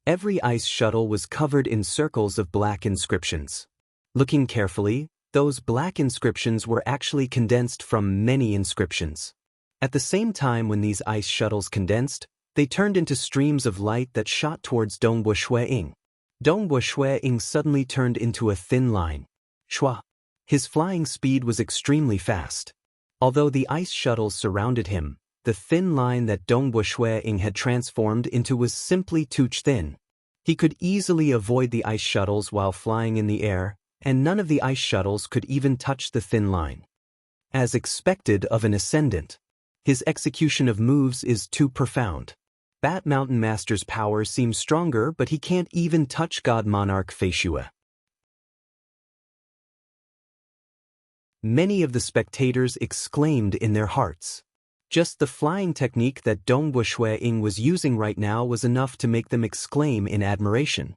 Every ice shuttle was covered in circles of black inscriptions. Looking carefully, those black inscriptions were actually condensed from many inscriptions. At the same time when these ice shuttles condensed, they turned into streams of light that shot towards Dongwu Shui-ing. Dongwu Shui-ing suddenly turned into a thin line. Shua. His flying speed was extremely fast. Although the ice shuttles surrounded him, the thin line that Dongwu Shui-ing had transformed into was simply too thin. He could easily avoid the ice shuttles while flying in the air, and none of the ice shuttles could even touch the thin line. As expected of an ascendant, his execution of moves is too profound. Bat Mountain Master's power seems stronger, but he can't even touch God Monarch Feishue. Many of the spectators exclaimed in their hearts. Just the flying technique that Dongwu Shui-ing was using right now was enough to make them exclaim in admiration.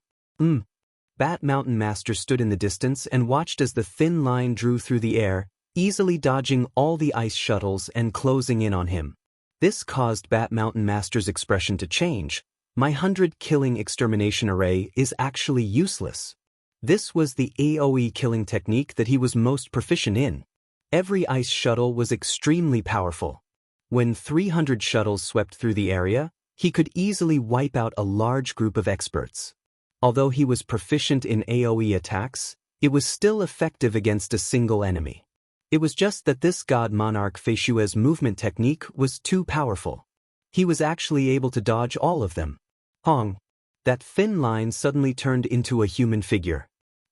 Bat Mountain Master stood in the distance and watched as the thin line drew through the air, easily dodging all the ice shuttles and closing in on him. This caused Bat Mountain Master's expression to change. My 100-killing extermination array is actually useless. This was the AoE killing technique that he was most proficient in. Every ice shuttle was extremely powerful. When 300 shuttles swept through the area, he could easily wipe out a large group of experts. Although he was proficient in AoE attacks, it was still effective against a single enemy. It was just that this God Monarch Feishue's movement technique was too powerful. He was actually able to dodge all of them. Hong. That thin line suddenly turned into a human figure.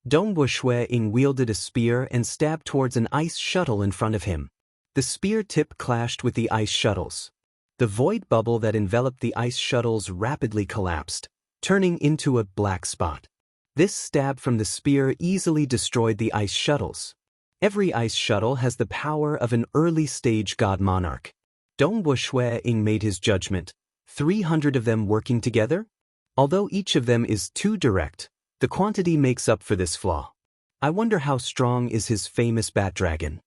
Dongwu Shui-ing wielded a spear and stabbed towards an ice shuttle in front of him. The spear tip clashed with the ice shuttles. The void bubble that enveloped the ice shuttles rapidly collapsed, turning into a black spot. This stab from the spear easily destroyed the ice shuttles. Every ice shuttle has the power of an early-stage God Monarch. Dongwu Shui-ing made his judgment. 300 of them working together? Although each of them is too direct, the quantity makes up for this flaw. I wonder how strong is his famous Bat Dragon.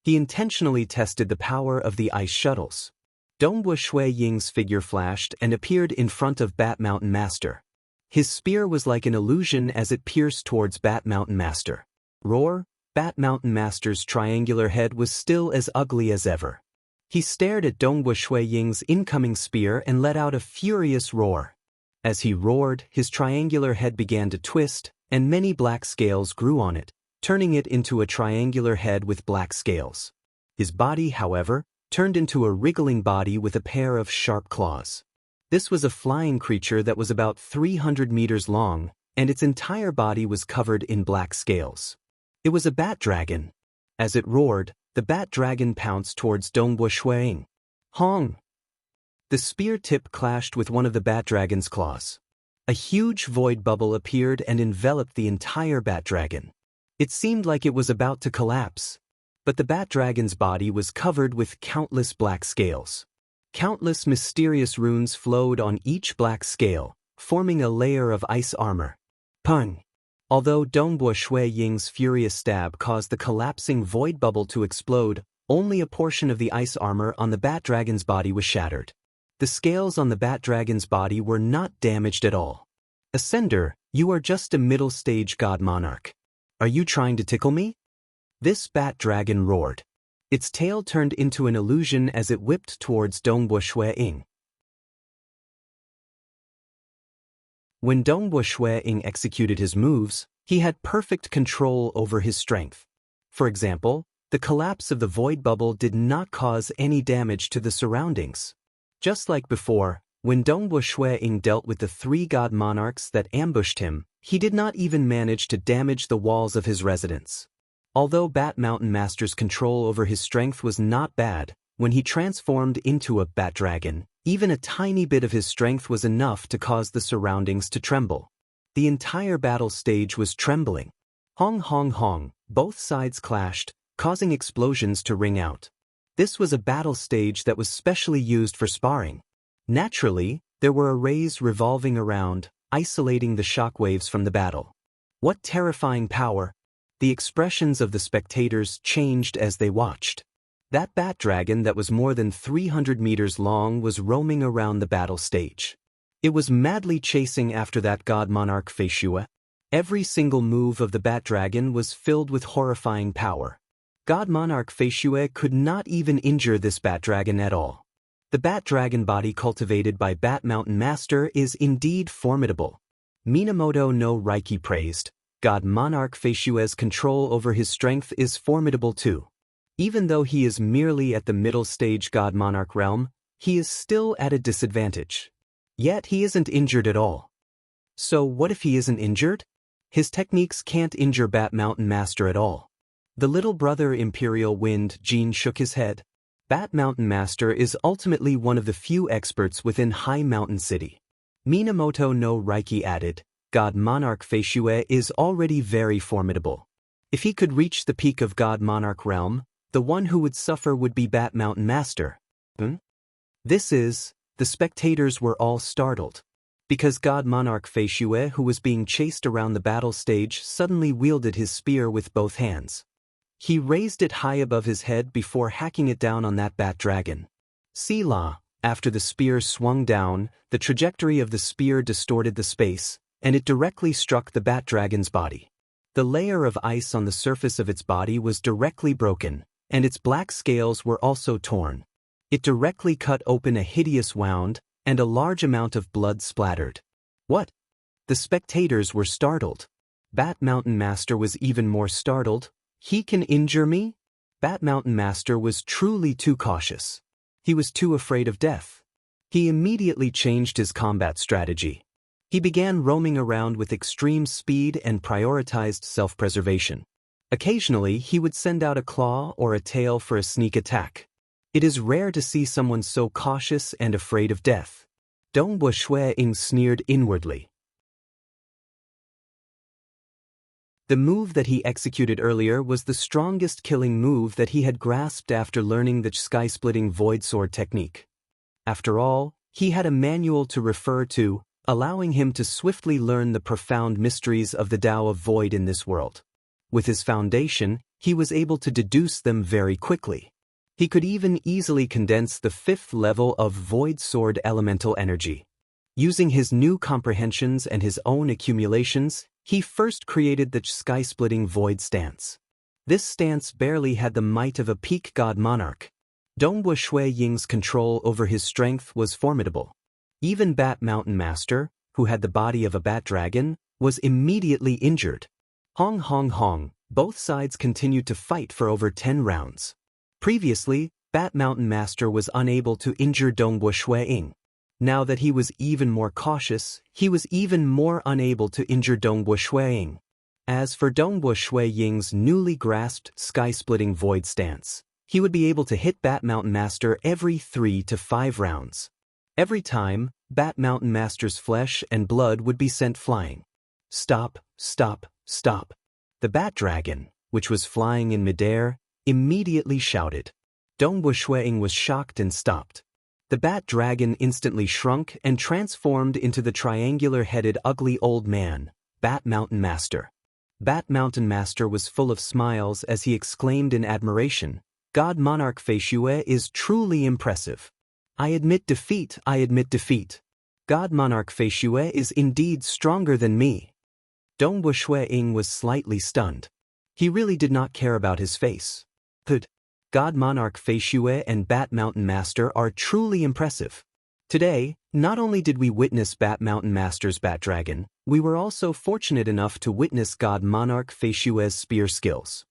He intentionally tested the power of the ice shuttles. Dongwu Shui-ying's figure flashed and appeared in front of Bat Mountain Master. His spear was like an illusion as it pierced towards Bat Mountain Master. Roar! Bat Mountain Master's triangular head was still as ugly as ever. He stared at Dongwu Shui-ying's incoming spear and let out a furious roar. As he roared, his triangular head began to twist, and many black scales grew on it, turning it into a triangular head with black scales. His body, however, turned into a wriggling body with a pair of sharp claws. This was a flying creature that was about 300 meters long, and its entire body was covered in black scales. It was a bat dragon. As it roared, the bat dragon pounced towards Dongwu Shui-ing. Hong! The spear tip clashed with one of the bat dragon's claws. A huge void bubble appeared and enveloped the entire bat dragon. It seemed like it was about to collapse. But the bat dragon's body was covered with countless black scales. Countless mysterious runes flowed on each black scale, forming a layer of ice armor. Pung! Although Dongwu Shui-ying's furious stab caused the collapsing void bubble to explode, only a portion of the ice armor on the bat dragon's body was shattered. The scales on the bat dragon's body were not damaged at all. Ascender, you are just a middle-stage God Monarch. Are you trying to tickle me? This bat dragon roared. Its tail turned into an illusion as it whipped towards Dongwu Shui-ing. When Dongbo Shui-ing executed his moves, he had perfect control over his strength. For example, the collapse of the void bubble did not cause any damage to the surroundings. Just like before, when Dongbo Shui-ing dealt with the 3 god monarchs that ambushed him, he did not even manage to damage the walls of his residence. Although Bat Mountain Master's control over his strength was not bad, when he transformed into a bat dragon, even a tiny bit of his strength was enough to cause the surroundings to tremble. The entire battle stage was trembling. Hong hong hong, both sides clashed, causing explosions to ring out. This was a battle stage that was specially used for sparring. Naturally, there were arrays revolving around, isolating the shockwaves from the battle. What terrifying power! The expressions of the spectators changed as they watched. That bat dragon that was more than 300 meters long was roaming around the battle stage. It was madly chasing after that god monarch Fei Xue. Every single move of the bat dragon was filled with horrifying power. God monarch Fei Xue could not even injure this bat dragon at all. The bat dragon body cultivated by Bat Mountain Master is indeed formidable. Minamoto no Reiki praised, God monarch Fei Xue's control over his strength is formidable too. Even though he is merely at the middle stage god monarch realm, he is still at a disadvantage. Yet he isn't injured at all. So what if he isn't injured? His techniques can't injure Bat Mountain Master at all. The little brother Imperial Wind Jin shook his head. Bat Mountain Master is ultimately one of the few experts within High Mountain City. Minamoto no Reiki added, God Monarch Fei Xue is already very formidable. If he could reach the peak of God Monarch realm, the one who would suffer would be Bat Mountain Master. The spectators were all startled. Because God Monarch Fei Xue, who was being chased around the battle stage, suddenly wielded his spear with both hands. He raised it high above his head before hacking it down on that bat dragon. Selah, after the spear swung down, the trajectory of the spear distorted the space, and it directly struck the bat dragon's body. The layer of ice on the surface of its body was directly broken, and its black scales were also torn. It directly cut open a hideous wound, and a large amount of blood splattered. What? The spectators were startled. Bat Mountain Master was even more startled. He can injure me? Bat Mountain Master was truly too cautious. He was too afraid of death. He immediately changed his combat strategy. He began roaming around with extreme speed and prioritized self-preservation. Occasionally, he would send out a claw or a tail for a sneak attack. It is rare to see someone so cautious and afraid of death. Dongbo Shui-ing sneered inwardly. The move that he executed earlier was the strongest killing move that he had grasped after learning the sky-splitting void sword technique. After all, he had a manual to refer to, allowing him to swiftly learn the profound mysteries of the Tao of Void in this world. With his foundation, he was able to deduce them very quickly. He could even easily condense the 5th level of Void Sword elemental energy. Using his new comprehensions and his own accumulations, he first created the sky-splitting void stance. This stance barely had the might of a peak god monarch. Dongbo Shui-Ying's control over his strength was formidable. Even Bat Mountain Master, who had the body of a bat dragon, was immediately injured. Hong hong hong, both sides continued to fight for over 10 rounds. Previously, Bat Mountain Master was unable to injure Dongbo Shui-Ying. Now that he was even more cautious, he was even more unable to injure Dongbo Shui-Ying. As for Dongbo Shui-Ying's newly grasped sky-splitting void stance, he would be able to hit Bat Mountain Master every 3 to 5 rounds. Every time, Bat Mountain Master's flesh and blood would be sent flying. Stop, stop, stop. The bat dragon, which was flying in midair, immediately shouted. Dongbo Shui-Ying was shocked and stopped. The bat dragon instantly shrunk and transformed into the triangular-headed ugly old man, Bat Mountain Master. Bat Mountain Master was full of smiles as he exclaimed in admiration, God Monarch Fei Xue is truly impressive. I admit defeat, I admit defeat. God Monarch Fei Xue is indeed stronger than me. Dongbo Shui-Ying was slightly stunned. He really did not care about his face. God Monarch Fei Xue and Bat Mountain Master are truly impressive. Today, not only did we witness Bat Mountain Master's Bat Dragon, we were also fortunate enough to witness God Monarch Feishue's spear skills.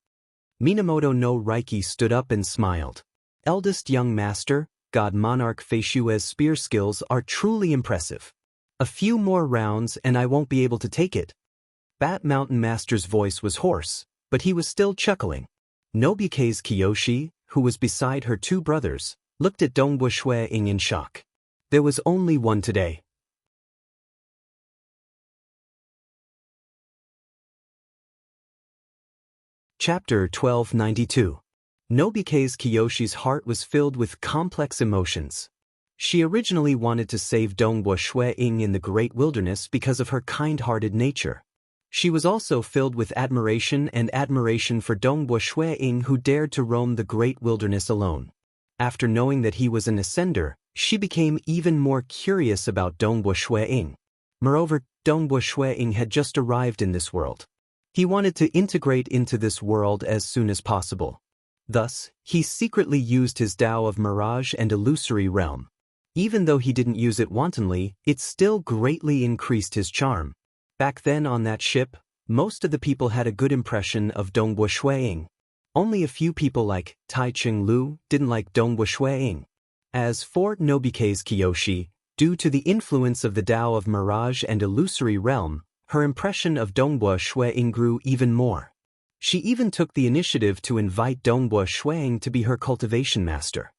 Minamoto no Reiki stood up and smiled. Eldest young master, God Monarch Feishue's spear skills are truly impressive. A few more rounds and I won't be able to take it. Bat Mountain Master's voice was hoarse, but he was still chuckling. Nobike's Kiyoshi, who was beside her two brothers, looked at Dongbu Shui-ing in shock. There was only one today. Chapter 1292. Nobike's Kiyoshi's heart was filled with complex emotions. She originally wanted to save Dongbu Shui-ing in the great wilderness because of her kind-hearted nature. She was also filled with admiration for Dongbu Shui-ing who dared to roam the great wilderness alone. After knowing that he was an ascender, she became even more curious about Dongbu Shui-ing. Moreover, Dongbu Shui-ing had just arrived in this world. He wanted to integrate into this world as soon as possible. Thus, he secretly used his Tao of Mirage and Illusory Realm. Even though he didn't use it wantonly, it still greatly increased his charm. Back then on that ship, most of the people had a good impression of Dongbu Shui-ing. Only a few people like Tai Ching-lu didn't like Dongbu Shui-ing. As for Nobike's Kiyoshi, due to the influence of the Tao of Mirage and Illusory Realm, her impression of Dongbu Shui-ing grew even more. She even took the initiative to invite Dongbu Shui-ing to be her cultivation master.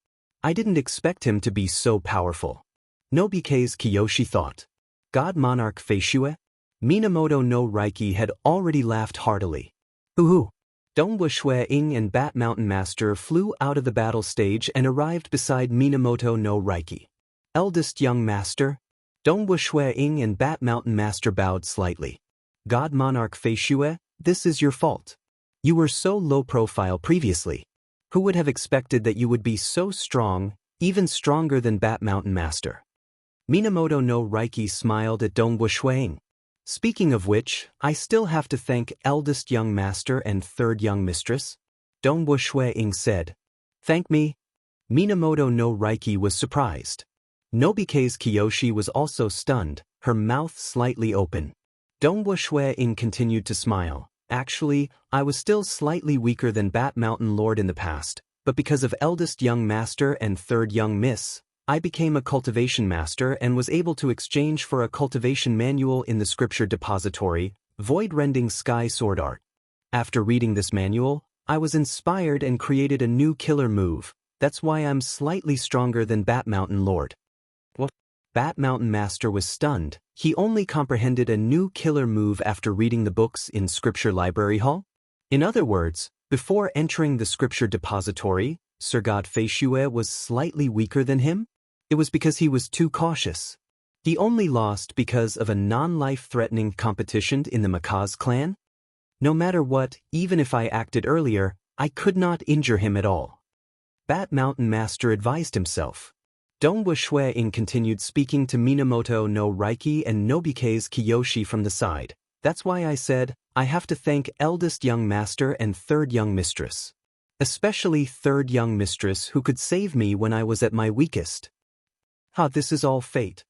I didn't expect him to be so powerful. Nobike's Kiyoshi thought. God Monarch Feishue? Minamoto no Reiki had already laughed heartily. Hoo-hoo! Dongbu Shui-ing and Bat Mountain Master flew out of the battle stage and arrived beside Minamoto no Reiki. Eldest young master? Dongbu Shui-ing and Bat Mountain Master bowed slightly. God Monarch Feishue, this is your fault. You were so low profile previously. Who would have expected that you would be so strong, even stronger than Bat Mountain Master? Minamoto no Reiki smiled at Dongbu Shui-ing. Speaking of which, I still have to thank eldest young master and third young mistress. Dongbu Shui-ing said. Thank me? Minamoto no Reiki was surprised. Nobike's Kiyoshi was also stunned, her mouth slightly open. Dongbu Shui-ing continued to smile. Actually, I was still slightly weaker than Bat Mountain Lord in the past, but because of eldest young master and third young miss, I became a cultivation master and was able to exchange for a cultivation manual in the scripture depository, Void-Rending Sky Sword Art. After reading this manual, I was inspired and created a new killer move. That's why I'm slightly stronger than Bat Mountain Lord. What? Bat Mountain Master was stunned. He only comprehended a new killer move after reading the books in Scripture Library Hall. In other words, before entering the scripture depository, Sir God Feishue was slightly weaker than him? It was because he was too cautious. He only lost because of a non-life-threatening competition in the Macaws clan? No matter what, even if I acted earlier, I could not injure him at all. Bat Mountain Master advised himself. Dongbu Shui-ing continued speaking to Minamoto no Reiki and Nobike's Kiyoshi from the side. That's why I said, I have to thank eldest young master and third young mistress. Especially third young mistress who could save me when I was at my weakest. This is all fate.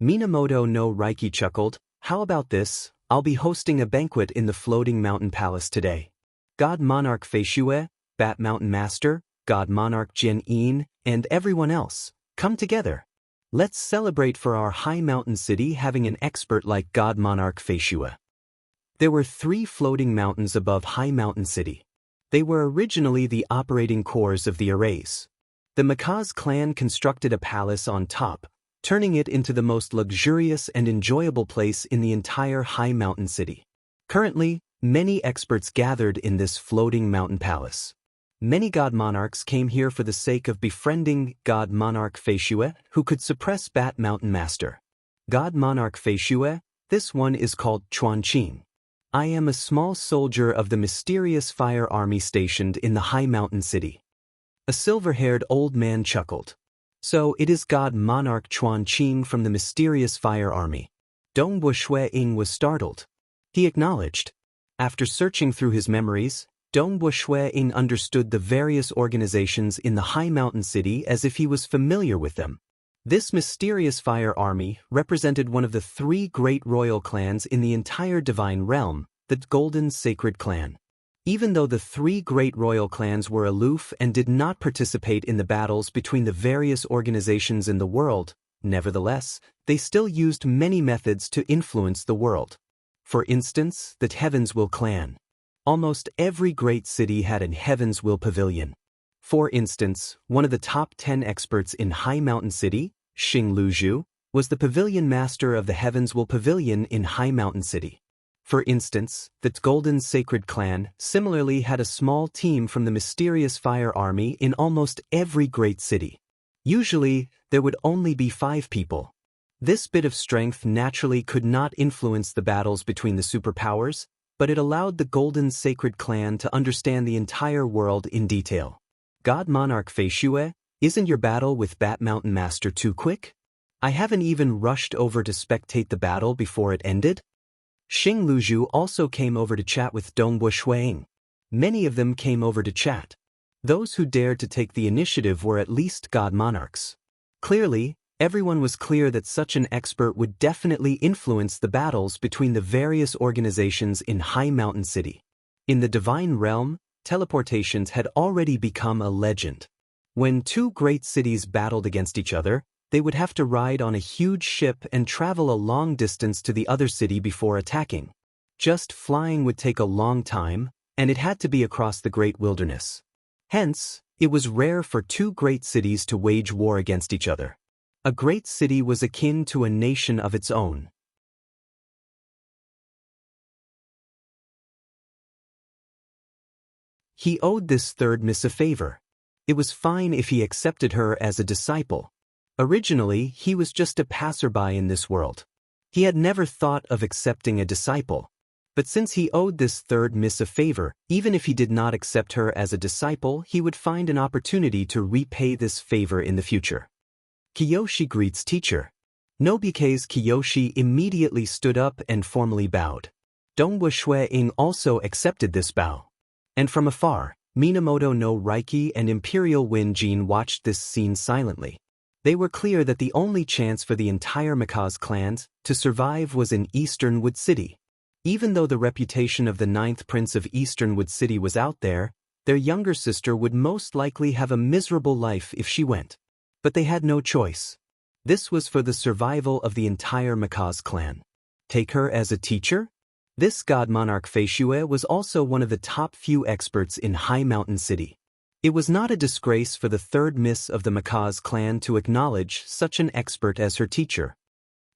Minamoto no Reiki chuckled. How about this? I'll be hosting a banquet in the floating mountain palace today. God Monarch Feishue, Bat Mountain Master, God Monarch Jin-in, and everyone else, come together. Let's celebrate for our high mountain city having an expert like God Monarch Feishue. There were 3 floating mountains above High Mountain City. They were originally the operating cores of the arrays. The Macaws clan constructed a palace on top, turning it into the most luxurious and enjoyable place in the entire High Mountain City. Currently, many experts gathered in this floating mountain palace. Many god monarchs came here for the sake of befriending God Monarch Feishue, who could suppress Bat Mountain Master. God Monarch Feishue, this one is called Chuanqing. I am a small soldier of the mysterious fire army stationed in the High Mountain City. A silver-haired old man chuckled. So it is God Monarch Chuanqing from the mysterious fire army. Dongbu Shui-ing was startled. He acknowledged. After searching through his memories, Dongbo Shuiying understood the various organizations in the High Mountain City as if he was familiar with them. This mysterious fire army represented one of the 3 great royal clans in the entire divine realm, the Golden Sacred Clan. Even though the 3 great royal clans were aloof and did not participate in the battles between the various organizations in the world, nevertheless, they still used many methods to influence the world. For instance, the Heavensville clan. Almost every great city had an Heavensville pavilion. For instance, one of the top 10 experts in High Mountain City, Xing Luzhu, was the pavilion master of the Heavensville Pavilion in High Mountain City. For instance, the Golden Sacred Clan similarly had a small team from the mysterious fire army in almost every great city. Usually, there would only be 5 people. This bit of strength naturally could not influence the battles between the superpowers, but it allowed the Golden Sacred Clan to understand the entire world in detail. God Monarch Fei Xue, isn't your battle with Bat Mountain Master too quick? I haven't even rushed over to spectate the battle before it ended. Xing Luzhu also came over to chat with Dongbo Shuiying. Many of them came over to chat. Those who dared to take the initiative were at least God Monarchs. Clearly, everyone was clear that such an expert would definitely influence the battles between the various organizations in High Mountain City. In the divine realm, teleportations had already become a legend. When 2 great cities battled against each other, they would have to ride on a huge ship and travel a long distance to the other city before attacking. Just flying would take a long time, and it had to be across the great wilderness. Hence, it was rare for 2 great cities to wage war against each other. A great city was akin to a nation of its own. He owed this third miss a favor. It was fine if he accepted her as a disciple. Originally, he was just a passerby in this world. He had never thought of accepting a disciple. But since he owed this third miss a favor, even if he did not accept her as a disciple, he would find an opportunity to repay this favor in the future. Kiyoshi greets teacher. Nobike's Kiyoshi immediately stood up and formally bowed. Dongbo Shuiying also accepted this bow. And from afar, Minamoto no Reiki and Imperial Wind Jin watched this scene silently. They were clear that the only chance for the entire Mikaze clans to survive was in Easternwood City. Even though the reputation of the 9th Prince of Easternwood City was out there, their younger sister would most likely have a miserable life if she went. But they had no choice. This was for the survival of the entire Mikaze clan. Take her as a teacher? This God Monarch Fei Xue was also one of the top few experts in High Mountain City. It was not a disgrace for the third miss of the Mikaze clan to acknowledge such an expert as her teacher.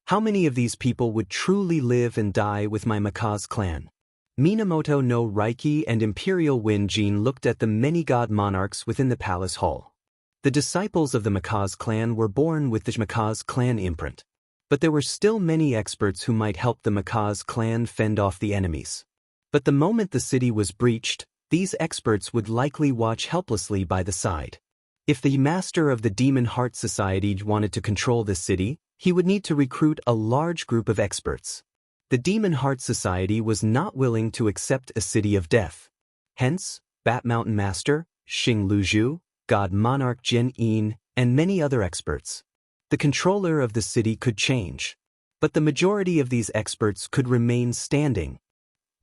How many of these people would truly live and die with my Mikaze clan? Minamoto no Reiki and Imperial Wind Jin looked at the many God Monarchs within the palace hall. The disciples of the Mikaze clan were born with the Mikaze clan imprint. But there were still many experts who might help the Mikaze clan fend off the enemies. But the moment the city was breached, these experts would likely watch helplessly by the side. If the master of the Demon Heart Society wanted to control this city, he would need to recruit a large group of experts. The Demon Heart Society was not willing to accept a city of death. Hence, Bat Mountain Master, Xing Luzhu, God Monarch Jin Yin, and many other experts. The controller of the city could change, but the majority of these experts could remain standing.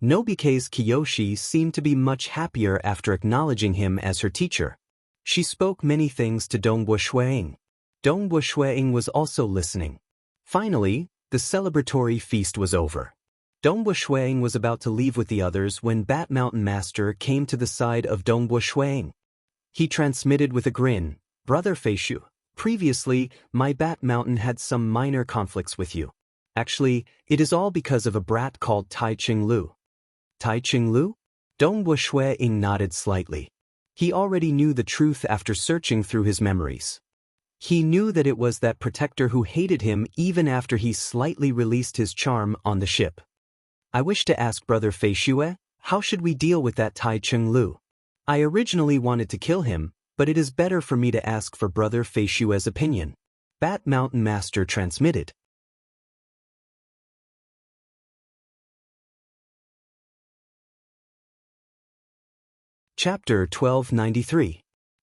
Nobike's Kiyoshi seemed to be much happier after acknowledging him as her teacher. She spoke many things to Dongbo Shuiying. Dongbo Shuiying was also listening. Finally, the celebratory feast was over. Dongbo Shuiying was about to leave with the others when Bat Mountain Master came to the side of Dongbo Shuiying. He transmitted with a grin, "Brother Fei Xue, previously, my Bat Mountain had some minor conflicts with you. Actually, it is all because of a brat called Tai Qinglu." Tai Qinglu? Dongbo Shuiying nodded slightly. He already knew the truth after searching through his memories. He knew that it was that protector who hated him even after he slightly released his charm on the ship. I wish to ask Brother Fei Xue, how should we deal with that Tai Qinglu? I originally wanted to kill him, but it is better for me to ask for Brother Fei Xue's opinion. Bat Mountain Master transmitted. Chapter 1293.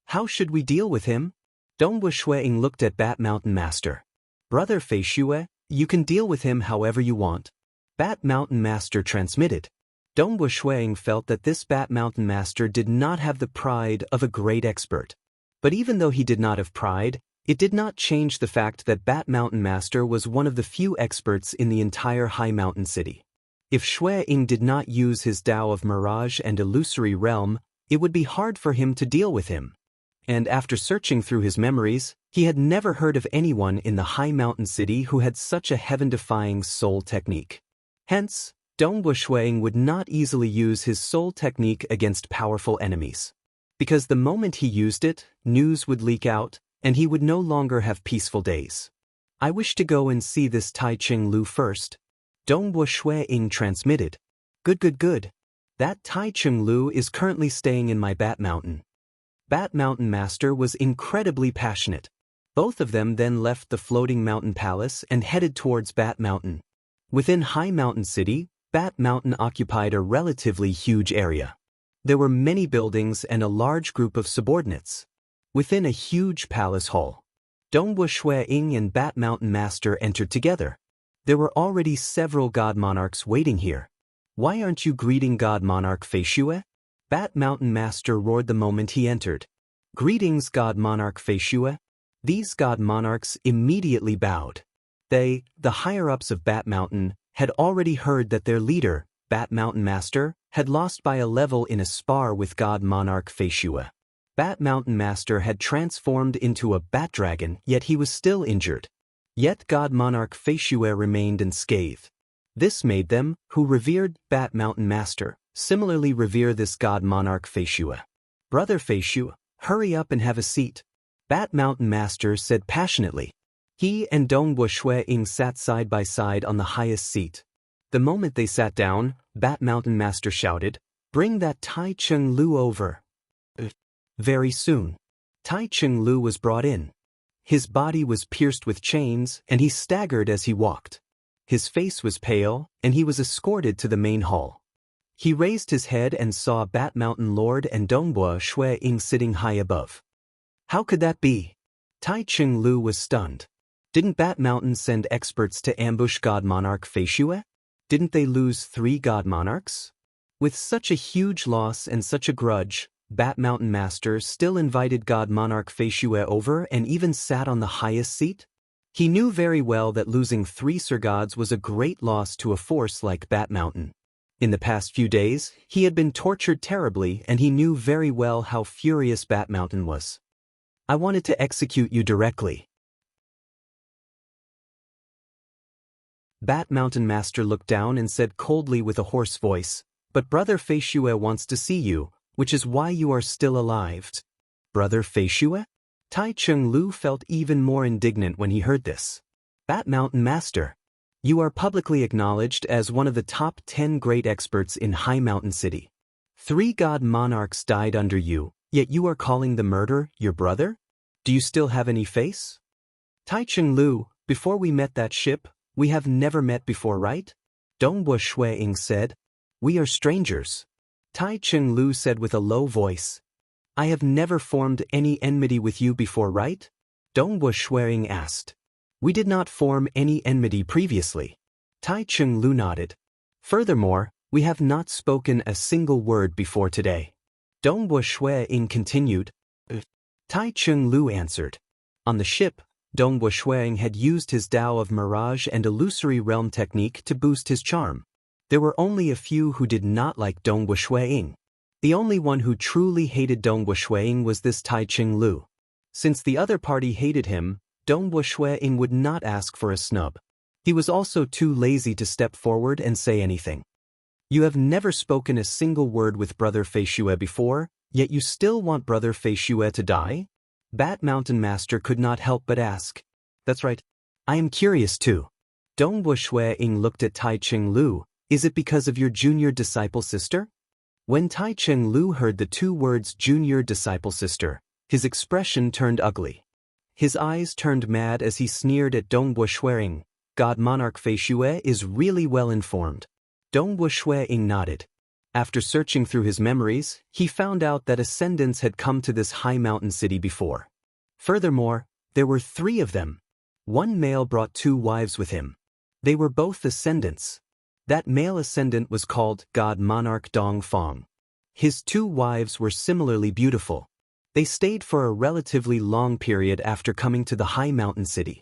How should we deal with him? Dongbua Shuing looked at Bat Mountain Master. Brother Fei Shue, you can deal with him however you want. Bat Mountain Master transmitted. Dongbua Shuing felt that this Bat Mountain Master did not have the pride of a great expert. But even though he did not have pride, it did not change the fact that Bat Mountain Master was one of the few experts in the entire High Mountain City. If Shui Ying did not use his Tao of Mirage and Illusory Realm, it would be hard for him to deal with him. And after searching through his memories, he had never heard of anyone in the High Mountain City who had such a heaven-defying soul technique. Hence, Dongbua Shuing would not easily use his soul technique against powerful enemies. Because the moment he used it, news would leak out, and he would no longer have peaceful days. I wish to go and see this Tai Ching Lu first. Dongbua Shuing transmitted. Good. That Tai Ching Lu is currently staying in my Bat Mountain. Bat Mountain Master was incredibly passionate. Both of them then left the floating mountain palace and headed towards Bat Mountain. Within High Mountain City, Bat Mountain occupied a relatively huge area. There were many buildings and a large group of subordinates. Within a huge palace hall, Dongbua Shuing and Bat Mountain Master entered together. There were already several god monarchs waiting here. Why aren't you greeting God Monarch Fei Shue? Bat Mountain Master roared the moment he entered. Greetings, God Monarch Fei Shue. These god monarchs immediately bowed. They, the higher-ups of Bat Mountain, had already heard that their leader, Bat Mountain Master, had lost by a level in a spar with God Monarch Fei Shue. Bat Mountain Master had transformed into a bat dragon, yet he was still injured. Yet God Monarch Fei Shue remained unscathed. This made them, who revered Bat Mountain Master, similarly revere this god monarch Fei Shue. Brother Fei Shue, hurry up and have a seat. Bat Mountain Master said passionately. He and Dongbua Shuing sat side by side on the highest seat. The moment they sat down, Bat Mountain Master shouted, "Bring that Tai Ching Lu over." Very soon, Tai Ching Lu was brought in. His body was pierced with chains, and he staggered as he walked. His face was pale, and he was escorted to the main hall. He raised his head and saw Bat Mountain Lord and Dongbua Shuing sitting high above. How could that be? Tai Ching Lu was stunned. Didn't Bat Mountain send experts to ambush God Monarch Fei Shue? Didn't they lose 3 god monarchs? With such a huge loss and such a grudge, Bat Mountain Master still invited God Monarch Fei Shue over and even sat on the highest seat? He knew very well that losing 3 Sir Gods was a great loss to a force like Bat Mountain. In the past few days, he had been tortured terribly, and he knew very well how furious Bat Mountain was. I wanted to execute you directly. Bat Mountain Master looked down and said coldly with a hoarse voice, "But Brother Fei Shue wants to see you, which is why you are still alive." Brother Fei Shue? Tai Ching Lu felt even more indignant when he heard this. Bat Mountain Master, you are publicly acknowledged as one of the top 10 great experts in High Mountain City. 3 god monarchs died under you, yet you are calling the murder your brother? Do you still have any face? Tai Ching Lu, before we met that ship, we have never met before, right? Dongbua Shuing said. We are strangers. Tai Ching Lu said with a low voice. I have never formed any enmity with you before, right? Dongbua Shuing asked. We did not form any enmity previously. Tai Ching Lu nodded. Furthermore, we have not spoken a single word before today. Dongbua Shuing continued. Tai Ching Lu answered. On the ship, Dongbua Shuing had used his Tao of Mirage and Illusory Realm technique to boost his charm. There were only a few who did not like Dongbua Shuing. The only one who truly hated Dongbua Shuing was this Tai Ching Lu. Since the other party hated him, Dongbua Shuing would not ask for a snub. He was also too lazy to step forward and say anything. You have never spoken a single word with Brother Fei Shue before, yet you still want Brother Fei Shue to die? Bat Mountain Master could not help but ask. That's right. I am curious too. Dongbua Shuing looked at Tai Ching Lu. Is it because of your junior disciple sister? When Tai Ching Lu heard the 2 words junior disciple sister, his expression turned ugly. His eyes turned mad as he sneered at Dongbua Shuing. God Monarch Fei Shue is really well informed. Dongbua Shuing nodded. After searching through his memories, he found out that ascendants had come to this high mountain city before. Furthermore, there were 3 of them. One male brought 2 wives with him. They were both ascendants. That male ascendant was called God Monarch Dongfang. His 2 wives were similarly beautiful. They stayed for a relatively long period after coming to the high mountain city.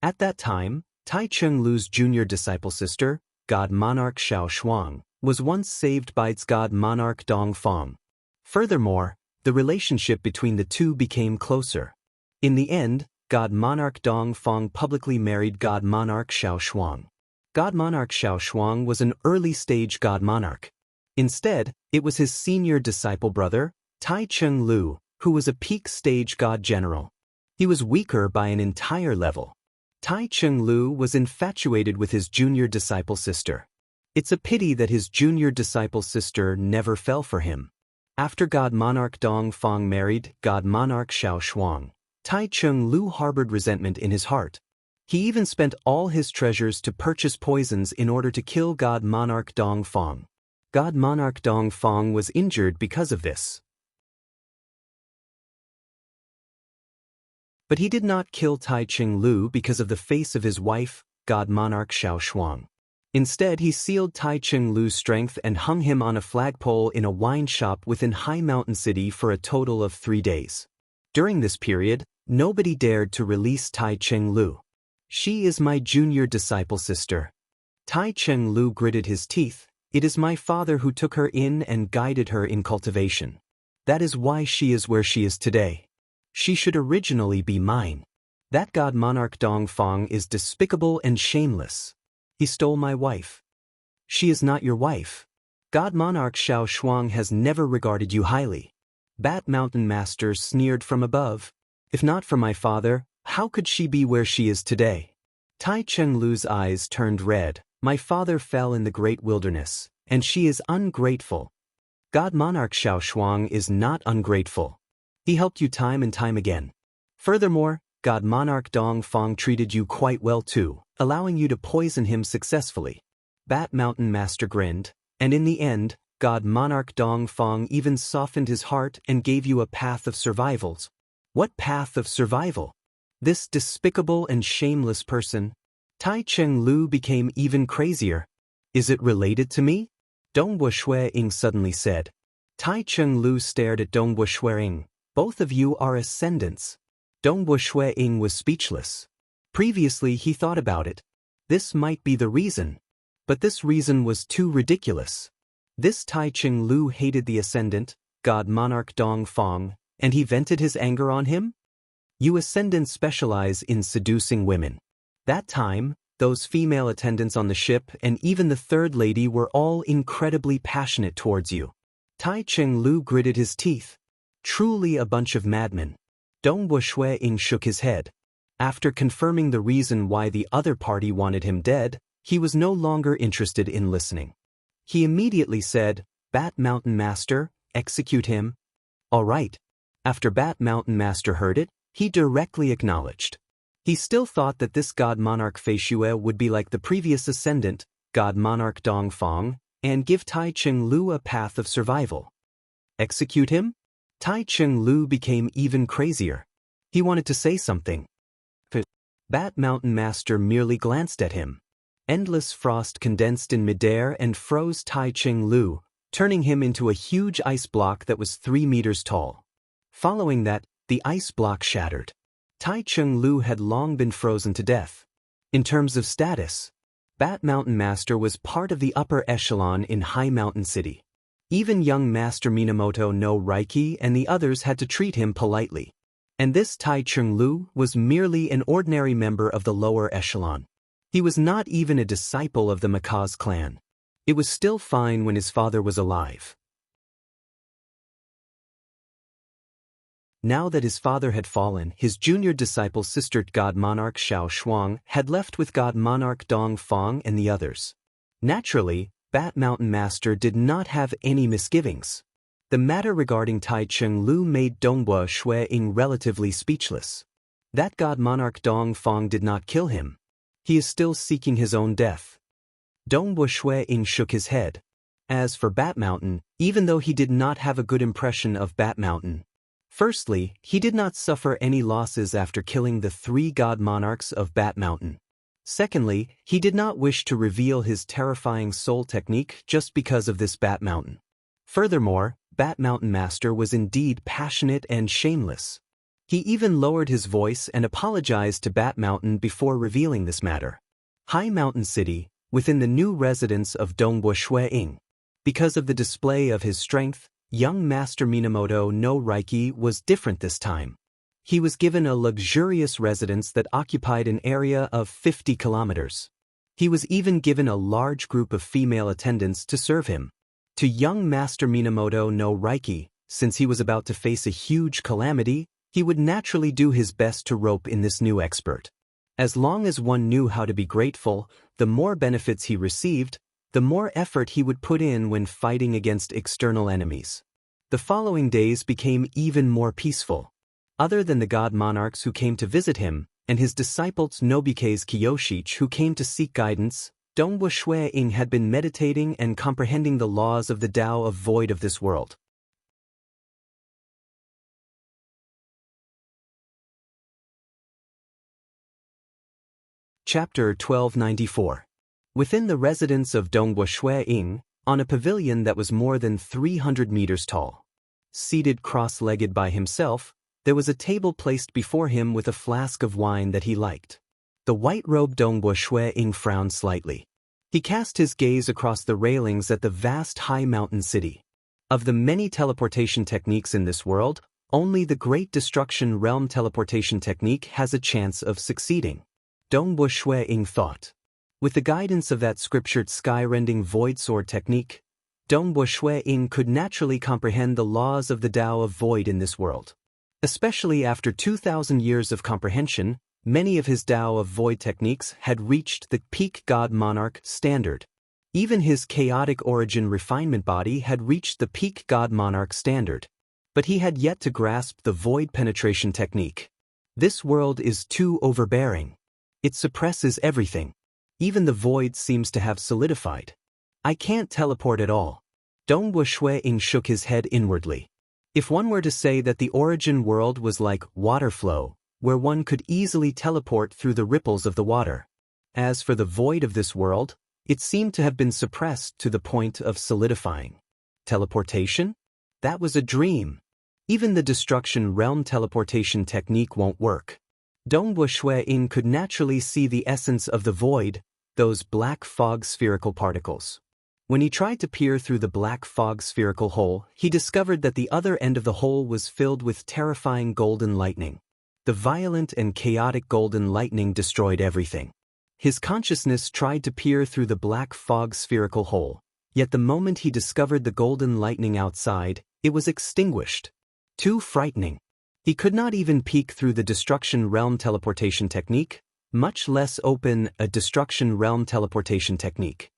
At that time, Tai Cheng-Lu's junior disciple sister, God Monarch Xiao Shuang, was once saved by its God Monarch Dongfang. Furthermore, the relationship between the 2 became closer. In the end, God Monarch Dongfang publicly married God Monarch Xiao Shuang. God Monarch Xiao Shuang was an early-stage God Monarch. Instead, it was his senior disciple brother, Tai Cheng-Lu, who was a peak-stage God General. He was weaker by an entire level. Tai Cheng-Lu was infatuated with his junior disciple sister. It's a pity that his junior disciple sister never fell for him. After God Monarch Dongfang married God Monarch Xiao Shuang, Tai Cheng-Lu harbored resentment in his heart. He even spent all his treasures to purchase poisons in order to kill God Monarch Dongfang. God Monarch Dongfang was injured because of this. But he did not kill Tai Cheng-Lu because of the face of his wife, God Monarch Xiao Shuang. Instead, he sealed Tai Cheng-Lu's strength and hung him on a flagpole in a wine shop within High Mountain City for a total of 3 days. During this period, nobody dared to release Tai Cheng-Lu. She is my junior disciple sister. Tai Cheng-Lu gritted his teeth. It is my father who took her in and guided her in cultivation. That is why she is where she is today. She should originally be mine. That God Monarch Dongfang is despicable and shameless. He stole my wife. She is not your wife. God Monarch Xiao Shuang has never regarded you highly. Bat Mountain Master sneered from above. If not for my father, how could she be where she is today? Tai Cheng-Lu's eyes turned red. My father fell in the great wilderness, and she is ungrateful. God Monarch Xiao Shuang is not ungrateful. He helped you time and time again. Furthermore, God Monarch Dongfang treated you quite well too, allowing you to poison him successfully. Bat Mountain Master grinned, and in the end, God Monarch Dongfang even softened his heart and gave you a path of survivals. What path of survival? This despicable and shameless person. Tai Cheng-Lu became even crazier. Is it related to me? Dongbua Shui-Ying suddenly said. Tai Cheng-Lu stared at Dongbua Shui-Ying. Both of you are ascendants. Dongbua Shui-Ying was speechless. Previously he thought about it. This might be the reason. But this reason was too ridiculous. This Tai Cheng-Lu hated the ascendant, God Monarch Dongfang, and he vented his anger on him? You ascendants specialize in seducing women. That time, those female attendants on the ship and even the third lady were all incredibly passionate towards you. Tai Cheng-Lu gritted his teeth. Truly a bunch of madmen. Dongbua Shui-Ying shook his head. After confirming the reason why the other party wanted him dead, he was no longer interested in listening. He immediately said, Bat Mountain Master, execute him. All right. After Bat Mountain Master heard it, he directly acknowledged. He still thought that this God Monarch Feishue would be like the previous ascendant, God Monarch Dongfang, and give Tai Cheng-Lu a path of survival. Execute him? Tai Cheng-Lu became even crazier. He wanted to say something. But Bat Mountain Master merely glanced at him. Endless frost condensed in midair and froze Tai Cheng-Lu, turning him into a huge ice block that was 3 meters tall. Following that, the ice block shattered. Tai Cheng-Lu had long been frozen to death. In terms of status, Bat Mountain Master was part of the upper echelon in High Mountain City. Even young Master Minamoto no Reiki and the others had to treat him politely. And this Tai Cheng-Lu was merely an ordinary member of the lower echelon. He was not even a disciple of the Macaws clan. It was still fine when his father was alive. Now that his father had fallen, his junior disciple sister God Monarch Xiao Shuang had left with God Monarch Dongfang and the others. Naturally, Bat Mountain Master did not have any misgivings. The matter regarding Tai Cheng-Lu made Dongbua Shui-Ying relatively speechless. That God Monarch Dongfang did not kill him. He is still seeking his own death. Dongbua Shui-Ying shook his head. As for Bat Mountain, even though he did not have a good impression of Bat Mountain. Firstly, he did not suffer any losses after killing the 3 god monarchs of Bat Mountain. Secondly, he did not wish to reveal his terrifying soul technique just because of this Bat Mountain. Furthermore, Bat Mountain Master was indeed passionate and shameless. He even lowered his voice and apologized to Bat Mountain before revealing this matter. High Mountain City, within the new residence of Dongbua Shui Ying. Because of the display of his strength, young Master Minamoto no Reiki was different this time. He was given a luxurious residence that occupied an area of 50 kilometers. He was even given a large group of female attendants to serve him. To young Master Minamoto no Reiki, since he was about to face a huge calamity, he would naturally do his best to rope in this new expert. As long as one knew how to be grateful, the more benefits he received, the more effort he would put in when fighting against external enemies. The following days became even more peaceful. Other than the god monarchs who came to visit him, and his disciples Nobike's Kiyoshich who came to seek guidance, Dongbua Shui Ying had been meditating and comprehending the laws of the Tao of Void of this world. Chapter 1294. Within the residence of Dongbua Shui Ying, on a pavilion that was more than 300 meters tall. Seated cross-legged by himself, there was a table placed before him with a flask of wine that he liked. The white-robed Dongbua Shui Ying frowned slightly. He cast his gaze across the railings at the vast high mountain city. Of the many teleportation techniques in this world, only the Great Destruction Realm teleportation technique has a chance of succeeding. Dongbua Shui Ying thought. With the guidance of that scriptured sky-rending void sword technique, Dongbua Shui Ying could naturally comprehend the laws of the Tao of Void in this world. Especially after 2,000 years of comprehension, many of his Tao of Void techniques had reached the peak God Monarch standard. Even his chaotic origin refinement body had reached the peak God Monarch standard. But he had yet to grasp the Void penetration technique. This world is too overbearing. It suppresses everything. Even the Void seems to have solidified. I can't teleport at all. Dongbua Shui Ying shook his head inwardly. If one were to say that the origin world was like water flow, where one could easily teleport through the ripples of the water. As for the Void of this world, it seemed to have been suppressed to the point of solidifying. Teleportation? That was a dream. Even the Destruction Realm teleportation technique won't work. Dongbua Shui Ying could naturally see the essence of the Void, those black fog spherical particles. When he tried to peer through the black fog spherical hole, he discovered that the other end of the hole was filled with terrifying golden lightning. The violent and chaotic golden lightning destroyed everything. His consciousness tried to peer through the black fog spherical hole, yet the moment he discovered the golden lightning outside, it was extinguished. Too frightening. He could not even peek through the Destruction Realm teleportation technique, much less open a Destruction Realm teleportation technique.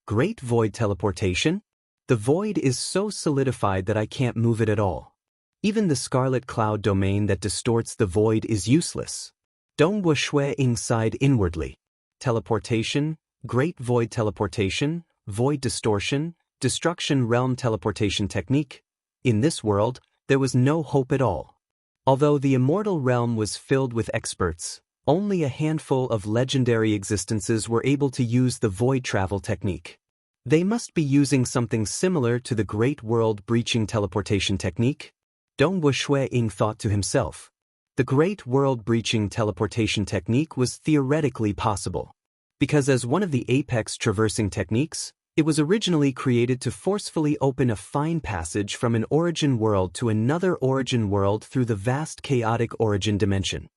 Great Void teleportation? The Void is so solidified that I can't move it at all. Even the Scarlet Cloud domain that distorts the Void is useless. Dongbua Shui Ying sighed inwardly. Teleportation, Great Void teleportation, Void distortion, Destruction Realm teleportation technique. In this world, there was no hope at all. Although the Immortal Realm was filled with experts, only a handful of legendary existences were able to use the Void travel technique. They must be using something similar to the Great World Breaching teleportation technique. Dongbua Shui Ying thought to himself. The Great World Breaching teleportation technique was theoretically possible. Because as one of the apex traversing techniques, it was originally created to forcefully open a fine passage from an origin world to another origin world through the vast chaotic origin dimension.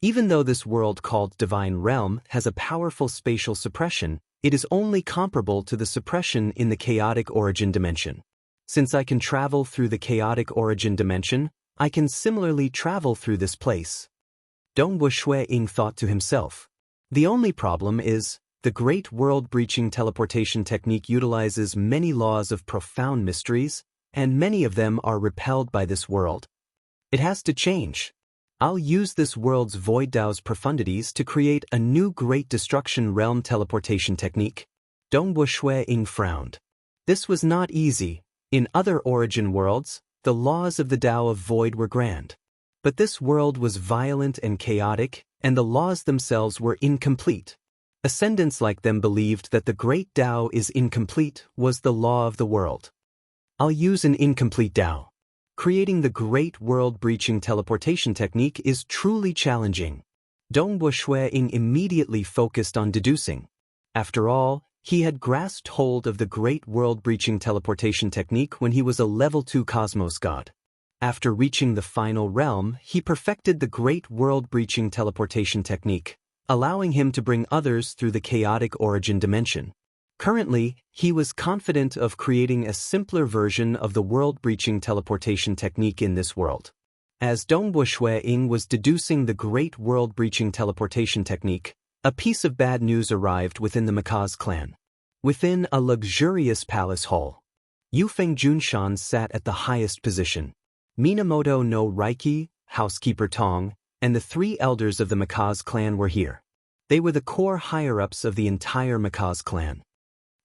Even though this world called Divine Realm has a powerful spatial suppression, it is only comparable to the suppression in the chaotic origin dimension. Since I can travel through the chaotic origin dimension, I can similarly travel through this place. Dongbua Shui Ying thought to himself. The only problem is, the Great World Breaching teleportation technique utilizes many laws of profound mysteries, and many of them are repelled by this world. It has to change. I'll use this world's void Dao's profundities to create a new Great Destruction Realm teleportation technique. Dongbo Shui Ying frowned. This was not easy. In other origin worlds, the laws of the Tao of Void were grand. But this world was violent and chaotic, and the laws themselves were incomplete. Ascendants like them believed that the great Tao is incomplete was the law of the world. I'll use an incomplete Tao. Creating the great world-breaching teleportation technique is truly challenging. Dongbo Shui Ying immediately focused on deducing. After all, he had grasped hold of the great world-breaching teleportation technique when he was a level 2 cosmos god. After reaching the final realm, he perfected the great world-breaching teleportation technique, allowing him to bring others through the chaotic origin dimension. Currently, he was confident of creating a simpler version of the world-breaching teleportation technique in this world. As Dongbo Shui Ying was deducing the great world-breaching teleportation technique, a piece of bad news arrived within the Macaw's clan. Within a luxurious palace hall, Yufeng Junshan sat at the highest position. Minamoto no Raiki, Housekeeper Tong, and the 3 elders of the Macaw's clan were here. They were the core higher-ups of the entire Macaw's clan.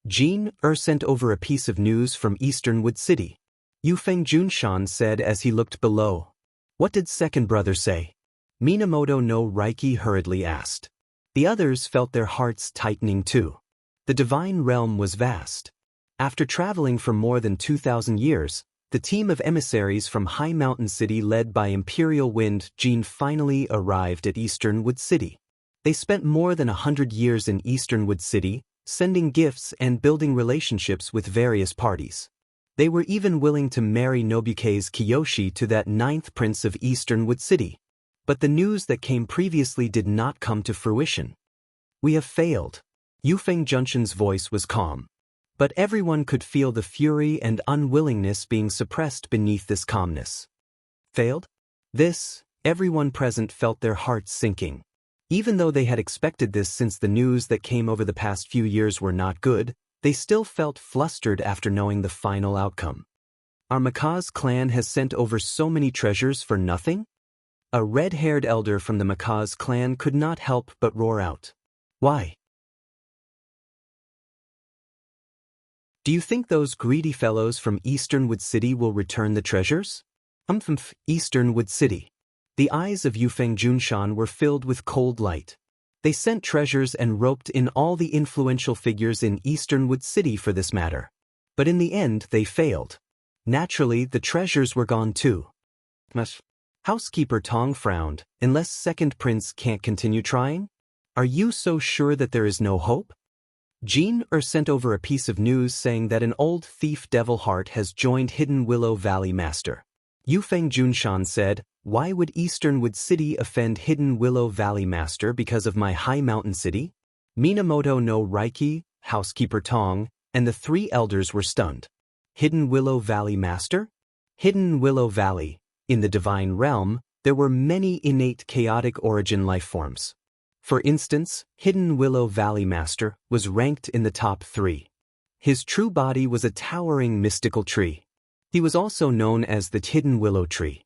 Jin sent over a piece of news from Easternwood City. Yufeng Junshan said as he looked below. What did second brother say? Minamoto no Raiki hurriedly asked. The others felt their hearts tightening too. The divine realm was vast. After traveling for more than 2,000 years, the team of emissaries from High Mountain City led by Imperial Wind Jin finally arrived at Easternwood City. They spent more than 100 years in Easternwood City, sending gifts and building relationships with various parties. They were even willing to marry Nobuke's Kiyoshi to that 9th prince of Easternwood City. But the news that came previously did not come to fruition. We have failed. Yufeng Junshan's voice was calm. But everyone could feel the fury and unwillingness being suppressed beneath this calmness. Failed? This, everyone present felt their hearts sinking. Even though they had expected this since the news that came over the past few years were not good, they still felt flustered after knowing the final outcome. Our Macaw's clan has sent over so many treasures for nothing? A red-haired elder from the Macaw's clan could not help but roar out. Why? Do you think those greedy fellows from Easternwood City will return the treasures? Easternwood City. The eyes of Yufeng Junshan were filled with cold light. They sent treasures and roped in all the influential figures in Easternwood City for this matter. But in the end, they failed. Naturally, the treasures were gone too. Housekeeper Tong frowned. Unless second prince can't continue trying? Are you so sure that there is no hope? Jin sent over a piece of news saying that an old thief Devil Heart has joined Hidden Willow Valley Master. Yufeng Junshan said, why would Easternwood City offend Hidden Willow Valley Master because of my High Mountain City? Minamoto no Raiki, Housekeeper Tong, and the 3 elders were stunned. Hidden Willow Valley Master? Hidden Willow Valley. In the divine realm, there were many innate chaotic origin life forms. For instance, Hidden Willow Valley Master was ranked in the top 3. His true body was a towering mystical tree. He was also known as the Hidden Willow Tree.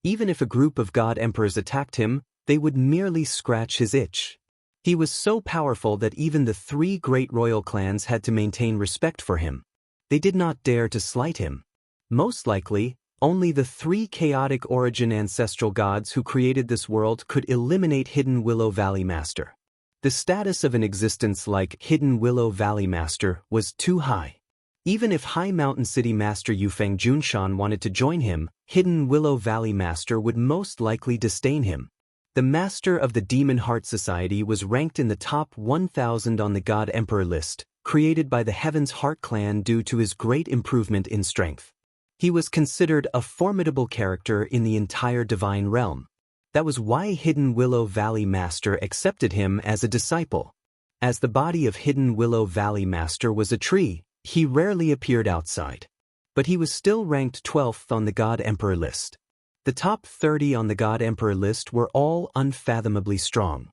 Even if a group of god emperors attacked him, they would merely scratch his itch. He was so powerful that even the 3 great royal clans had to maintain respect for him. They did not dare to slight him. Most likely, only the 3 chaotic origin ancestral gods who created this world could eliminate Hidden Willow Valley Master. The status of an existence like Hidden Willow Valley Master was too high. Even if High Mountain City Master Yufeng Junshan wanted to join him, Hidden Willow Valley Master would most likely disdain him. The Master of the Demon Heart Society was ranked in the top 1,000 on the God Emperor list, created by the Heaven's Heart clan due to his great improvement in strength. He was considered a formidable character in the entire divine realm. That was why Hidden Willow Valley Master accepted him as a disciple. As the body of Hidden Willow Valley Master was a tree, he rarely appeared outside. But he was still ranked 12th on the God Emperor list. The top 30 on the God Emperor list were all unfathomably strong.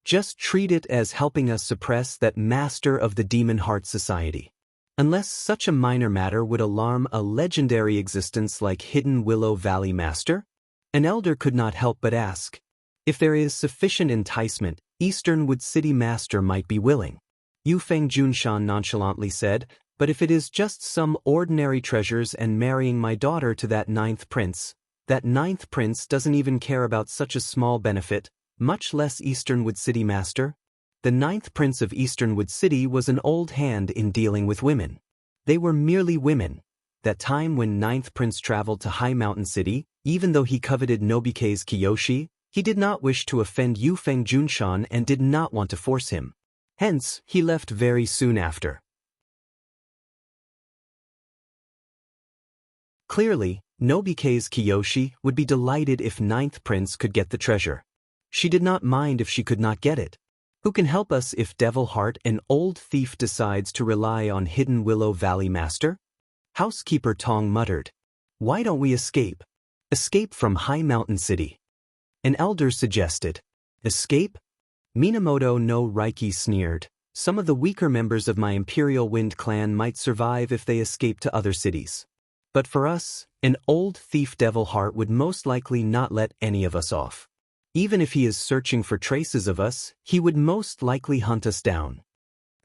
Just treat it as helping us suppress that Master of the Demon Heart Society. Unless such a minor matter would alarm a legendary existence like Hidden Willow Valley Master? An elder could not help but ask. If there is sufficient enticement, Easternwood City Master might be willing. Yu Feng Junshan nonchalantly said, but if it is just some ordinary treasures and marrying my daughter to that ninth prince doesn't even care about such a small benefit, much less Easternwood City Master. The ninth prince of Easternwood City was an old hand in dealing with women. They were merely women. That time when ninth prince traveled to High Mountain City, even though he coveted Nobike's Kiyoshi, he did not wish to offend Yu Feng Junshan and did not want to force him. Hence, he left very soon after. Clearly, Nobike's Kiyoshi would be delighted if ninth prince could get the treasure. She did not mind if she could not get it. Who can help us if Devil Heart, an old thief, decides to rely on Hidden Willow Valley Master? Housekeeper Tong muttered. Why don't we escape? Escape from High Mountain City. An elder suggested. Escape? Minamoto no Reiki sneered. Some of the weaker members of my Imperial Wind clan might survive if they escape to other cities. But for us, an old thief Devil Heart would most likely not let any of us off. Even if he is searching for traces of us, he would most likely hunt us down.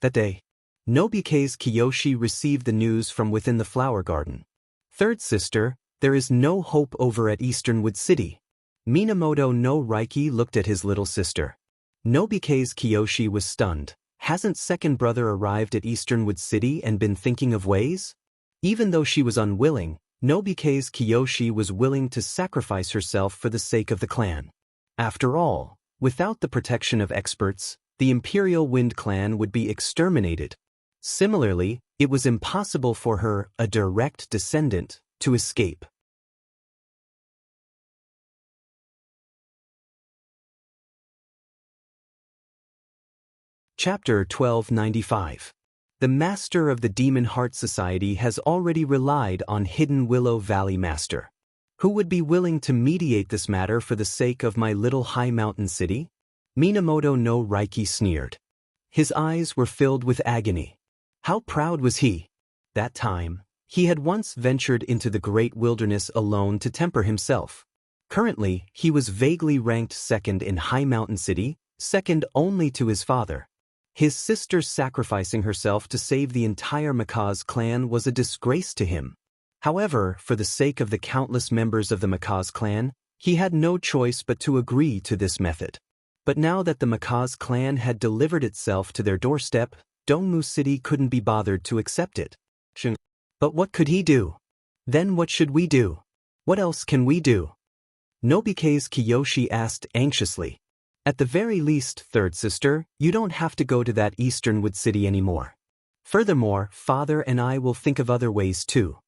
That day, Nobike's Kiyoshi received the news from within the flower garden. Third sister, there is no hope over at Easternwood City. Minamoto no Reiki looked at his little sister. Nobike's Kiyoshi was stunned. Hasn't second brother arrived at Easternwood City and been thinking of ways? Even though she was unwilling, Nobike's Kiyoshi was willing to sacrifice herself for the sake of the clan. After all, without the protection of experts, the Imperial Wind clan would be exterminated. Similarly, it was impossible for her, a direct descendant, to escape. Chapter 1295. The Master of the Demon Heart Society has already relied on Hidden Willow Valley Master. Who would be willing to mediate this matter for the sake of my little High Mountain City? Minamoto no Reiki sneered. His eyes were filled with agony. How proud was he? That time, he had once ventured into the great wilderness alone to temper himself. Currently, he was vaguely ranked second in High Mountain City, second only to his father. His sister sacrificing herself to save the entire Makaz clan was a disgrace to him. However, for the sake of the countless members of the Makaz clan, he had no choice but to agree to this method. But now that the Makaz clan had delivered itself to their doorstep, Dongmu City couldn't be bothered to accept it. But what could he do? Then what should we do? What else can we do? Nobike's Kiyoshi asked anxiously. At the very least, third sister, you don't have to go to that Easternwood City anymore. Furthermore, father and I will think of other ways too.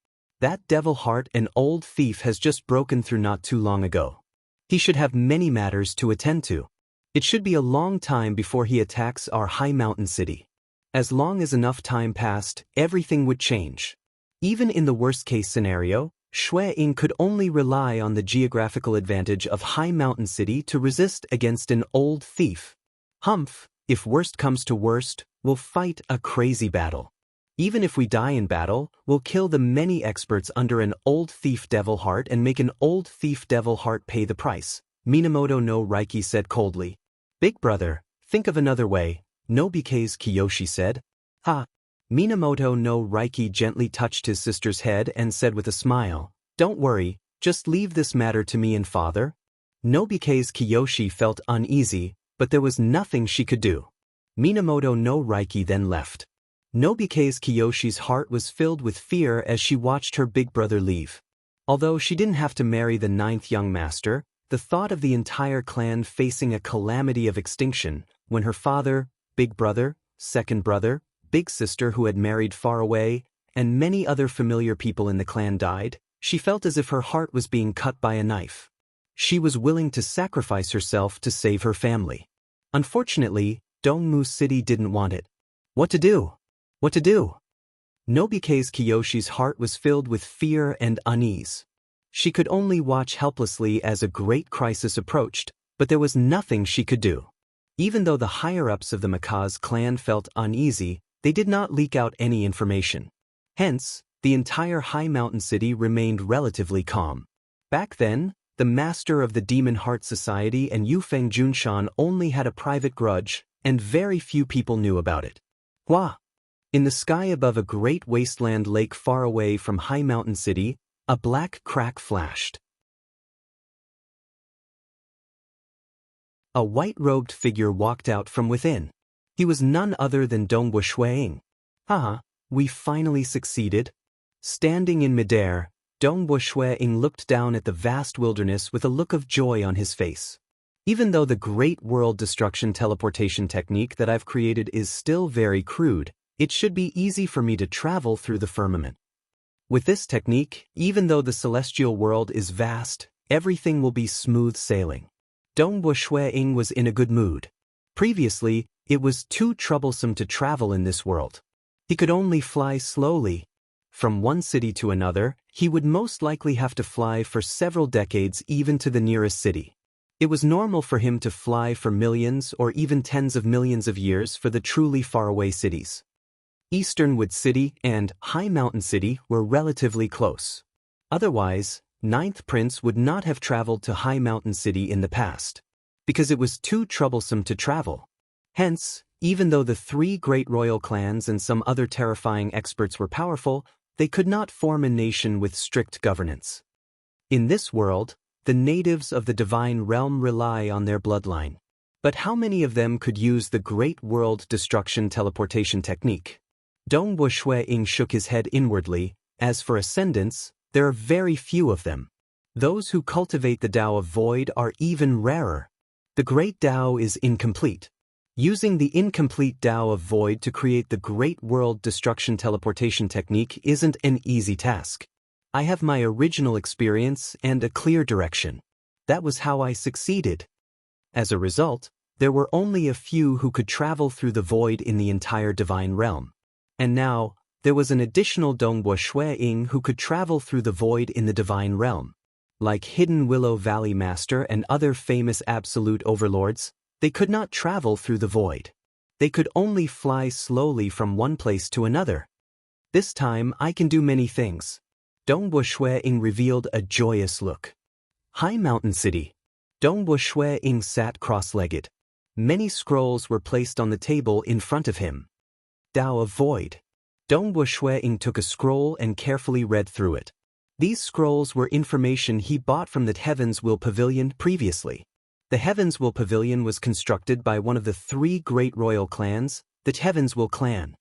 That Devil Heart, an old thief, has just broken through not too long ago. He should have many matters to attend to. It should be a long time before he attacks our High Mountain City. As long as enough time passed, everything would change. Even in the worst-case scenario, Ying could only rely on the geographical advantage of High Mountain City to resist against an old thief. Humph, if worst comes to worst, we'll fight a crazy battle. Even if we die in battle, we'll kill the many experts under an old thief Devil Heart and make an old thief Devil Heart pay the price, Minamoto no Reiki said coldly. Big brother, think of another way, Nobike's Kiyoshi said. Ha! Minamoto no Reiki gently touched his sister's head and said with a smile, don't worry, just leave this matter to me and father. Nobike's Kiyoshi felt uneasy, but there was nothing she could do. Minamoto no Reiki then left. Nobike's Kiyoshi's heart was filled with fear as she watched her big brother leave. Although she didn't have to marry the ninth young master, the thought of the entire clan facing a calamity of extinction, when her father, big brother, second brother, big sister who had married far away, and many other familiar people in the clan died, she felt as if her heart was being cut by a knife. She was willing to sacrifice herself to save her family. Unfortunately, Dongmu City didn't want it. What to do? What to do? Nobike's Kiyoshi's heart was filled with fear and unease. She could only watch helplessly as a great crisis approached, but there was nothing she could do. Even though the higher-ups of the Makaz clan felt uneasy, they did not leak out any information. Hence, the entire High Mountain City remained relatively calm. Back then, The master of the Demon Heart Society and Yufeng Junshan only had a private grudge, and very few people knew about it. Hua! In the sky above a great wasteland lake far away from High Mountain City, a black crack flashed. A white-robed figure walked out from within. He was none other than Dongwu Shuiying. Haha, we finally succeeded. Standing in midair, Dongwu Shuiying looked down at the vast wilderness with a look of joy on his face. Even though the great world destruction teleportation technique that I've created is still very crude, it should be easy for me to travel through the firmament. With this technique, even though the celestial world is vast, everything will be smooth sailing. Dongwu Shuiying was in a good mood. Previously, it was too troublesome to travel in this world. He could only fly slowly. From one city to another, he would most likely have to fly for several decades even to the nearest city. It was normal for him to fly for millions or even tens of millions of years for the truly faraway cities. Easternwood City and High Mountain City were relatively close. Otherwise, Ninth Prince would not have traveled to High Mountain City in the past, because it was too troublesome to travel. Hence, even though the three great royal clans and some other terrifying experts were powerful, they could not form a nation with strict governance. In this world, the natives of the divine realm rely on their bloodline. But how many of them could use the great world destruction teleportation technique? Dongwu Shuiying shook his head inwardly. As for ascendants, there are very few of them. Those who cultivate the Tao of Void are even rarer. The great Tao is incomplete. Using the incomplete Tao of Void to create the great world destruction teleportation technique isn't an easy task. I have my original experience and a clear direction. That was how I succeeded. As a result, there were only a few who could travel through the void in the entire divine realm. And now, there was an additional Dongwu Shuiying who could travel through the void in the divine realm. Like Hidden Willow Valley Master and other famous absolute overlords, they could not travel through the void. They could only fly slowly from one place to another. This time I can do many things. Dongwu Shuiying revealed a joyous look. High Mountain City. Dongwu Shuiying sat cross-legged. Many scrolls were placed on the table in front of him. Tao of Void. Dongwu Shuiying took a scroll and carefully read through it. These scrolls were information he bought from the Heavens Will Pavilion previously. The Heavens Will Pavilion was constructed by one of the three great royal clans, the Heavens Will clan.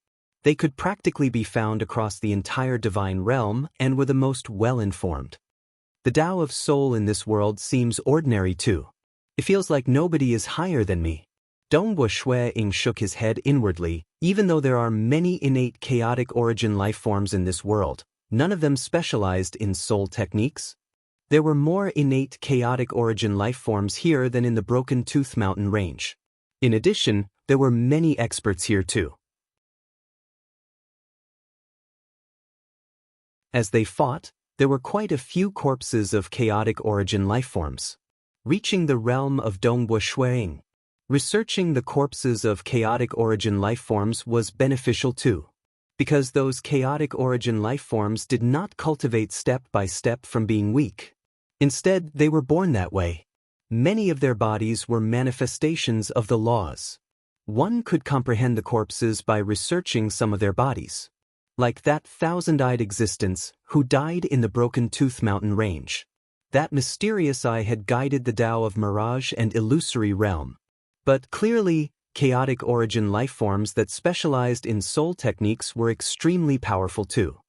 They could practically be found across the entire divine realm and were the most well-informed. The Tao of Soul in this world seems ordinary too. It feels like nobody is higher than me. Dongwu Shuiying shook his head inwardly. Even though there are many innate chaotic origin life forms in this world, none of them specialized in soul techniques. There were more innate chaotic origin life forms here than in the Broken Tooth Mountain range. In addition, there were many experts here too. As they fought, there were quite a few corpses of chaotic origin life forms. Reaching the realm of Dongwu Shuiying. Researching the corpses of chaotic origin life forms was beneficial too, because those chaotic origin life forms did not cultivate step by step from being weak. Instead, they were born that way. Many of their bodies were manifestations of the laws. One could comprehend the corpses by researching some of their bodies. Like that thousand-eyed existence who died in the Broken Tooth Mountain range. That mysterious eye had guided the Tao of Mirage and Illusory Realm. But clearly, chaotic origin life forms that specialized in soul techniques were extremely powerful too.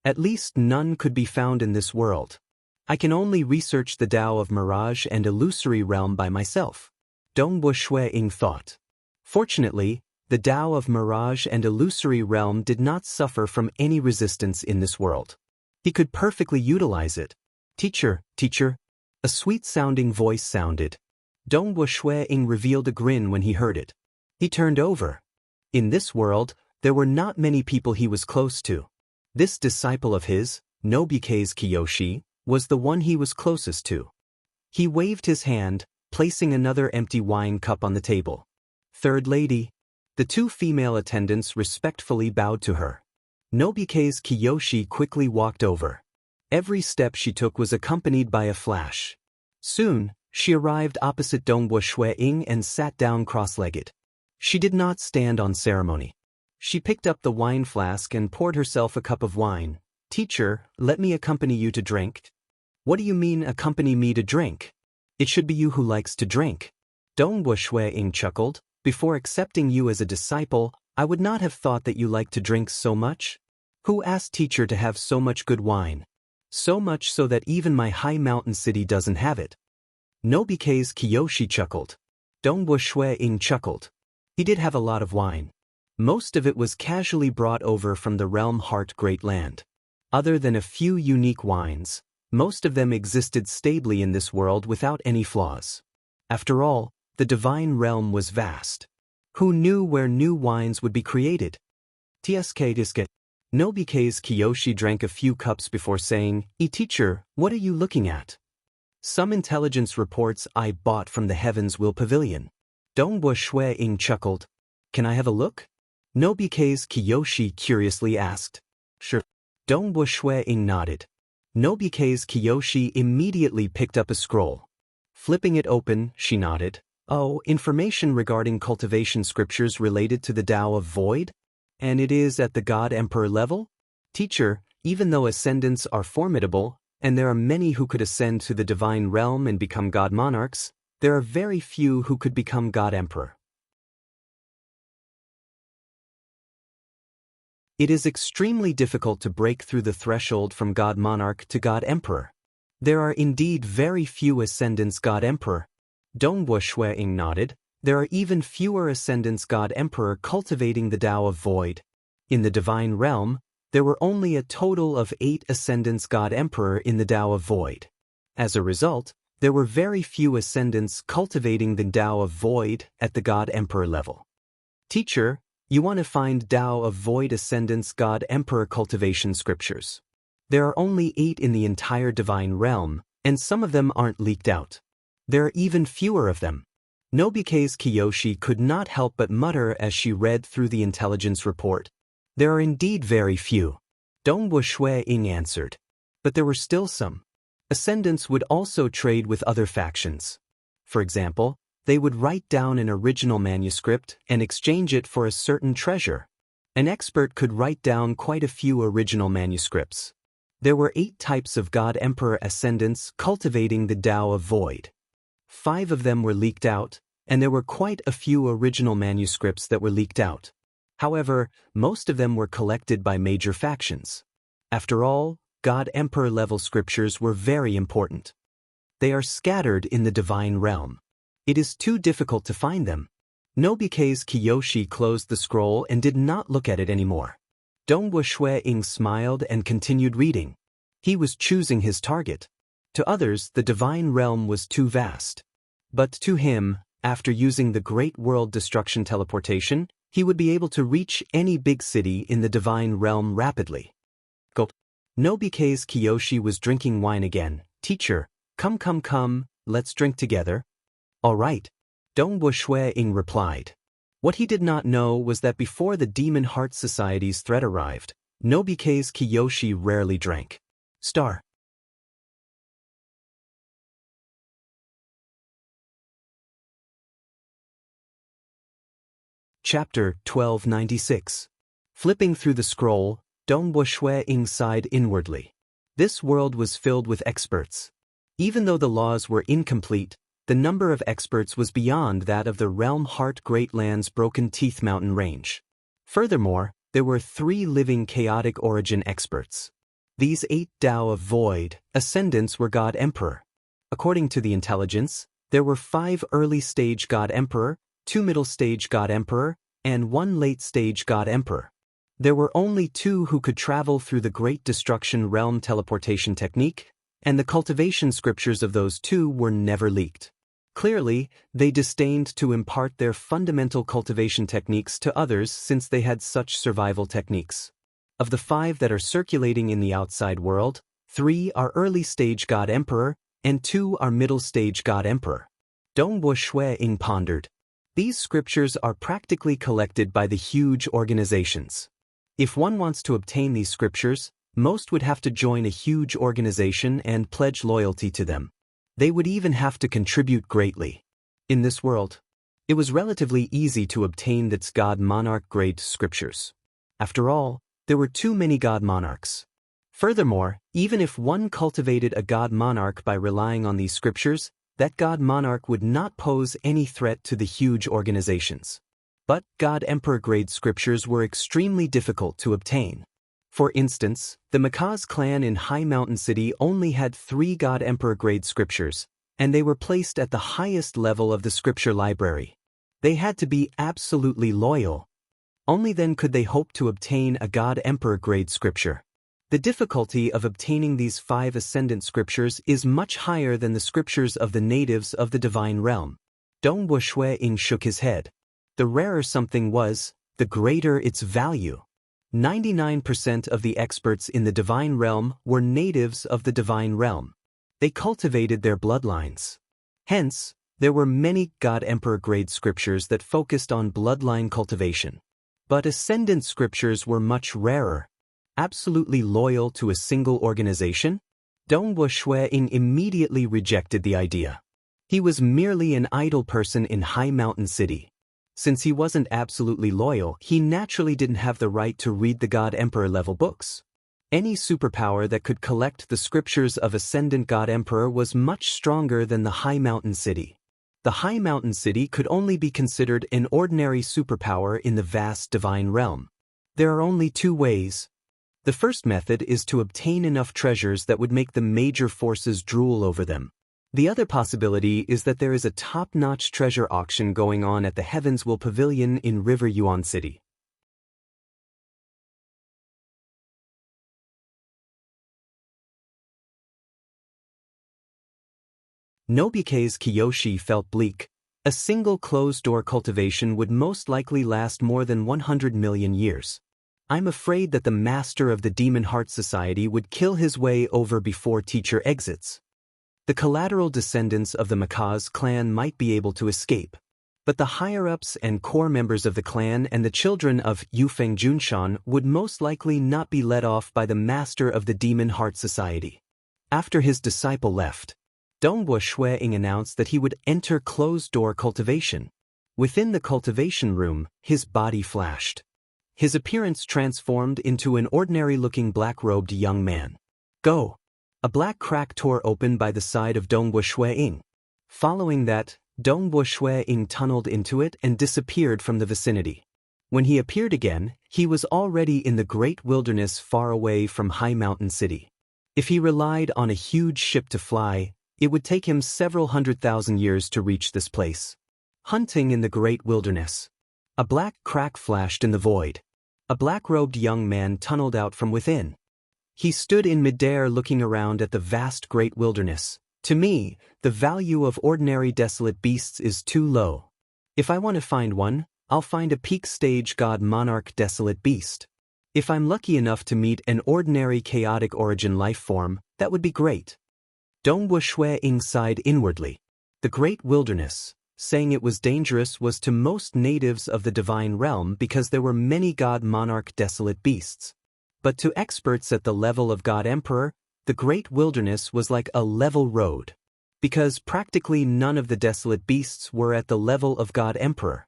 At least none could be found in this world. I can only research the Tao of Mirage and Illusory Realm by myself. Dongwu Shuiying thought. Fortunately, the Tao of Mirage and Illusory Realm did not suffer from any resistance in this world. He could perfectly utilize it. Teacher, teacher. A sweet-sounding voice sounded. Dongwu Shuiying revealed a grin when he heard it. He turned over. In this world, there were not many people he was close to. This disciple of his, Nobike's Kiyoshi, was the one he was closest to. He waved his hand, placing another empty wine cup on the table. Third lady. The two female attendants respectfully bowed to her. Nobike's Kiyoshi quickly walked over. Every step she took was accompanied by a flash. Soon, she arrived opposite Dongbo Shui-ing and sat down cross-legged. She did not stand on ceremony. She picked up the wine flask and poured herself a cup of wine. "Teacher, let me accompany you to drink." "What do you mean accompany me to drink? It should be you who likes to drink." Dongbo Shui-ing chuckled. "Before accepting you as a disciple, I would not have thought that you liked to drink so much. Who asked teacher to have so much good wine? So much so that even my high mountain city doesn't have it." Nobike's Kiyoshi chuckled. Dongbo Shui-ing chuckled. He did have a lot of wine. Most of it was casually brought over from the realm Heart Great Land. Other than a few unique wines, most of them existed stably in this world without any flaws. After all, the divine realm was vast. Who knew where new wines would be created? Tsuke. Nobike's Kiyoshi drank a few cups before saying, "Teacher, what are you looking at?" "Some intelligence reports I bought from the Heavens Will Pavilion." Dongbo Shui-ing chuckled. "Can I have a look?" Nobike's Kiyoshi curiously asked. "Sure." Dongbo Shui-ing nodded. Nobike's Kiyoshi immediately picked up a scroll. Flipping it open, she nodded. "Oh, information regarding cultivation scriptures related to the Tao of Void? And it is at the God Emperor level? Teacher, even though ascendants are formidable, and there are many who could ascend to the divine realm and become God monarchs, there are very few who could become God Emperor. It is extremely difficult to break through the threshold from God Monarch to God Emperor. There are indeed very few ascendants God Emperor." Dongbo Shui-ing nodded. "There are even fewer ascendants God Emperor cultivating the Tao of Void. In the divine realm, there were only a total of 8 ascendants God Emperor in the Tao of Void. As a result, there were very few ascendants cultivating the Tao of Void at the God Emperor level." "Teacher, you want to find Tao of Void ascendants God Emperor cultivation scriptures. There are only 8 in the entire divine realm, and some of them aren't leaked out. There are even fewer of them." Nobike's Kiyoshi could not help but mutter as she read through the intelligence report. "There are indeed very few." Dongbo Shui-ing answered. "But there were still some. Ascendants would also trade with other factions. For example, they would write down an original manuscript and exchange it for a certain treasure. An expert could write down quite a few original manuscripts. There were 8 types of God Emperor ascendants cultivating the Tao of Void. 5 of them were leaked out, and there were quite a few original manuscripts that were leaked out. However, most of them were collected by major factions. After all, God Emperor level scriptures were very important. They are scattered in the divine realm. It is too difficult to find them." Nobike's Kiyoshi closed the scroll and did not look at it anymore. Dongbo Shui-ing smiled and continued reading. He was choosing his target. To others, the divine realm was too vast. But to him, after using the Great World Destruction teleportation, he would be able to reach any big city in the divine realm rapidly. Gulp. Nobike's Kiyoshi was drinking wine again. "Teacher, come, let's drink together." "All right," Dongbo Shui-ing replied. What he did not know was that before the Demon Heart Society's threat arrived, Nobike's Kiyoshi rarely drank. Star. Chapter 1296. Flipping through the scroll, Dongbo Shui-ing sighed inwardly. This world was filled with experts. Even though the laws were incomplete, the number of experts was beyond that of the realm Heart Great Land's Broken Teeth Mountain range. Furthermore, there were 3 living chaotic origin experts. These 8 Tao of Void ascendants were God Emperor. According to the intelligence, there were 5 early-stage God Emperor, 2 middle-stage God Emperor, and 1 late-stage God Emperor. There were only 2 who could travel through the Great Destruction Realm teleportation technique, and the cultivation scriptures of those 2 were never leaked. Clearly, they disdained to impart their fundamental cultivation techniques to others since they had such survival techniques. Of the 5 that are circulating in the outside world, 3 are early-stage God Emperor, and 2 are middle-stage God Emperor. Dongbo Shui-ing pondered. These scriptures are practically collected by the huge organizations. If one wants to obtain these scriptures, most would have to join a huge organization and pledge loyalty to them. They would even have to contribute greatly. In this world, it was relatively easy to obtain its God Monarch grade scriptures. After all, there were too many God Monarchs. Furthermore, even if one cultivated a God Monarch by relying on these scriptures, that God Monarch would not pose any threat to the huge organizations. But God Emperor grade scriptures were extremely difficult to obtain. For instance, the Macaz clan in High Mountain City only had 3 God Emperor grade scriptures, and they were placed at the highest level of the scripture library. They had to be absolutely loyal. Only then could they hope to obtain a God Emperor grade scripture. The difficulty of obtaining these 5 ascendant scriptures is much higher than the scriptures of the natives of the divine realm. Dongbo Shui-ing shook his head. The rarer something was, the greater its value. 99% of the experts in the divine realm were natives of the divine realm. They cultivated their bloodlines. Hence, there were many God Emperor grade scriptures that focused on bloodline cultivation. But ascendant scriptures were much rarer. Absolutely loyal to a single organization? Dongbo Shui-ing immediately rejected the idea. He was merely an idle person in High Mountain City. Since he wasn't absolutely loyal, he naturally didn't have the right to read the God Emperor level books. Any superpower that could collect the scriptures of Ascendant God Emperor was much stronger than the High Mountain City. The High Mountain City could only be considered an ordinary superpower in the vast divine realm. There are only 2 ways. The first method is to obtain enough treasures that would make the major forces drool over them. The other possibility is that there is a top-notch treasure auction going on at the Heavens Will Pavilion in River Yuan City. Nobike's Kiyoshi felt bleak. A single closed-door cultivation would most likely last more than 100 million years. I'm afraid that the master of the Demon Heart Society would kill his way over before teacher exits. The collateral descendants of the Macaz clan might be able to escape, but the higher-ups and core members of the clan and the children of Yufeng Junshan would most likely not be let off by the master of the Demon Heart Society. After his disciple left, Dongbo Shui-ing announced that he would enter closed-door cultivation. Within the cultivation room, his body flashed. His appearance transformed into an ordinary-looking black-robed young man. Go! A black crack tore open by the side of Dongbo Shui-ing. Following that, Dongbo Shui-ing tunneled into it and disappeared from the vicinity. When he appeared again, he was already in the great wilderness far away from High Mountain City. If he relied on a huge ship to fly, it would take him several 100,000 years to reach this place. Hunting in the great wilderness. A black crack flashed in the void. A black-robed young man tunneled out from within. He stood in midair looking around at the vast great wilderness. To me, the value of ordinary desolate beasts is too low. If I want to find one, I'll find a peak stage God Monarch desolate beast. If I'm lucky enough to meet an ordinary chaotic origin life form, that would be great. Dongbo Shui-ing sighed inwardly. The great wilderness, saying it was dangerous was to most natives of the divine realm because there were many God Monarch desolate beasts. But to experts at the level of God Emperor, the great wilderness was like a level road. Because practically none of the desolate beasts were at the level of God Emperor.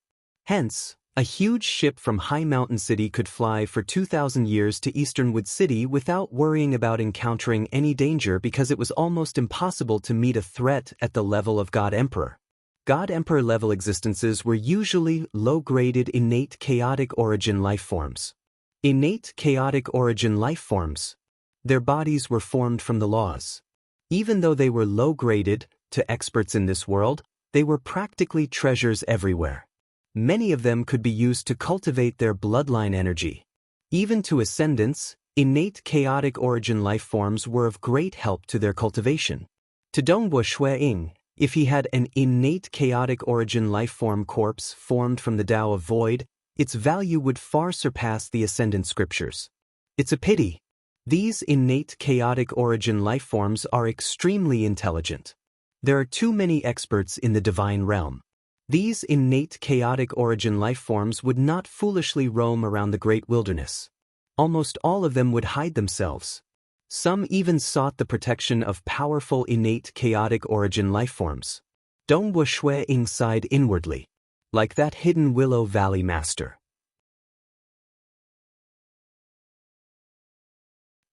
Hence, a huge ship from High Mountain City could fly for 2,000 years to Easternwood City without worrying about encountering any danger because it was almost impossible to meet a threat at the level of God Emperor. God Emperor level existences were usually low-graded innate chaotic origin life forms. Innate chaotic origin life forms. Their bodies were formed from the laws. Even though they were low-graded, to experts in this world, they were practically treasures everywhere. Many of them could be used to cultivate their bloodline energy. Even to ascendants, innate chaotic origin life forms were of great help to their cultivation. To Dongbo Shui-ing, if he had an innate chaotic origin life form corpse formed from the Tao of Void, its value would far surpass the ascendant scriptures. It's a pity. These innate chaotic origin life forms are extremely intelligent. There are too many experts in the divine realm. These innate chaotic origin life forms would not foolishly roam around the great wilderness. Almost all of them would hide themselves. Some even sought the protection of powerful innate chaotic origin lifeforms. Dongwu Shui Ying sighed inwardly, like that hidden Willow Valley master.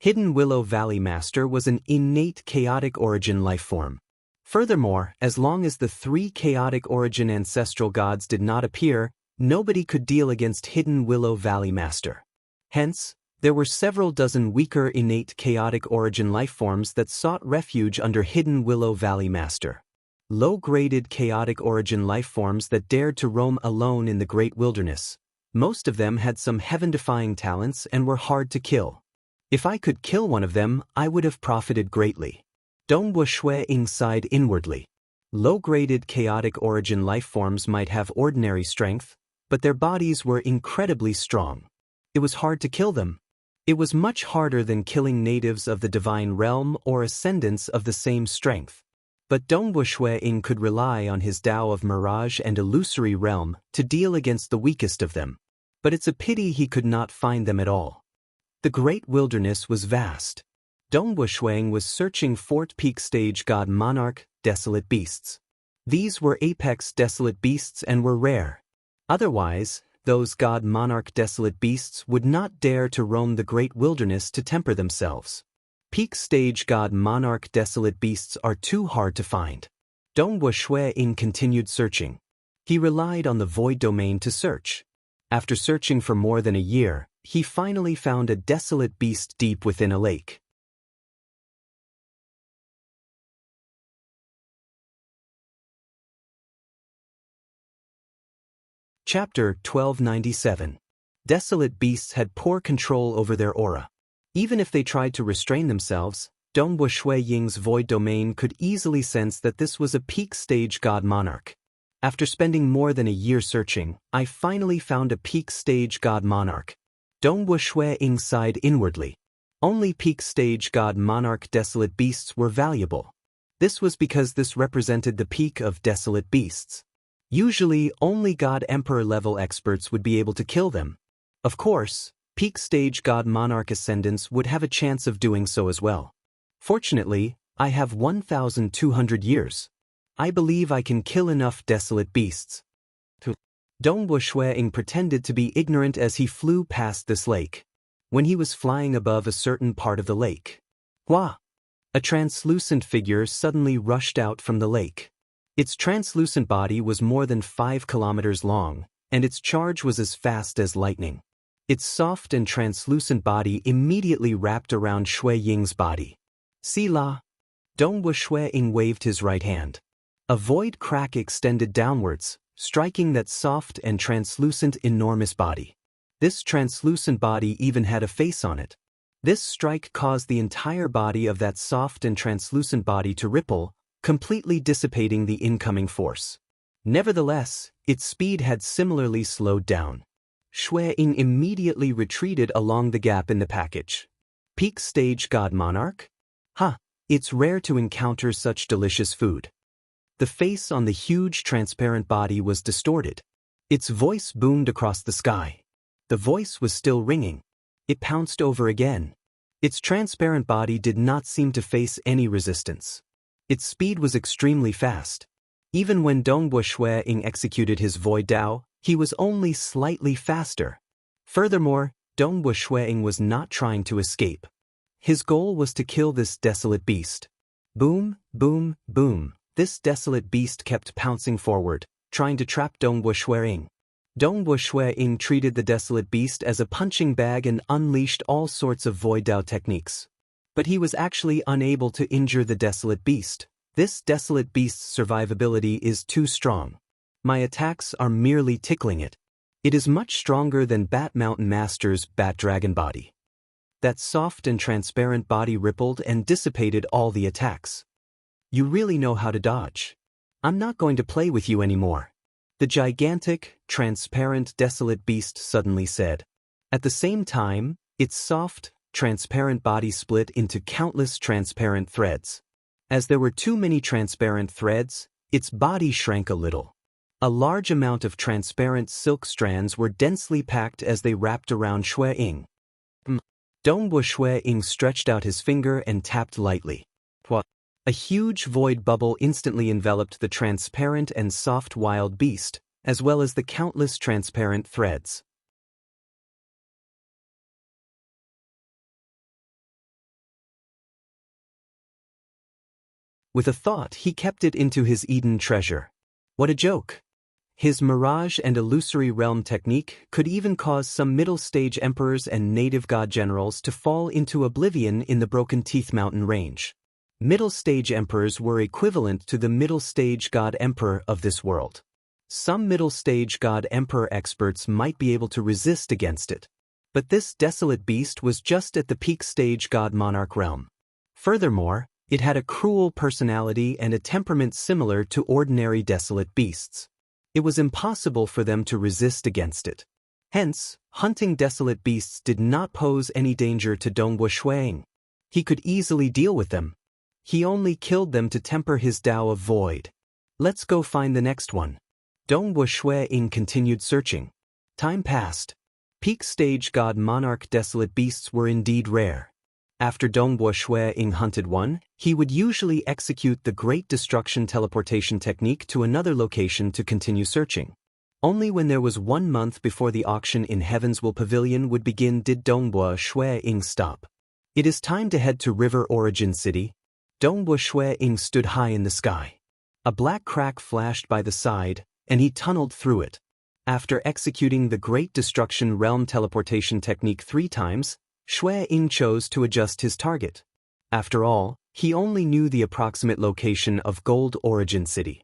Hidden Willow Valley Master was an innate chaotic origin lifeform. Furthermore, as long as the three chaotic origin ancestral gods did not appear, nobody could deal against Hidden Willow Valley Master. Hence, there were several dozen weaker innate chaotic origin lifeforms that sought refuge under Hidden Willow Valley Master. Low-graded chaotic origin lifeforms that dared to roam alone in the great wilderness. Most of them had some heaven-defying talents and were hard to kill. If I could kill one of them, I would have profited greatly. Dongwu Shui Ying sighed inwardly. Low-graded chaotic origin lifeforms might have ordinary strength, but their bodies were incredibly strong. It was hard to kill them. It was much harder than killing natives of the divine realm or ascendants of the same strength. But Dongwu Shui Ying could rely on his Tao of mirage and illusory realm to deal against the weakest of them. But it's a pity he could not find them at all. The great wilderness was vast. Dongwu Shui Ying was searching Fort Peak Stage God Monarch, Desolate Beasts. These were apex desolate beasts and were rare. Otherwise, those God Monarch Desolate Beasts would not dare to roam the great wilderness to temper themselves. Peak Stage God Monarch Desolate Beasts are too hard to find. Dongwu Shui Ying continued searching. He relied on the void domain to search. After searching for more than a year, he finally found a desolate beast deep within a lake. Chapter 1297. Desolate beasts had poor control over their aura. Even if they tried to restrain themselves, Dongwu Shui Ying's void domain could easily sense that this was a peak stage god monarch. After spending more than a year searching, I finally found a peak stage god monarch. Dongwu Shui Ying sighed inwardly. Only peak stage god monarch desolate beasts were valuable. This was because this represented the peak of desolate beasts. Usually, only god emperor level experts would be able to kill them. Of course, peak stage god monarch ascendants would have a chance of doing so as well. Fortunately, I have 1,200 years. I believe I can kill enough desolate beasts. Dongwu Shui Ying pretended to be ignorant as he flew past this lake. When he was flying above a certain part of the lake, Hua! A translucent figure suddenly rushed out from the lake. Its translucent body was more than 5 kilometers long, and its charge was as fast as lightning. Its soft and translucent body immediately wrapped around Shui Ying's body. See la! Dongwu Shui Ying waved his right hand. A void crack extended downwards, striking that soft and translucent enormous body. This translucent body even had a face on it. This strike caused the entire body of that soft and translucent body to ripple, completely dissipating the incoming force. Nevertheless, its speed had similarly slowed down. Shui Ying immediately retreated along the gap in the package. Peak stage god monarch? It's rare to encounter such delicious food. The face on the huge transparent body was distorted. Its voice boomed across the sky. The voice was still ringing. It pounced over again. Its transparent body did not seem to face any resistance. Its speed was extremely fast. Even when Dongwu Shui Ying executed his void Tao, he was only slightly faster. Furthermore, Dongwu Shui Ying was not trying to escape. His goal was to kill this desolate beast. Boom, boom, boom. This desolate beast kept pouncing forward, trying to trap Dongwu Shui Ying. Dongwu Shui Ying treated the desolate beast as a punching bag and unleashed all sorts of void Tao techniques. But he was actually unable to injure the desolate beast. This desolate beast's survivability is too strong. My attacks are merely tickling it. It is much stronger than Bat Mountain Master's Bat Dragon body. That soft and transparent body rippled and dissipated all the attacks. You really know how to dodge. I'm not going to play with you anymore. The gigantic, transparent, desolate beast suddenly said. At the same time, its soft, transparent body split into countless transparent threads. As there were too many transparent threads, its body shrank a little. A large amount of transparent silk strands were densely packed as they wrapped around Shui Ying. Dongbo Shui Ying stretched out his finger and tapped lightly. What? A huge void bubble instantly enveloped the transparent and soft wild beast, as well as the countless transparent threads. With a thought, he kept it into his Eden treasure. What a joke! His mirage and illusory realm technique could even cause some middle-stage emperors and native god generals to fall into oblivion in the Broken Teeth Mountain range. Middle-stage emperors were equivalent to the middle-stage god emperor of this world. Some middle-stage god emperor experts might be able to resist against it. But this desolate beast was just at the peak stage god monarch realm. Furthermore, it had a cruel personality and a temperament similar to ordinary desolate beasts. It was impossible for them to resist against it. Hence, hunting desolate beasts did not pose any danger to Dongbo Shuang. He could easily deal with them. He only killed them to temper his Tao of Void. Let's go find the next one. Dongbo Shuang continued searching. Time passed. Peak stage god monarch desolate beasts were indeed rare. After Dongbo Shuang hunted one, he would usually execute the Great Destruction teleportation technique to another location to continue searching. Only when there was 1 month before the auction in Heaven's Will Pavilion would begin did Dongbo Shuang stop. It is time to head to River Origin City. Dongbo Shuang stood high in the sky. A black crack flashed by the side, and he tunneled through it. After executing the Great Destruction realm teleportation technique 3 times, Shuang chose to adjust his target. After all, he only knew the approximate location of Gold Origin City.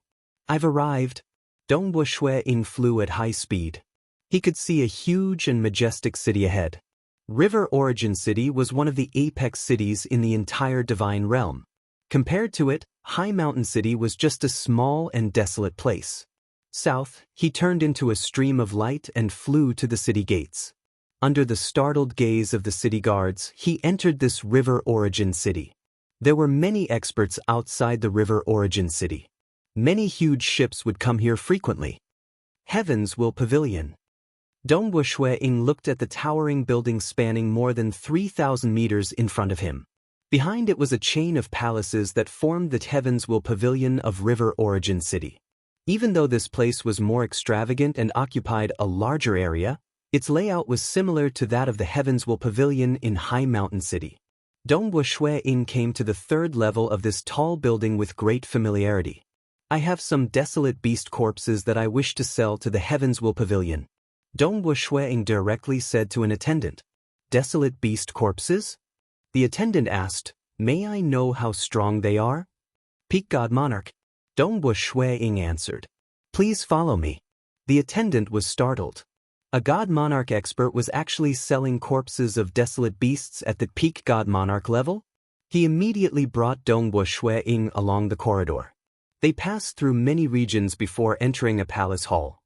I've arrived. Dongbo Shuang flew at high speed. He could see a huge and majestic city ahead. River Origin City was one of the apex cities in the entire Divine Realm. Compared to it, High Mountain City was just a small and desolate place. South, he turned into a stream of light and flew to the city gates. Under the startled gaze of the city guards, he entered this River Origin City. There were many experts outside the River Origin City. Many huge ships would come here frequently. Heaven's Will Pavilion. Dongbo Shuang looked at the towering building spanning more than 3,000 meters in front of him. Behind it was a chain of palaces that formed the Heaven's Will Pavilion of River Origin City. Even though this place was more extravagant and occupied a larger area, its layout was similar to that of the Heaven's Will Pavilion in High Mountain City. Dongbo Shuang came to the 3rd level of this tall building with great familiarity. I have some desolate beast corpses that I wish to sell to the Heaven's Will Pavilion. Dongbo Shuang directly said to an attendant. Desolate beast corpses? The attendant asked, May I know how strong they are? Peak God Monarch. Dongbo Shuang answered. Please follow me. The attendant was startled. A God Monarch expert was actually selling corpses of desolate beasts at the peak God Monarch level? He immediately brought Dongbo Shuang along the corridor. They passed through many regions before entering a palace hall.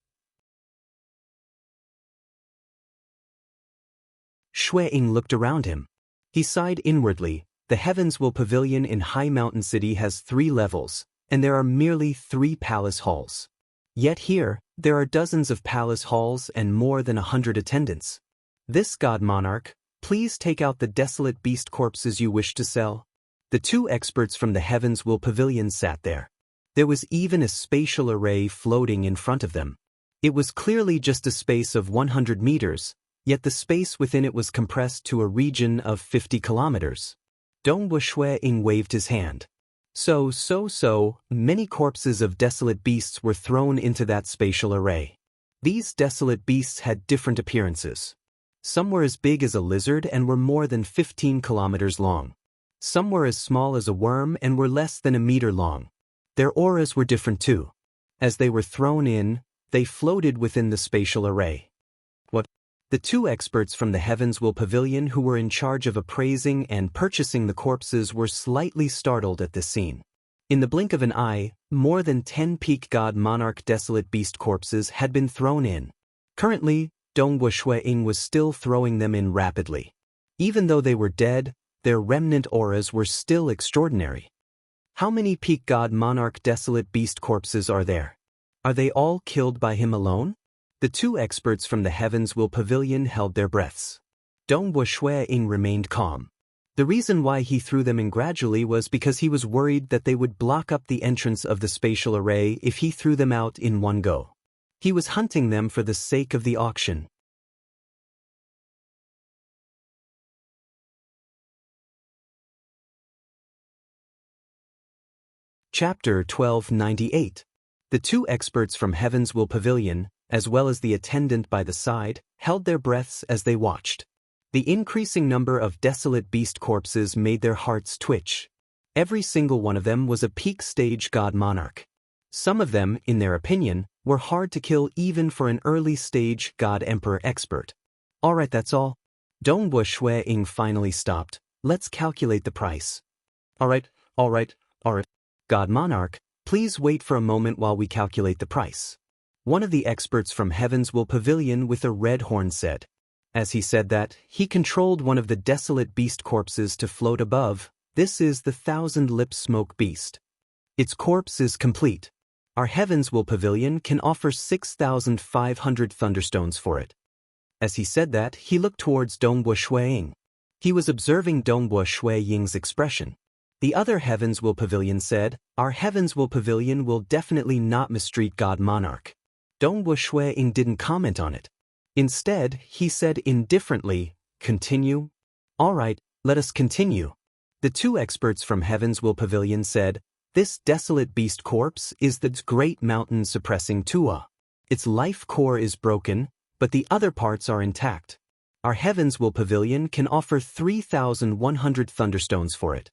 Shuang looked around him. He sighed inwardly. The Heaven's Will Pavilion in High Mountain City has 3 levels, and there are merely 3 palace halls. Yet here, there are dozens of palace halls and more than 100 attendants. This God Monarch, please take out the desolate beast corpses you wish to sell. The 2 experts from the Heaven's Will Pavilion sat there. There was even a spatial array floating in front of them. It was clearly just a space of 100 meters, yet the space within it was compressed to a region of 50 kilometers. Dongbo Shuang waved his hand. So many corpses of desolate beasts were thrown into that spatial array. These desolate beasts had different appearances. Some were as big as a lizard and were more than 15 kilometers long. Some were as small as a worm and were less than a meter long. Their auras were different too. As they were thrown in, they floated within the spatial array. What? The 2 experts from the Heaven's Will Pavilion who were in charge of appraising and purchasing the corpses were slightly startled at this scene. In the blink of an eye, more than 10 peak God Monarch desolate beast corpses had been thrown in. Currently, Dongbo Shuang was still throwing them in rapidly. Even though they were dead, their remnant auras were still extraordinary. How many peak God Monarch desolate beast corpses are there? Are they all killed by him alone? The 2 experts from the Heaven's Will Pavilion held their breaths. Dongbo Shui-ing remained calm. The reason why he threw them in gradually was because he was worried that they would block up the entrance of the spatial array if he threw them out in one go. He was hunting them for the sake of the auction. Chapter 1298. The two experts from Heaven's Will Pavilion, as well as the attendant by the side, held their breaths as they watched. The increasing number of desolate beast corpses made their hearts twitch. Every single one of them was a peak stage god monarch. Some of them, in their opinion, were hard to kill even for an early stage god emperor expert. Alright, that's all. Dongbo Shui-ing finally stopped. Let's calculate the price. Alright. God monarch, please wait for a moment while we calculate the price. One of the experts from Heaven's Will Pavilion with a red horn said. As he said that, he controlled one of the desolate beast corpses to float above. This is the 1,000-lip smoke beast. Its corpse is complete. Our Heaven's Will Pavilion can offer 6,500 thunderstones for it. As he said that, he looked towards Dongbo Shui-ing. He was observing Dongbo Shui-ing's expression. The other Heaven's Will Pavilion said, our Heaven's Will Pavilion will definitely not mistreat God Monarch. Dongbo Shui-ing didn't comment on it. Instead, he said indifferently, continue? Alright, let us continue. The two experts from Heaven's Will Pavilion said, this desolate beast corpse is the great mountain suppressing Tua. Its life core is broken, but the other parts are intact. Our Heaven's Will Pavilion can offer 3,100 thunderstones for it.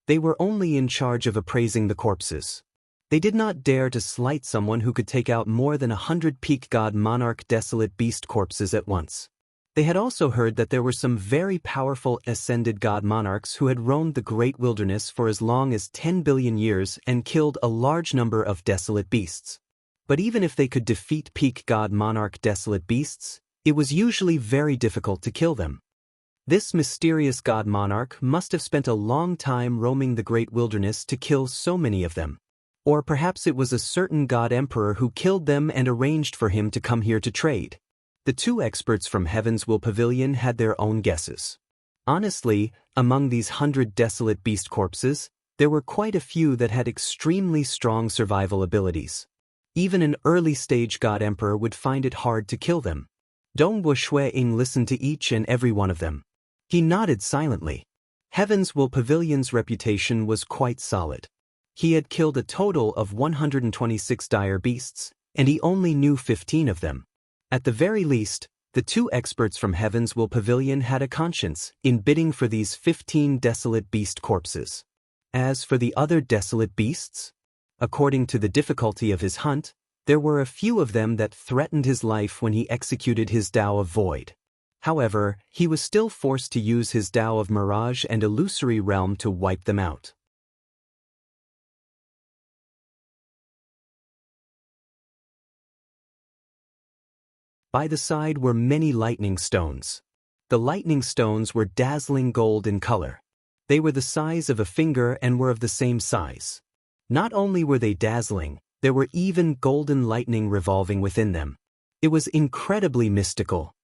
They were only in charge of appraising the corpses. They did not dare to slight someone who could take out more than 100 peak god monarch desolate beast corpses at once. They had also heard that there were some very powerful ascended god monarchs who had roamed the great wilderness for as long as 10 billion years and killed a large number of desolate beasts. But even if they could defeat peak god monarch desolate beasts, it was usually very difficult to kill them. This mysterious god monarch must have spent a long time roaming the great wilderness to kill so many of them. Or perhaps it was a certain god emperor who killed them and arranged for him to come here to trade. The two experts from Heaven's Will Pavilion had their own guesses. Honestly, among these 100 desolate beast corpses, there were quite a few that had extremely strong survival abilities. Even an early-stage god emperor would find it hard to kill them. Dongbo Shui-ing listened to each and every one of them. He nodded silently. Heaven's Will Pavilion's reputation was quite solid. He had killed a total of 126 dire beasts, and he only knew 15 of them. At the very least, the two experts from Heaven's Will Pavilion had a conscience in bidding for these 15 desolate beast corpses. As for the other desolate beasts, according to the difficulty of his hunt, there were a few of them that threatened his life when he executed his Tao of Void. However, he was still forced to use his Tao of Mirage and Illusory Realm to wipe them out. By the side were many lightning stones. The lightning stones were dazzling gold in color. They were the size of a finger and were of the same size. Not only were they dazzling, there were even golden lightning revolving within them. It was incredibly mystical.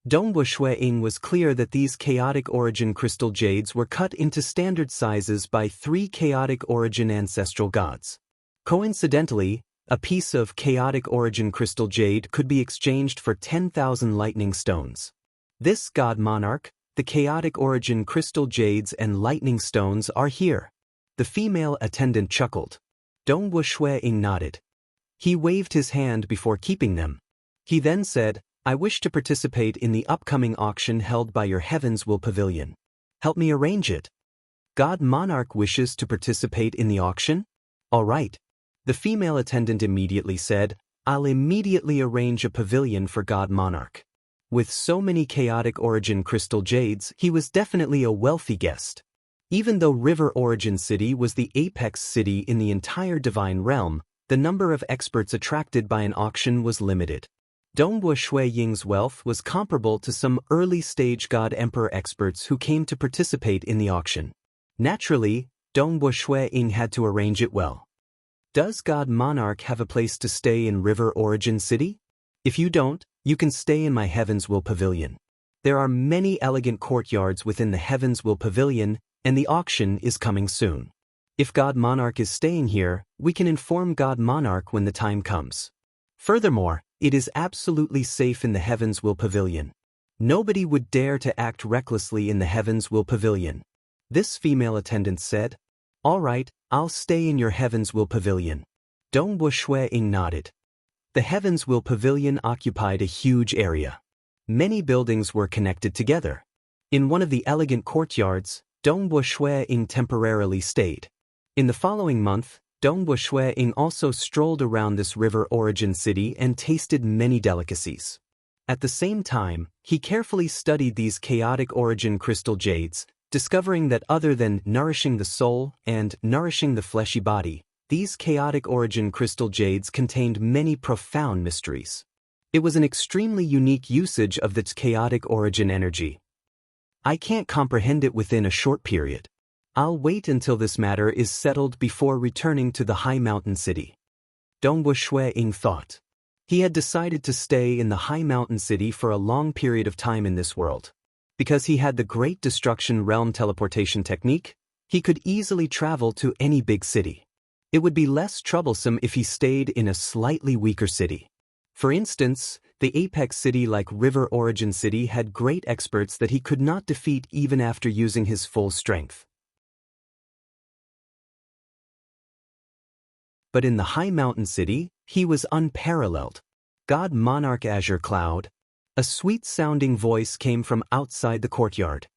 Dongbo Shui-ing was clear that these chaotic origin crystal jades were cut into standard sizes by 3 chaotic origin ancestral gods. Coincidentally, a piece of chaotic origin crystal jade could be exchanged for 10,000 lightning stones. This god monarch, the chaotic origin crystal jades and lightning stones are here. The female attendant chuckled. Dongbo Shui-ing nodded. He waved his hand before keeping them. He then said, I wish to participate in the upcoming auction held by your Heaven's Will Pavilion. Help me arrange it. God Monarch wishes to participate in the auction? All right. The female attendant immediately said, I'll immediately arrange a pavilion for God Monarch. With so many chaotic origin crystal jades, he was definitely a wealthy guest. Even though River Origin City was the apex city in the entire Divine Realm, the number of experts attracted by an auction was limited. Dongbo Shui-ing's wealth was comparable to some early-stage God Emperor experts who came to participate in the auction. Naturally, Dongbo Shui-ing had to arrange it well. Does God Monarch have a place to stay in River Origin City? If you don't, you can stay in my Heaven's Will Pavilion. There are many elegant courtyards within the Heavens Will Pavilion, and the auction is coming soon. If God Monarch is staying here, we can inform God Monarch when the time comes. Furthermore, it is absolutely safe in the Heavens Will Pavilion. Nobody would dare to act recklessly in the Heavens Will Pavilion. This female attendant said. All right, I'll stay in your Heavens Will Pavilion. Dongbu Shui-ing nodded. The Heavens Will Pavilion occupied a huge area. Many buildings were connected together. In one of the elegant courtyards, Dongbu Shui-ing temporarily stayed. In the following month, Dongbu Shui-ing also strolled around this river origin city and tasted many delicacies. At the same time, he carefully studied these chaotic origin crystal jades, discovering that other than nourishing the soul and nourishing the fleshy body, these chaotic origin crystal jades contained many profound mysteries. It was an extremely unique usage of its chaotic origin energy. I can't comprehend it within a short period. I'll wait until this matter is settled before returning to the high mountain city. Dongbu Shui-ing thought. He had decided to stay in the high mountain city for a long period of time in this world. Because he had the Great Destruction Realm teleportation technique, he could easily travel to any big city. It would be less troublesome if he stayed in a slightly weaker city. For instance, the apex city like River Origin City had great experts that he could not defeat even after using his full strength. But in the high mountain city, he was unparalleled. God Monarch Azure Cloud. A sweet-sounding voice came from outside the courtyard.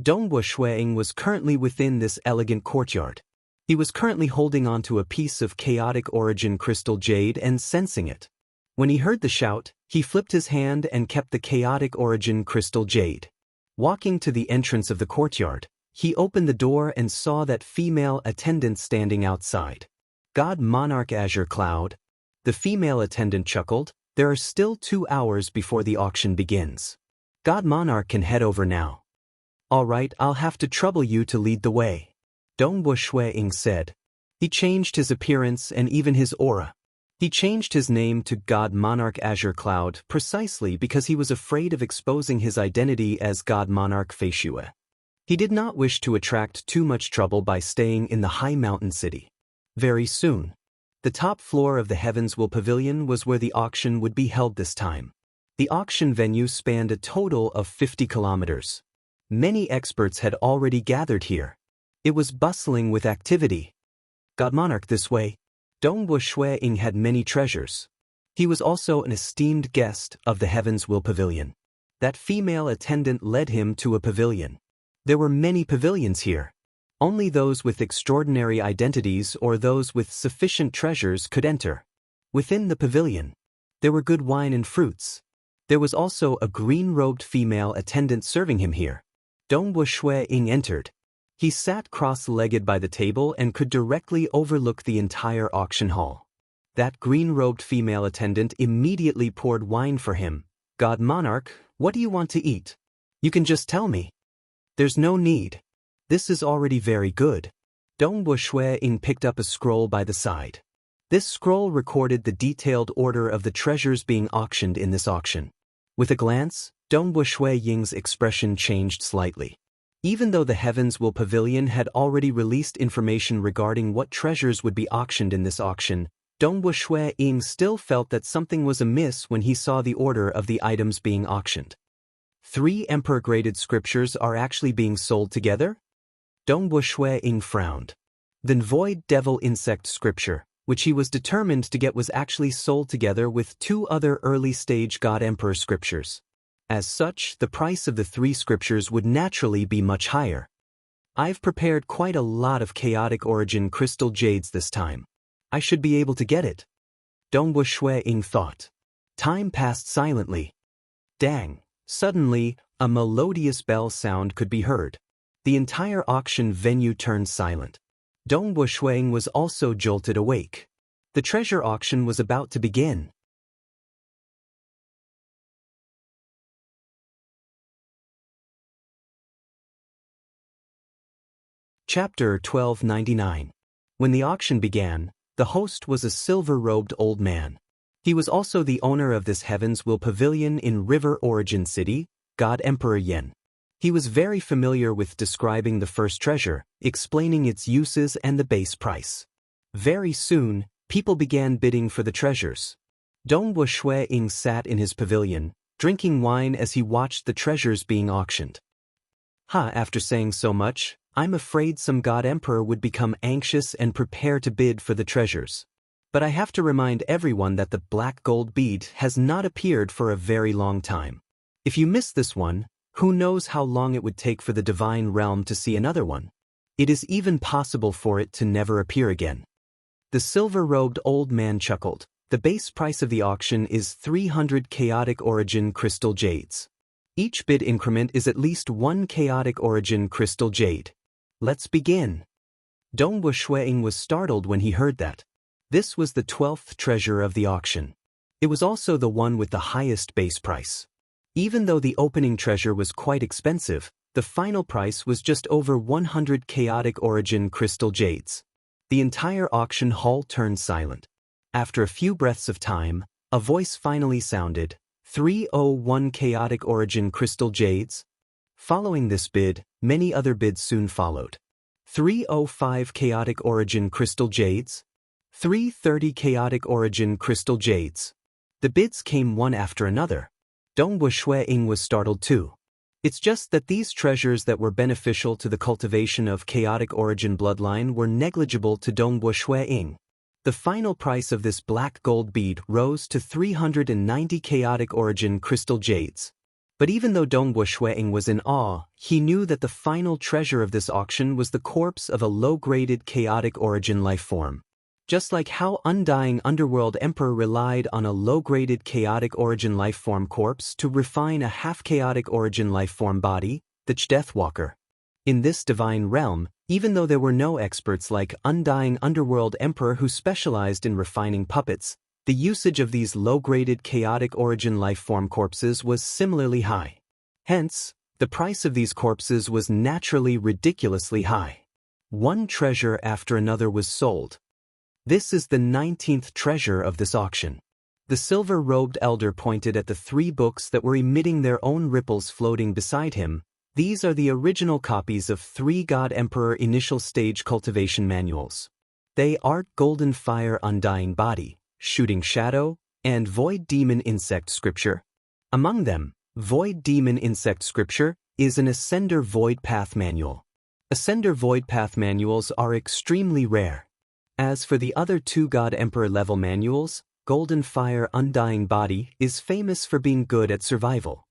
Dongbu Shui-ing was currently within this elegant courtyard. He was currently holding onto a piece of chaotic origin crystal jade and sensing it. When he heard the shout, he flipped his hand and kept the chaotic origin crystal jade. Walking to the entrance of the courtyard, he opened the door and saw that female attendant standing outside. God Monarch Azure Cloud. The female attendant chuckled. There are still 2 hours before the auction begins. God Monarch can head over now. All right, I'll have to trouble you to lead the way. Dongbu Shui-ing said. He changed his appearance and even his aura. He changed his name to God Monarch Azure Cloud precisely because he was afraid of exposing his identity as God Monarch Feishue. He did not wish to attract too much trouble by staying in the high mountain city. Very soon, the top floor of the Heavens Will Pavilion was where the auction would be held this time. The auction venue spanned a total of 50 kilometers. Many experts had already gathered here. It was bustling with activity. God Monarch this way. Dongbu Shui-ing had many treasures. He was also an esteemed guest of the Heavens Will Pavilion. That female attendant led him to a pavilion. There were many pavilions here. Only those with extraordinary identities or those with sufficient treasures could enter. Within the pavilion, there were good wine and fruits. There was also a green-robed female attendant serving him here. Dongbu Shui-ing entered. He sat cross-legged by the table and could directly overlook the entire auction hall. That green-robed female attendant immediately poured wine for him. God Monarch, what do you want to eat? You can just tell me. There's no need. This is already very good. Dongbu Shui-ing picked up a scroll by the side. This scroll recorded the detailed order of the treasures being auctioned in this auction. With a glance, Dongbu Shui-ing's expression changed slightly. Even though the Heavens Will Pavilion had already released information regarding what treasures would be auctioned in this auction, Dongbu Shui-ing still felt that something was amiss when he saw the order of the items being auctioned. 3 emperor-graded scriptures are actually being sold together? Dongbu Shui-ing frowned. The Void Devil Insect scripture, which he was determined to get, was actually sold together with 2 other early-stage God Emperor scriptures. As such, the price of the 3 scriptures would naturally be much higher. I've prepared quite a lot of chaotic origin crystal jades this time. I should be able to get it. Dongbu Shui-ing thought. Time passed silently. Dang! Suddenly, a melodious bell sound could be heard. The entire auction venue turned silent. Dongbu Shui-ing was also jolted awake. The treasure auction was about to begin. Chapter 1299. When the auction began, the host was a silver-robed old man. He was also the owner of this Heavens Will Pavilion in River Origin City, God Emperor Yen. He was very familiar with describing the first treasure, explaining its uses and the base price. Very soon, people began bidding for the treasures. Dongwu Shui-ing sat in his pavilion, drinking wine as he watched the treasures being auctioned. After saying so much, I'm afraid some God Emperor would become anxious and prepare to bid for the treasures. But I have to remind everyone that the black gold bead has not appeared for a very long time. If you miss this one, who knows how long it would take for the divine realm to see another one? It is even possible for it to never appear again. The silver-robed old man chuckled. The base price of the auction is 300 chaotic origin crystal jades. Each bid increment is at least 1 chaotic origin crystal jade. Let's begin. Dongwu Shui-ing was startled when he heard that. This was the 12th treasure of the auction. It was also the one with the highest base price. Even though the opening treasure was quite expensive, the final price was just over 100 chaotic origin crystal jades. The entire auction hall turned silent. After a few breaths of time, a voice finally sounded, 301 chaotic origin crystal jades. Following this bid, many other bids soon followed. 305 chaotic origin crystal jades. 330 chaotic origin crystal jades. The bids came one after another. Dongwu Shui-ing was startled too. It's just that these treasures that were beneficial to the cultivation of chaotic origin bloodline were negligible to Dongwu Shui-ing. The final price of this black gold bead rose to 390 chaotic origin crystal jades. But even though Dongwu Shui-ing was in awe, he knew that the final treasure of this auction was the corpse of a low-graded chaotic origin life form. Just like how Undying Underworld Emperor relied on a low-graded chaotic origin life form corpse to refine a half-chaotic origin life form body, the Deathwalker. In this divine realm, even though there were no experts like Undying Underworld Emperor who specialized in refining puppets, the usage of these low-graded chaotic origin life form corpses was similarly high. Hence, the price of these corpses was naturally ridiculously high. One treasure after another was sold. This is the 19th treasure of this auction. The silver-robed elder pointed at the 3 books that were emitting their own ripples floating beside him. These are the original copies of 3 God Emperor initial stage cultivation manuals. They are Golden Fire Undying Body, Shooting Shadow, and Void Demon Insect Scripture. Among them, Void Demon Insect Scripture is an Ascender Void Path Manual. Ascender Void Path manuals are extremely rare. As for the other 2 God Emperor level manuals, Golden Fire Undying Body is famous for being good at survival.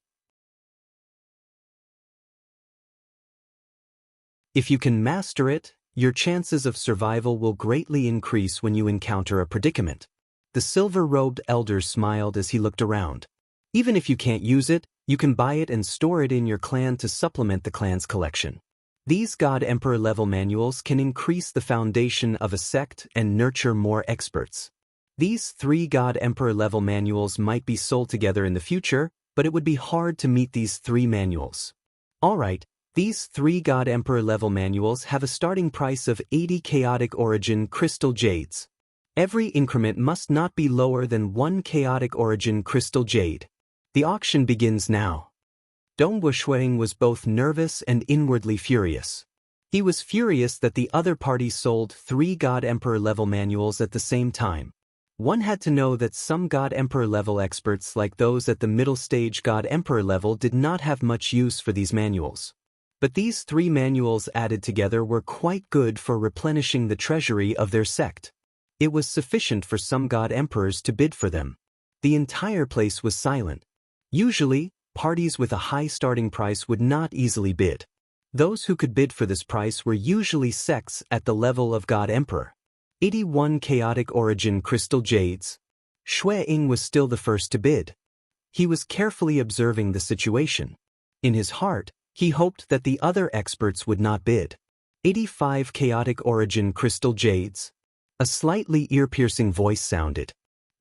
If you can master it, your chances of survival will greatly increase when you encounter a predicament. The silver-robed elder smiled as he looked around. Even if you can't use it, you can buy it and store it in your clan to supplement the clan's collection. These God Emperor level manuals can increase the foundation of a sect and nurture more experts. These 3 God Emperor level manuals might be sold together in the future, but it would be hard to meet these 3 manuals. Alright, these 3 God Emperor level manuals have a starting price of 80 chaotic origin crystal jades. Every increment must not be lower than 1 chaotic origin crystal jade. The auction begins now. Dongwu Shui-ing was both nervous and inwardly furious. He was furious that the other party sold 3 God Emperor level manuals at the same time. One had to know that some God Emperor level experts like those at the middle stage God Emperor level did not have much use for these manuals. But these 3 manuals added together were quite good for replenishing the treasury of their sect. It was sufficient for some God Emperors to bid for them. The entire place was silent. Usually, parties with a high starting price would not easily bid. Those who could bid for this price were usually sects at the level of God Emperor. 81 chaotic origin crystal jades. Shui-ing was still the first to bid. He was carefully observing the situation. In his heart, he hoped that the other experts would not bid. 85 chaotic origin crystal jades. A slightly ear-piercing voice sounded.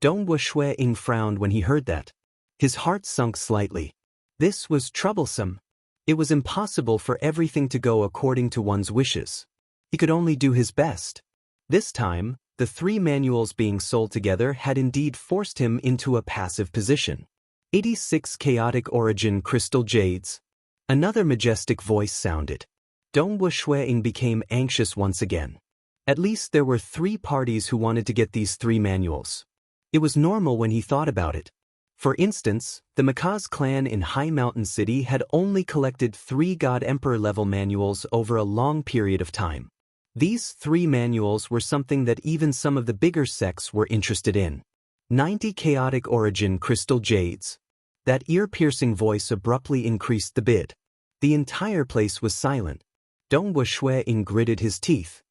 Dongwu Shui-ing frowned when he heard that. His heart sunk slightly. This was troublesome. It was impossible for everything to go according to one's wishes. He could only do his best. This time, the 3 manuals being sold together had indeed forced him into a passive position. 86 chaotic origin crystal jades. Another majestic voice sounded. Dongwu Shuiying became anxious once again. At least there were 3 parties who wanted to get these 3 manuals. It was normal when he thought about it. For instance, the Makaz clan in High Mountain City had only collected 3 God Emperor level manuals over a long period of time. These 3 manuals were something that even some of the bigger sects were interested in. 90 chaotic origin crystal jades. That ear-piercing voice abruptly increased the bid. The entire place was silent. Dongwu Shuiying gritted his teeth.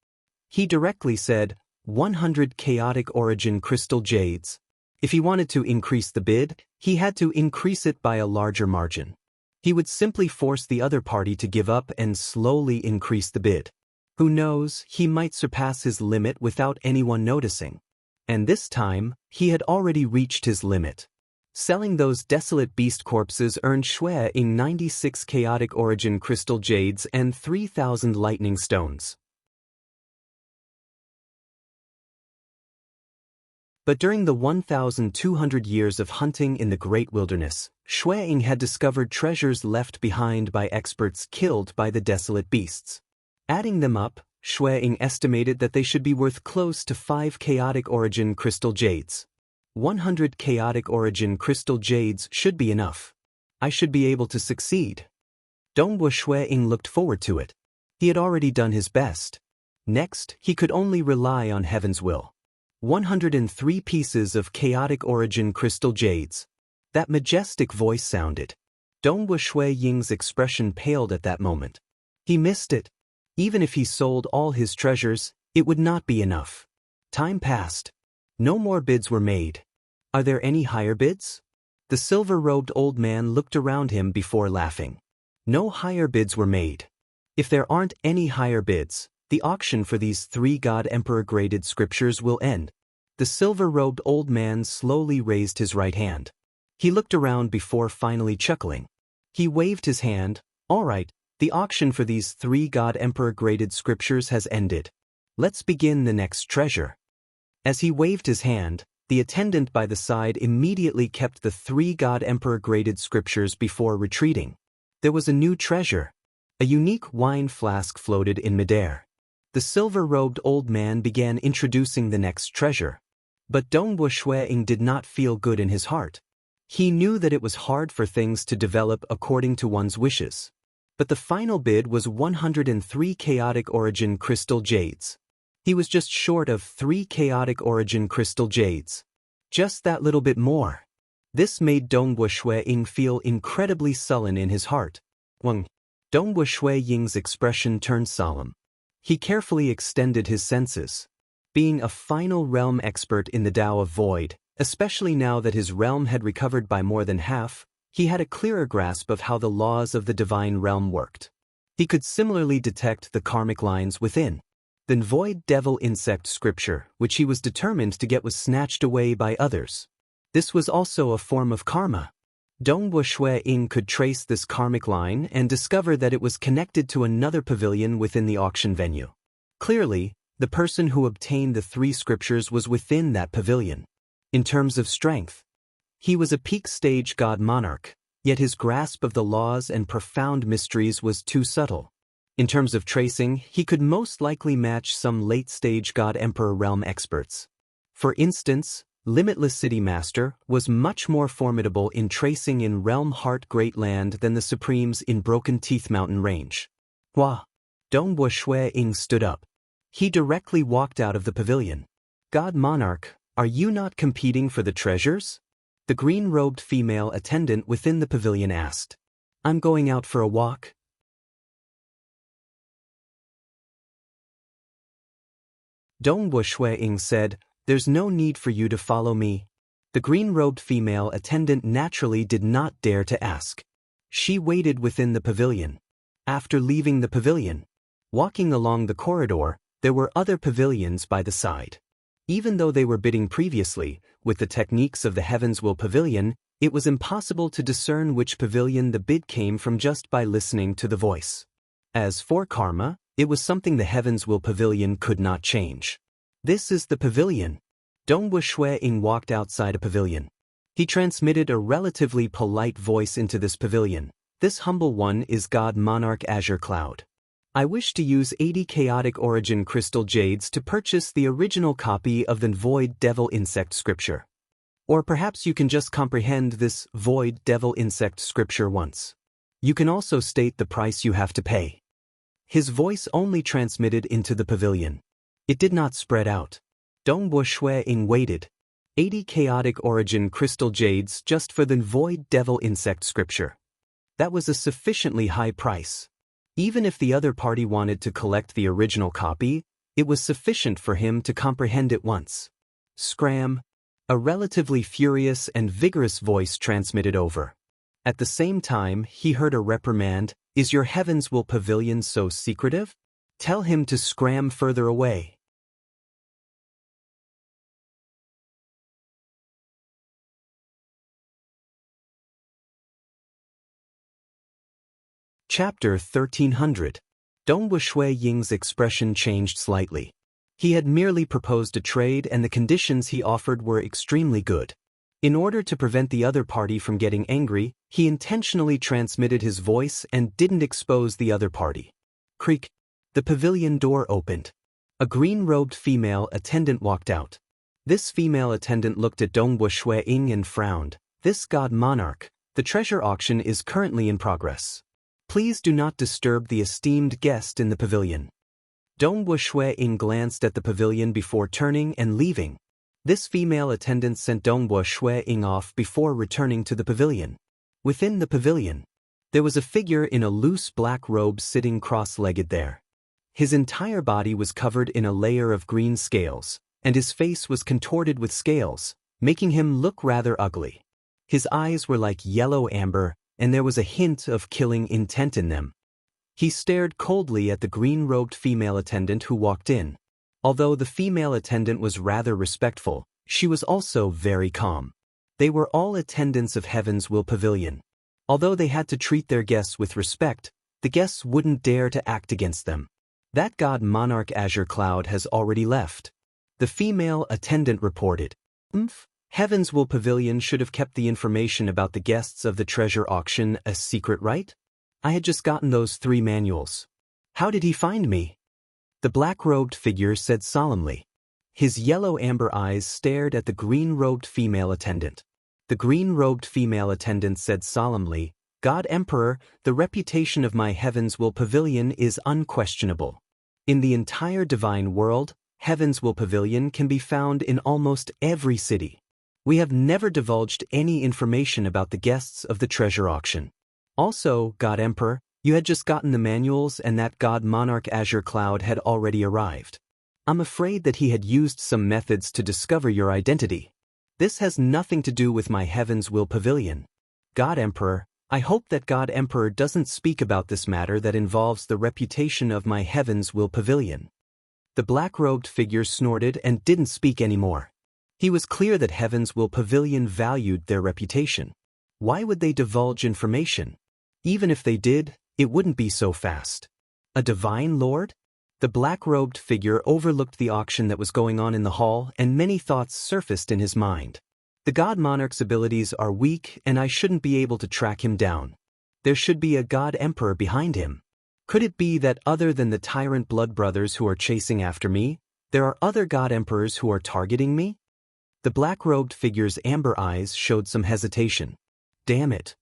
He directly said, 100 chaotic origin crystal jades. If he wanted to increase the bid, he had to increase it by a larger margin. He would simply force the other party to give up and slowly increase the bid. Who knows, he might surpass his limit without anyone noticing. And this time, he had already reached his limit. Selling those desolate beast corpses earned Shuiying 96 chaotic origin crystal jades and 3,000 lightning stones. But during the 1,200 years of hunting in the great wilderness, Shuiying had discovered treasures left behind by experts killed by the desolate beasts. Adding them up, Shuiying estimated that they should be worth close to 5 chaotic origin crystal jades. 100 chaotic origin crystal jades should be enough. I should be able to succeed. Dongwu Shuiying looked forward to it. He had already done his best. Next, he could only rely on heaven's will. 103 pieces of chaotic origin crystal jades. That majestic voice sounded. Dongwu Shuiying's expression paled at that moment. He missed it. Even if he sold all his treasures, it would not be enough. Time passed. No more bids were made. Are there any higher bids? The silver-robed old man looked around him before laughing. No higher bids were made. If there aren't any higher bids, the auction for these 3 God Emperor graded scriptures will end. The silver-robed old man slowly raised his right hand. He looked around before finally chuckling. He waved his hand. All right, the auction for these 3 God Emperor graded scriptures has ended. Let's begin the next treasure. As he waved his hand, the attendant by the side immediately kept the 3 God Emperor graded scriptures before retreating. There was a new treasure. A unique wine flask floated in midair. The silver-robed old man began introducing the next treasure. But Dongwu Shuiying did not feel good in his heart. He knew that it was hard for things to develop according to one's wishes. But the final bid was 103 chaotic origin crystal jades. He was just short of 3 chaotic origin crystal jades. Just that little bit more. This made Dongwu Shuiying feel incredibly sullen in his heart. Dongwu Shuiying's expression turned solemn. He carefully extended his senses. Being a final realm expert in the Tao of Void, especially now that his realm had recovered by more than half, he had a clearer grasp of how the laws of the divine realm worked. He could similarly detect the karmic lines within. The void devil insect scripture, which he was determined to get, was snatched away by others. This was also a form of karma. Dongwu Shuiying could trace this karmic line and discover that it was connected to another pavilion within the auction venue. Clearly, the person who obtained the 3 scriptures was within that pavilion. In terms of strength, he was a peak stage god monarch, yet his grasp of the laws and profound mysteries was too subtle. In terms of tracing, he could most likely match some late-stage God Emperor realm experts. For instance, Limitless City Master was much more formidable in tracing in Realm Heart Great Land than the Supremes in Broken Teeth Mountain Range. Hua! Dongwu Shuiying stood up. He directly walked out of the pavilion. God Monarch, are you not competing for the treasures? The green-robed female attendant within the pavilion asked. I'm going out for a walk. Dongwu Shuiying said, there's no need for you to follow me. The green-robed female attendant naturally did not dare to ask. She waited within the pavilion. After leaving the pavilion, walking along the corridor, there were other pavilions by the side. Even though they were bidding previously, with the techniques of the Heaven's Will Pavilion, it was impossible to discern which pavilion the bid came from just by listening to the voice. As for karma, it was something the Heaven's Will Pavilion could not change. This is the pavilion. Dongwu Shuiying walked outside a pavilion. He transmitted a relatively polite voice into this pavilion. This humble one is God Monarch Azure Cloud. I wish to use 80 chaotic origin crystal jades to purchase the original copy of the Void Devil Insect scripture. Or perhaps you can just comprehend this Void Devil Insect scripture once. You can also state the price you have to pay. His voice only transmitted into the pavilion. It did not spread out. Dongbo Shui-ing waited. 80 chaotic origin crystal jades just for the Void Devil Insect scripture. That was a sufficiently high price. Even if the other party wanted to collect the original copy, it was sufficient for him to comprehend it once. Scram! A relatively furious and vigorous voice transmitted over. At the same time, he heard a reprimand. Is your Heaven's Will Pavilion so secretive? Tell him to scram further away. Chapter 1300. Dongwu Shui Ying's expression changed slightly. He had merely proposed a trade and the conditions he offered were extremely good. In order to prevent the other party from getting angry, he intentionally transmitted his voice and didn't expose the other party. Creak. The pavilion door opened. A green-robed female attendant walked out. This female attendant looked at Dongwu Shui Ying and frowned. This God Monarch, the treasure auction is currently in progress. Please do not disturb the esteemed guest in the pavilion. Dongwu Shui-ing glanced at the pavilion before turning and leaving. This female attendant sent Dongwu Shui-ing off before returning to the pavilion. Within the pavilion, there was a figure in a loose black robe sitting cross-legged there. His entire body was covered in a layer of green scales, and his face was contorted with scales, making him look rather ugly. His eyes were like yellow amber, and there was a hint of killing intent in them. He stared coldly at the green-robed female attendant who walked in. Although the female attendant was rather respectful, she was also very calm. They were all attendants of Heaven's Will Pavilion. Although they had to treat their guests with respect, the guests wouldn't dare to act against them. That God Monarch Azure Cloud has already left. The female attendant reported. Heaven's Will Pavilion should have kept the information about the guests of the treasure auction a secret, right? I had just gotten those 3 manuals. How did he find me? The black-robed figure said solemnly. His yellow amber eyes stared at the green-robed female attendant. The green-robed female attendant said solemnly, God Emperor, the reputation of my Heaven's Will Pavilion is unquestionable. In the entire divine world, Heaven's Will Pavilion can be found in almost every city. We have never divulged any information about the guests of the treasure auction. Also, God Emperor, you had just gotten the manuals and that God Monarch Azure Cloud had already arrived. I'm afraid that he had used some methods to discover your identity. This has nothing to do with my Heaven's Will Pavilion. God Emperor, I hope that God Emperor doesn't speak about this matter that involves the reputation of my Heaven's Will Pavilion. The black-robed figure snorted and didn't speak anymore. He was clear that Heaven's Will Pavilion valued their reputation. Why would they divulge information? Even if they did, it wouldn't be so fast. A divine lord? The black-robed figure overlooked the auction that was going on in the hall, and many thoughts surfaced in his mind. The God Monarch's abilities are weak, and I shouldn't be able to track him down. There should be a God Emperor behind him. Could it be that other than the tyrant blood brothers who are chasing after me, there are other God Emperors who are targeting me? The black-robed figure's amber eyes showed some hesitation. Damn it.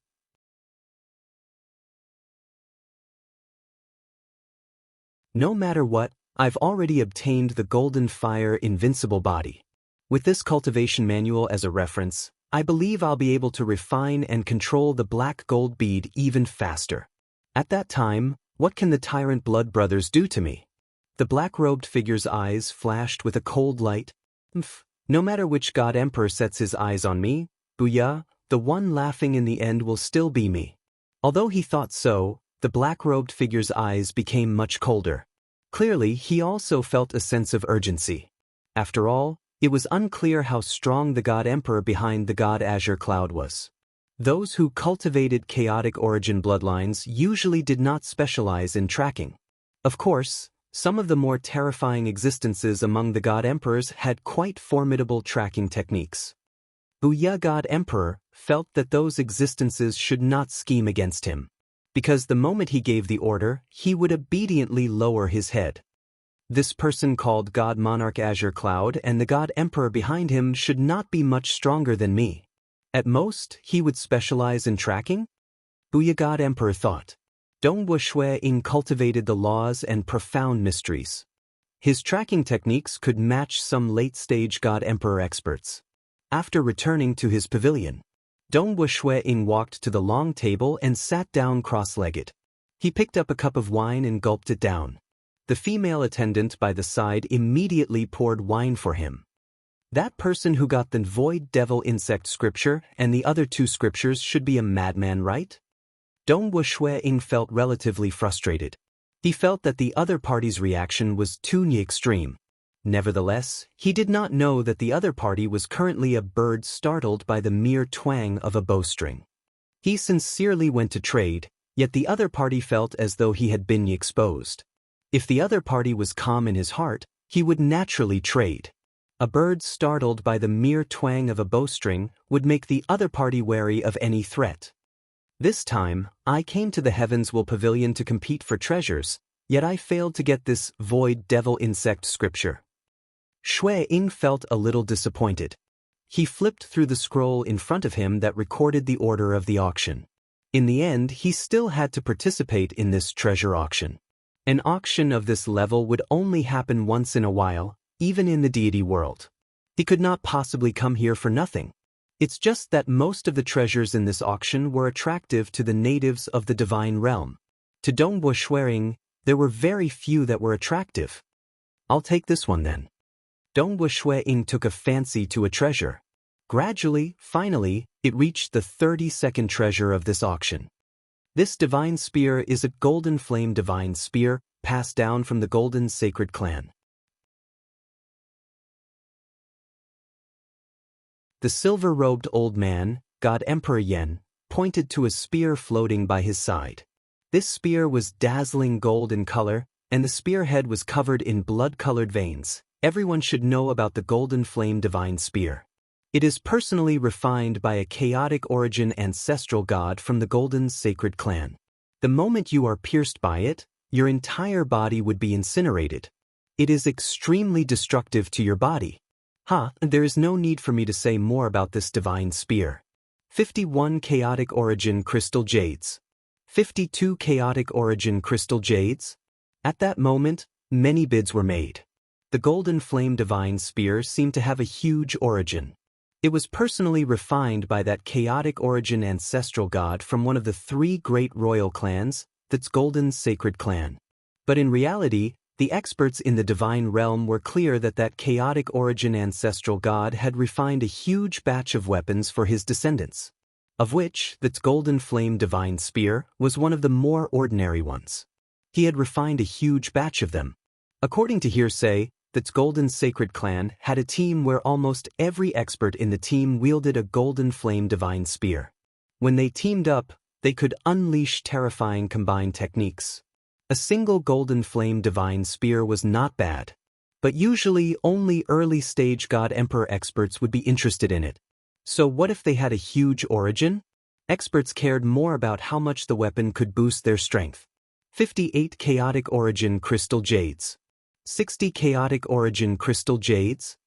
No matter what, I've already obtained the Golden Fire Invincible Body. With this cultivation manual as a reference, I believe I'll be able to refine and control the black gold bead even faster. At that time, what can the tyrant blood brothers do to me? The black-robed figure's eyes flashed with a cold light. No matter which God Emperor sets his eyes on me, booyah, the one laughing in the end will still be me. Although he thought so, the black-robed figure's eyes became much colder. Clearly, he also felt a sense of urgency. After all, it was unclear how strong the God Emperor behind the God Azure Cloud was. Those who cultivated chaotic origin bloodlines usually did not specialize in tracking. Of course, some of the more terrifying existences among the God Emperors had quite formidable tracking techniques. Booyah God Emperor felt that those existences should not scheme against him, because the moment he gave the order, he would obediently lower his head. This person called God Monarch Azure Cloud and the God Emperor behind him should not be much stronger than me. At most, he would specialize in tracking? Booyah God Emperor thought. Dongwu Shui Ying cultivated the laws and profound mysteries. His tracking techniques could match some late-stage God Emperor experts. After returning to his pavilion, Dongwu Shui Ying walked to the long table and sat down cross-legged. He picked up a cup of wine and gulped it down. The female attendant by the side immediately poured wine for him. That person who got the void devil insect scripture and the other two scriptures should be a madman, right? Dongwu Shui Ying felt relatively frustrated. He felt that the other party's reaction was too extreme. Nevertheless, he did not know that the other party was currently a bird startled by the mere twang of a bowstring. He sincerely went to trade, yet the other party felt as though he had been exposed. If the other party was calm in his heart, he would naturally trade. A bird startled by the mere twang of a bowstring would make the other party wary of any threat. This time, I came to the Heavens Will Pavilion to compete for treasures, yet I failed to get this void devil insect scripture. Shui Ying felt a little disappointed. He flipped through the scroll in front of him that recorded the order of the auction. In the end, he still had to participate in this treasure auction. An auction of this level would only happen once in a while, even in the deity world. He could not possibly come here for nothing. It's just that most of the treasures in this auction were attractive to the natives of the divine realm. To Dongwu Shui Ying, there were very few that were attractive. I'll take this one then. Dongwu Shui Ying took a fancy to a treasure. Gradually, finally, it reached the 32nd treasure of this auction. This divine spear is a golden flame divine spear, passed down from the golden sacred clan. The silver-robed old man, God Emperor Yen, pointed to a spear floating by his side. This spear was dazzling gold in color, and the spearhead was covered in blood-colored veins. Everyone should know about the golden flame divine spear. It is personally refined by a chaotic origin ancestral god from the golden sacred clan. The moment you are pierced by it, your entire body would be incinerated. It is extremely destructive to your body. There is no need for me to say more about this divine spear. 51 chaotic origin crystal jades. 52 chaotic origin crystal jades. At that moment, many bids were made. The golden flame divine spear seemed to have a huge origin. It was personally refined by that chaotic origin ancestral god from one of the 3 great royal clans, that's golden sacred clan. But in reality, the experts in the divine realm were clear that that chaotic origin ancestral god had refined a huge batch of weapons for his descendants, of which that's golden flame divine spear was one of the more ordinary ones. He had refined a huge batch of them. According to hearsay, that's golden sacred clan had a team where almost every expert in the team wielded a golden flame divine spear. When they teamed up, they could unleash terrifying combined techniques. A single golden flame divine spear was not bad, but usually only early-stage God Emperor experts would be interested in it. So what if they had a huge origin? Experts cared more about how much the weapon could boost their strength. 58 chaotic origin crystal jades. 60 chaotic origin crystal jades.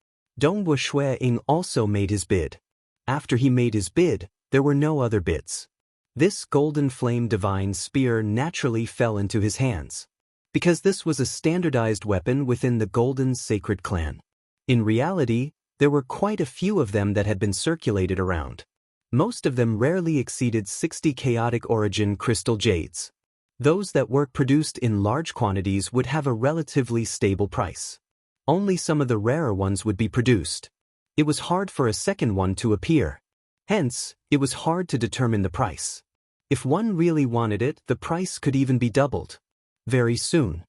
Dongwu Shui Ying also made his bid. After he made his bid, there were no other bids. This golden flame divine spear naturally fell into his hands, because this was a standardized weapon within the golden sacred clan. In reality, there were quite a few of them that had been circulated around. Most of them rarely exceeded 60 chaotic origin crystal jades. Those that were produced in large quantities would have a relatively stable price. Only some of the rarer ones would be produced. It was hard for a second one to appear. Hence, it was hard to determine the price. If one really wanted it, the price could even be doubled. Very soon,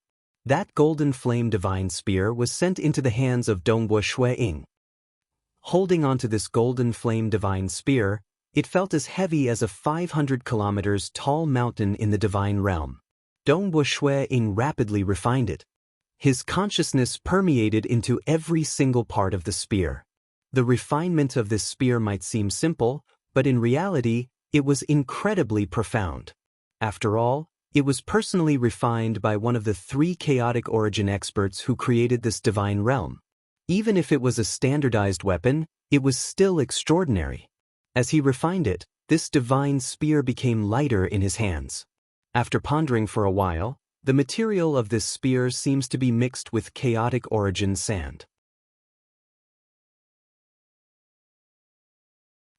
that golden flame divine spear was sent into the hands of Dongwu Shui Ying. Holding onto this golden flame divine spear, it felt as heavy as a 500 kilometers tall mountain in the divine realm. Dongwu Shui Ying rapidly refined it. His consciousness permeated into every single part of the spear. The refinement of this spear might seem simple, but in reality, it was incredibly profound. After all, it was personally refined by one of the 3 chaotic origin experts who created this divine realm. Even if it was a standardized weapon, it was still extraordinary. As he refined it, this divine spear became lighter in his hands. After pondering for a while, the material of this spear seems to be mixed with chaotic origin sand.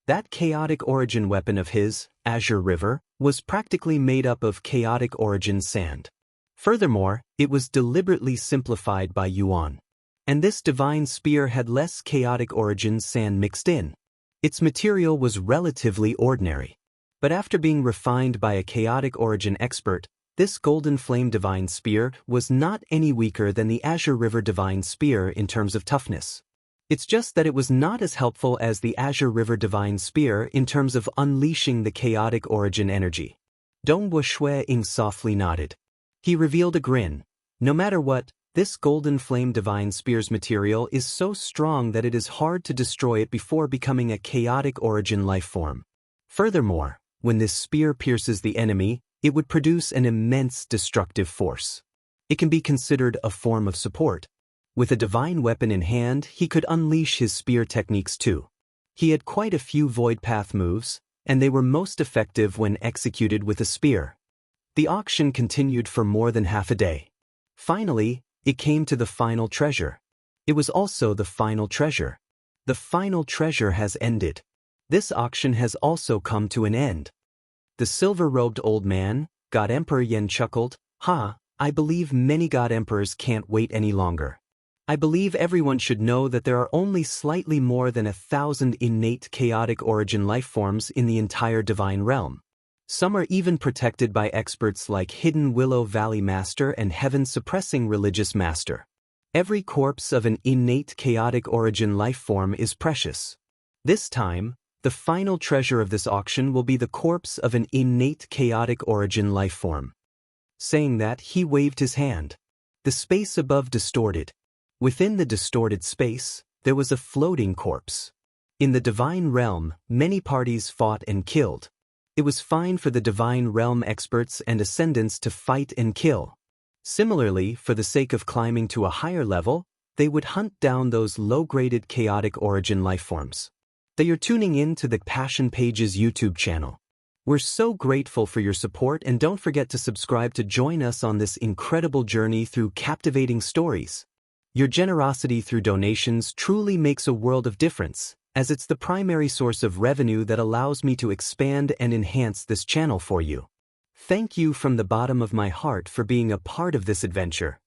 That chaotic origin weapon of his, Azure River, was practically made up of chaotic origin sand. Furthermore, it was deliberately simplified by Yuan. And this divine spear had less chaotic origin sand mixed in. Its material was relatively ordinary. But after being refined by a chaotic origin expert, this golden flame divine spear was not any weaker than the Azure River divine spear in terms of toughness. It's just that it was not as helpful as the Azure River divine spear in terms of unleashing the chaotic origin energy. Dongbo Ying softly nodded. He revealed a grin. No matter what, this golden flame divine spear's material is so strong that it is hard to destroy it before becoming a chaotic origin life form. Furthermore, when this spear pierces the enemy, it would produce an immense destructive force. It can be considered a form of support. With a divine weapon in hand, he could unleash his spear techniques too. He had quite a few void path moves, and they were most effective when executed with a spear. The auction continued for more than half a day. Finally, it came to the final treasure. It was also the final treasure. The final treasure has ended. This auction has also come to an end. The silver-robed old man, God Emperor Yen, chuckled, "Ha, I believe many God Emperors can't wait any longer. I believe everyone should know that there are only slightly more than 1,000 innate chaotic origin life forms in the entire divine realm. Some are even protected by experts like Hidden Willow Valley Master and Heaven-Suppressing Religious Master. Every corpse of an innate chaotic origin life form is precious. This time, the final treasure of this auction will be the corpse of an innate chaotic origin life form." Saying that, he waved his hand. The space above distorted. Within the distorted space, there was a floating corpse. In the divine realm, many parties fought and killed. It was fine for the divine realm experts and ascendants to fight and kill. Similarly, for the sake of climbing to a higher level, they would hunt down those low-graded chaotic origin lifeforms. They are tuning in to the Passion Pages YouTube channel. We're so grateful for your support, and don't forget to subscribe to join us on this incredible journey through captivating stories. Your generosity through donations truly makes a world of difference, as it's the primary source of revenue that allows me to expand and enhance this channel for you. Thank you from the bottom of my heart for being a part of this adventure.